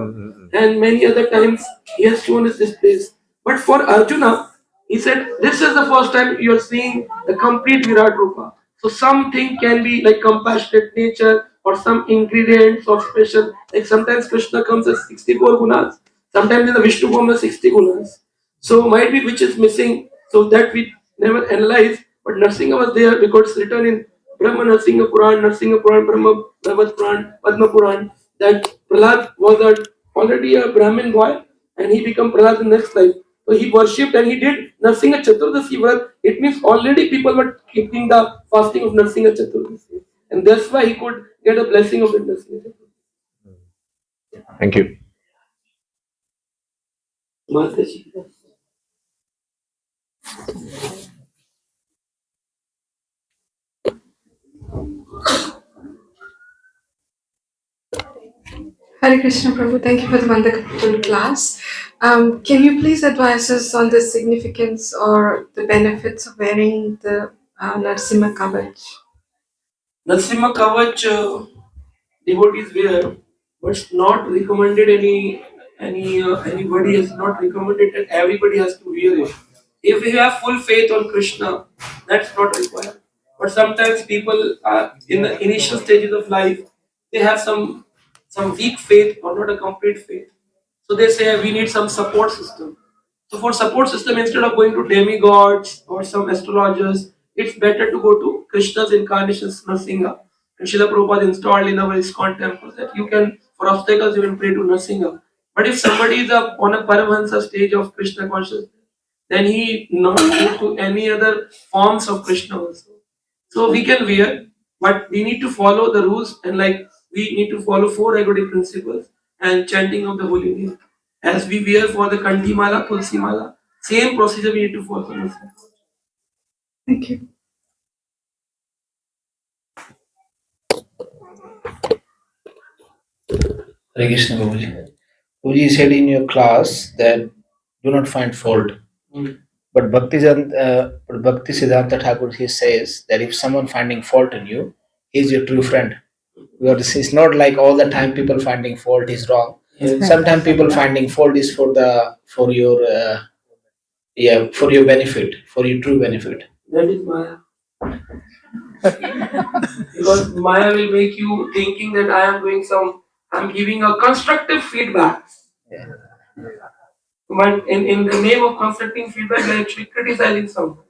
And many other times he has shown his displays. But for Arjuna, he said, this is the first time you are seeing the complete Virat Rupa. So something can be like compassionate nature or some ingredients of special. Like sometimes Krishna comes as 64 gunas, sometimes in the Vishnu form as 60 gunas. So might be which is missing, so that we never analyze. But Narsingha was there because it's written in Brahma Narsingha Puran, Brahma Bhagvat Puran, Padma Puran, that Prahlad was already a Brahmin boy and he became Prahlad in the next life. So he worshipped and he did Narsingha Chaturdasi Vrat. It means already people were keeping the fasting of Narsingha Chaturdasi. And that's why he could get a blessing of the Narsingha Chaturdasi. Thank you. Mataji. Hare Krishna Prabhu, thank you for the wonderful class. Can you please advise us on the significance or the benefits of wearing the Narsimha Kavach? Narsingha Kavach devotees wear, but it's not recommended. Anybody has not recommended that everybody has to wear it. If you have full faith on Krishna, that's not required. But sometimes people are in the initial stages of life, they have some weak faith or not a complete faith. So they say we need some support system. So for support system, instead of going to demigods or some astrologers, it's better to go to Krishna's incarnation Narsingha. And Srila Prabhupada installed in our iskcon temples that you can, for obstacles, you can pray to Narsingha. But if somebody is on a Paramahansa stage of Krishna consciousness, then he not go to any other forms of Krishna also. So we can wear, but we need to follow the rules and like we need to follow four agodic principles and chanting of the holy name. As we wear for the Kanti Mala, Tulsi Mala, same procedure we need to follow. Thank you. Hare Krishna Prabhuji. Prabhuji said in your class that do not find fault. But Bhakti Siddhanta Thakur he says that if someone finding fault in you, he is your true friend. Because it's not like all the time people finding fault is wrong. Sometimes people finding fault is for your benefit, for your true benefit. That is Maya. Because Maya will make you thinking that I'm giving a constructive feedback. But in the name of constructing feedback, you're actually criticizing someone.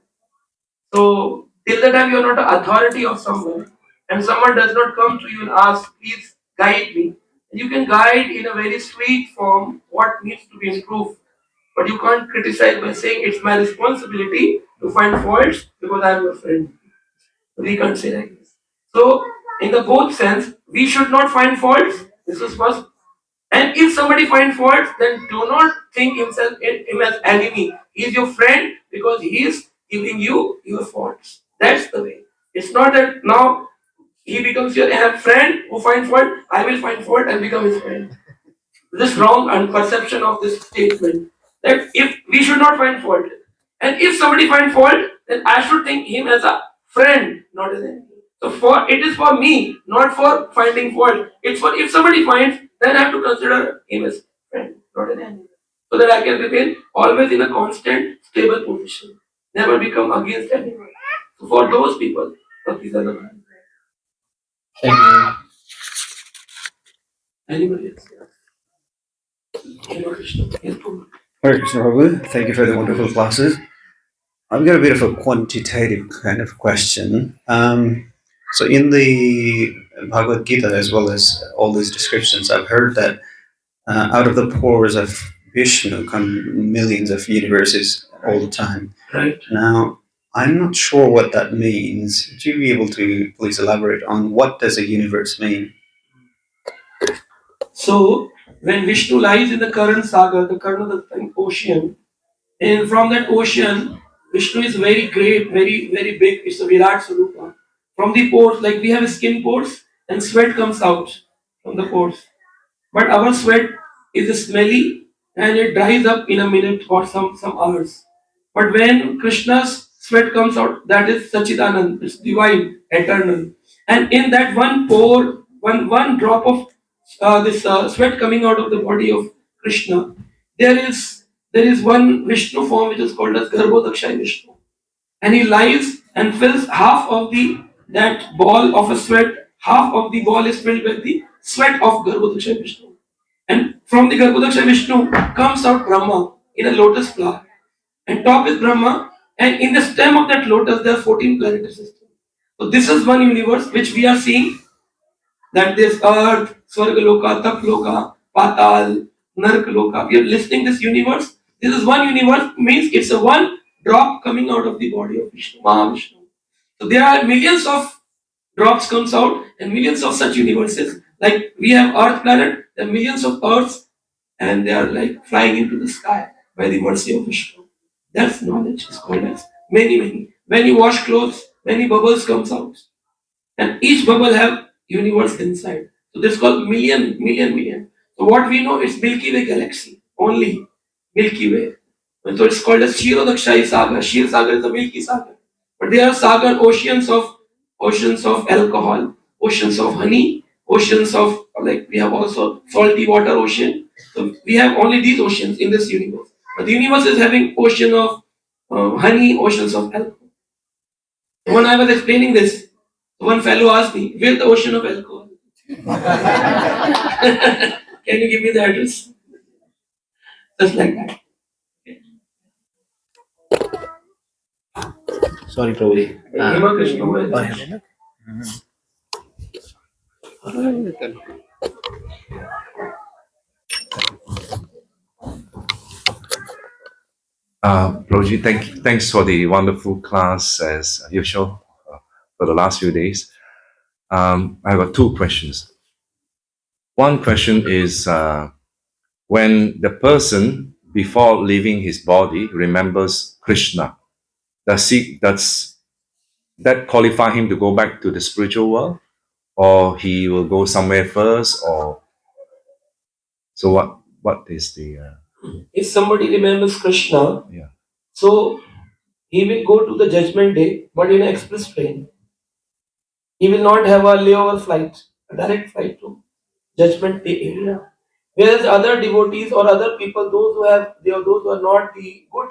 So till the time you're not an authority of someone, and someone does not come to you and ask, please guide me, you can guide in a very sweet form what needs to be improved. But you can't criticize by saying it's my responsibility to find faults because I'm your friend. We can't say like this. So, in the both sense, we should not find faults. This is first. And if somebody finds faults, then do not think him as enemy. He is your friend because he is giving you your faults. That's the way. It's not that now he becomes your friend who finds fault. I will find fault and become his friend. This wrong perception of this statement that if we should not find fault, and if somebody finds fault, then I should think him as a friend, not as enemy. So for it is for me, not for finding fault. It's for if somebody finds, then I have to consider him as friend, not an enemy, so that I can remain always in a constant, stable position, never become against anyone. So for those people, these are the ones. Thank you. Anybody else? Krishna. Yes, Prabhu. Hare Krishna Prabhu, thank you for the wonderful classes. I've got a bit of a quantitative kind of question. So in the Bhagavad Gita, as well as all these descriptions, I've heard that out of the pores of Vishnu come millions of universes all the time. Right. Now, I'm not sure what that means. Would you be able to please elaborate on what does a universe mean? So when Vishnu lies in the current saga, the current of the ocean, and from that ocean, Vishnu is very great, very, very big. It's a Virat Swarupa. From the pores, like we have skin pores, and sweat comes out from the pores. But our sweat is smelly and it dries up in a minute or some hours. But when Krishna's sweat comes out, that is Sachidanand, it's divine, eternal. And in that one pore, one drop of this sweat coming out of the body of Krishna, there is one Vishnu form which is called as Garbhodakshay Vishnu. And he lies and fills half of that ball of a sweat, half of the ball is filled with the sweat of Garbhodakshay Vishnu. And from the Garbhodakshay Vishnu comes out Brahma in a lotus flower. And top is Brahma, and in the stem of that lotus there are 14 planetary systems. So this is one universe which we are seeing, that this earth, Swargaloka, Taploka, Patal, Narkaloka. We are listing this universe. This is one universe, means it's a one drop coming out of the body of Vishnu, Mahavishnu. So there are millions of drops comes out and millions of such universes. Like we have Earth planet, there are millions of Earths and they are like flying into the sky by the mercy of Vishnu. That's knowledge is called as many, many. When you wash clothes, many bubbles comes out. And each bubble have universe inside. So this is called million, million, million. So what we know is Milky Way galaxy, only Milky Way. And so it's called as Shirodakshai Saga. Shir Saga is the Milky Saga. But there are saga oceans of alcohol, oceans of honey, oceans of, like we have also salty water ocean. So we have only these oceans in this universe. But the universe is having ocean of honey, oceans of alcohol. When I was explaining this, one fellow asked me, where's the ocean of alcohol? Can you give me the address? Just like that. Sorry, Prabhuji. Hema Krishna was- Prabhuji, thanks for the wonderful class as usual for the last few days. I've got two questions. One question is when the person before leaving his body remembers Krishna, does that qualify him to go back to the spiritual world, or he will go somewhere first, or so what is the If somebody remembers Krishna, Yeah. so he will go to the judgment day, but in an express train. He will not have a layover flight, a direct flight to judgment day area. Whereas other devotees or other people, those who are not the good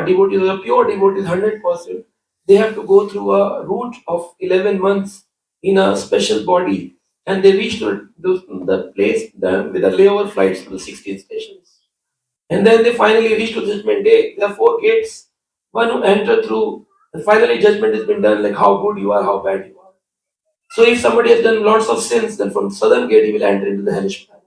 devotees, or the pure devotees, 100%, they have to go through a route of 11 months in a special body, and they reach to the place with the layover flights to the 16 stations. And then they finally reach to judgment day. There are 4 gates. One who enter through, and finally judgment has been done, like how good you are, how bad you are. So if somebody has done lots of sins, then from southern gate he will enter into the hellish planet.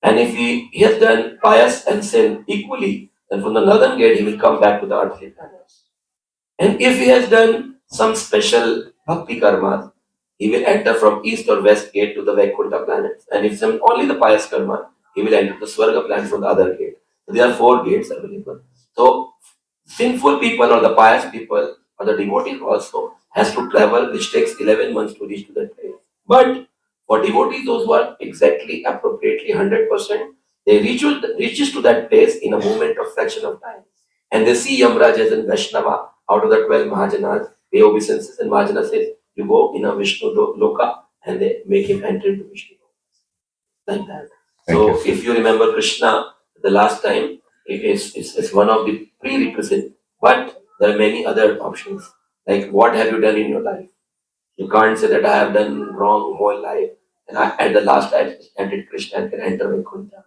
And if he has done pious and sin equally, then from the northern gate he will come back to the earthly planets. And if he has done some special bhakti karma, he will enter from east or west gate to the Vaikuntha planets. And if some only the pious karma, he will enter the Swarga planet from the other gate. So there are 4 gates available. So sinful people or the pious people or the devotees also has to travel, which takes 11 months to reach to that place. But for devotees, those who are exactly, appropriately 100%, they reaches to that place in a moment of fraction of time. And they see Yamraj as a Vaishnava out of the 12 Mahajanas, they obeisances, and Mahajana says, you go in a Vishnu Loka, and they make him enter into Vishnu Loka. Like that. So if you remember Krishna, the last time, it's one of the prerequisites. But there are many other options. Like what have you done in your life? You can't say that I have done wrong whole life, and at the last I entered Krishna and can enter Vaikuntha.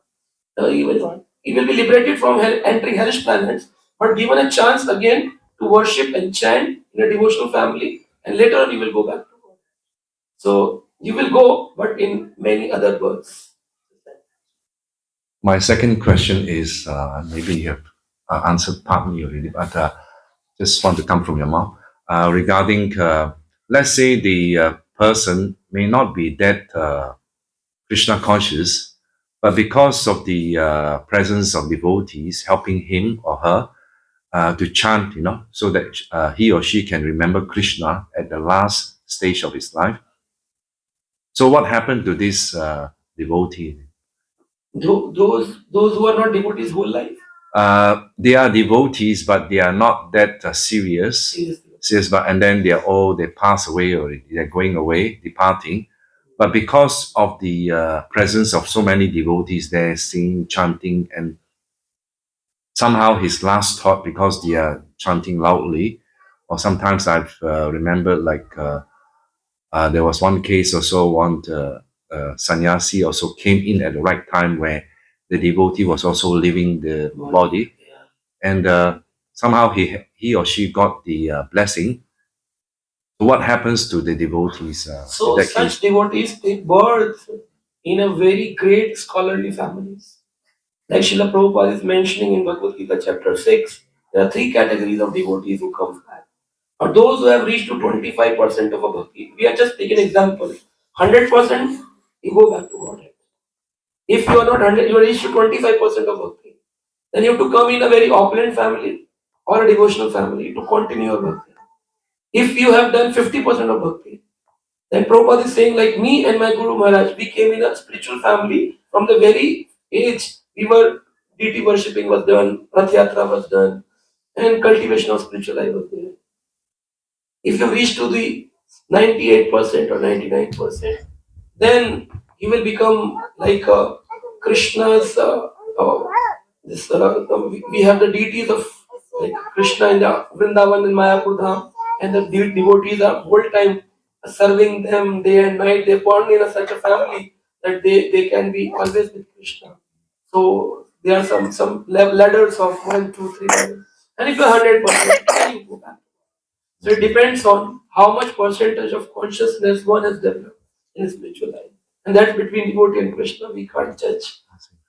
No, he will not. He will be liberated from entering hellish planets, but given a chance again to worship and chant in a devotional family, and later on he will go back to God. So you will go, but in many other births. My second question is maybe you have answered partly already, but just want to come from your mouth regarding, let's say the person may not be that Krishna conscious, but because of the presence of devotees helping him or her to chant, so that he or she can remember Krishna at the last stage of his life. So what happened to this devotee? Those who are not devotees whole life. They are devotees, but they are not that serious. But and then they pass away already. They're going away, departing. But because of the presence of so many devotees there, singing, chanting, and somehow his last thought, because they are chanting loudly, or sometimes I've remembered like there was one case also, one sannyasi also came in at the right time where the devotee was also leaving the body, and somehow he or she got the blessing. what happens to the devotees So in that such case? devotees take birth in a very great scholarly families. Like Srila Prabhupada is mentioning in Bhagvat Gita chapter 6, there are three categories of devotees who come back. Or those who have reached to 25% of a bhakti. We are just taking an example. 100% you go back to Godhead. If you are not 100, you are reached to 25% of bhakti. Then you have to come in a very opulent family or a devotional family to continue your bhakti. If you have done 50% of bhakti, then Prabhupada is saying, like me and my Guru Maharaj, we came in a spiritual family from the very age we were deity worshipping was done, Rath Yatra was done, and cultivation of spiritual life was there. If you reach to the 98% or 99%, then you will become like Krishna's. This we have the deities of like Krishna in the Vrindavan and Mayapur Dham, and the devotees are whole time serving them day and night. They're born in such a family that they can be always with Krishna. So there are some ladders of 1, 2, 3 levels. And if you're 100%, then you go back. So it depends on how much percentage of consciousness one has developed in spiritual life. And that's between devotee and Krishna, we can't judge.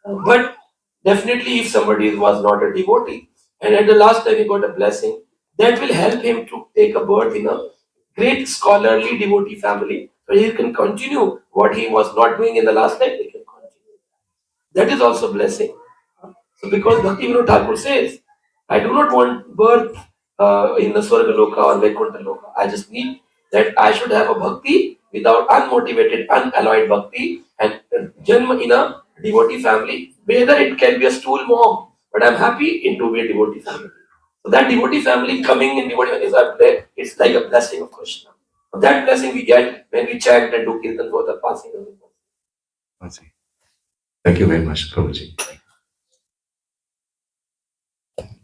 But definitely, if somebody was not a devotee and at the last time he got a blessing, that will help him to take a birth in a great scholarly devotee family. So he can continue what he was not doing in the last life, he can continue. That is also blessing. So because Bhakti Vinod Thakur says, I do not want birth in the Swarga Loka or Vaikuntha Loka. I just need that I should have a bhakti without unmotivated, unalloyed bhakti and janma in a devotee family. Whether it can be a stool mom, but I'm happy into a devotee family. So that devotee family coming in devotee is it's like a blessing of Krishna. That blessing we get when we chant and do kirtan for the passing away. I see. Thank you very much, Prabhuji.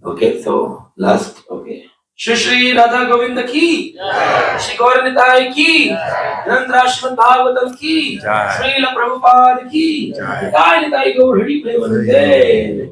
Okay, so last, okay. Shri Shri Radha Govinda ki, Shri Gaur Nitai ki, Grandra Srimad Bhagavatam ki, Jai. Srila Prabhupada ki, Nitai Nitai Gaur Hari Premanande.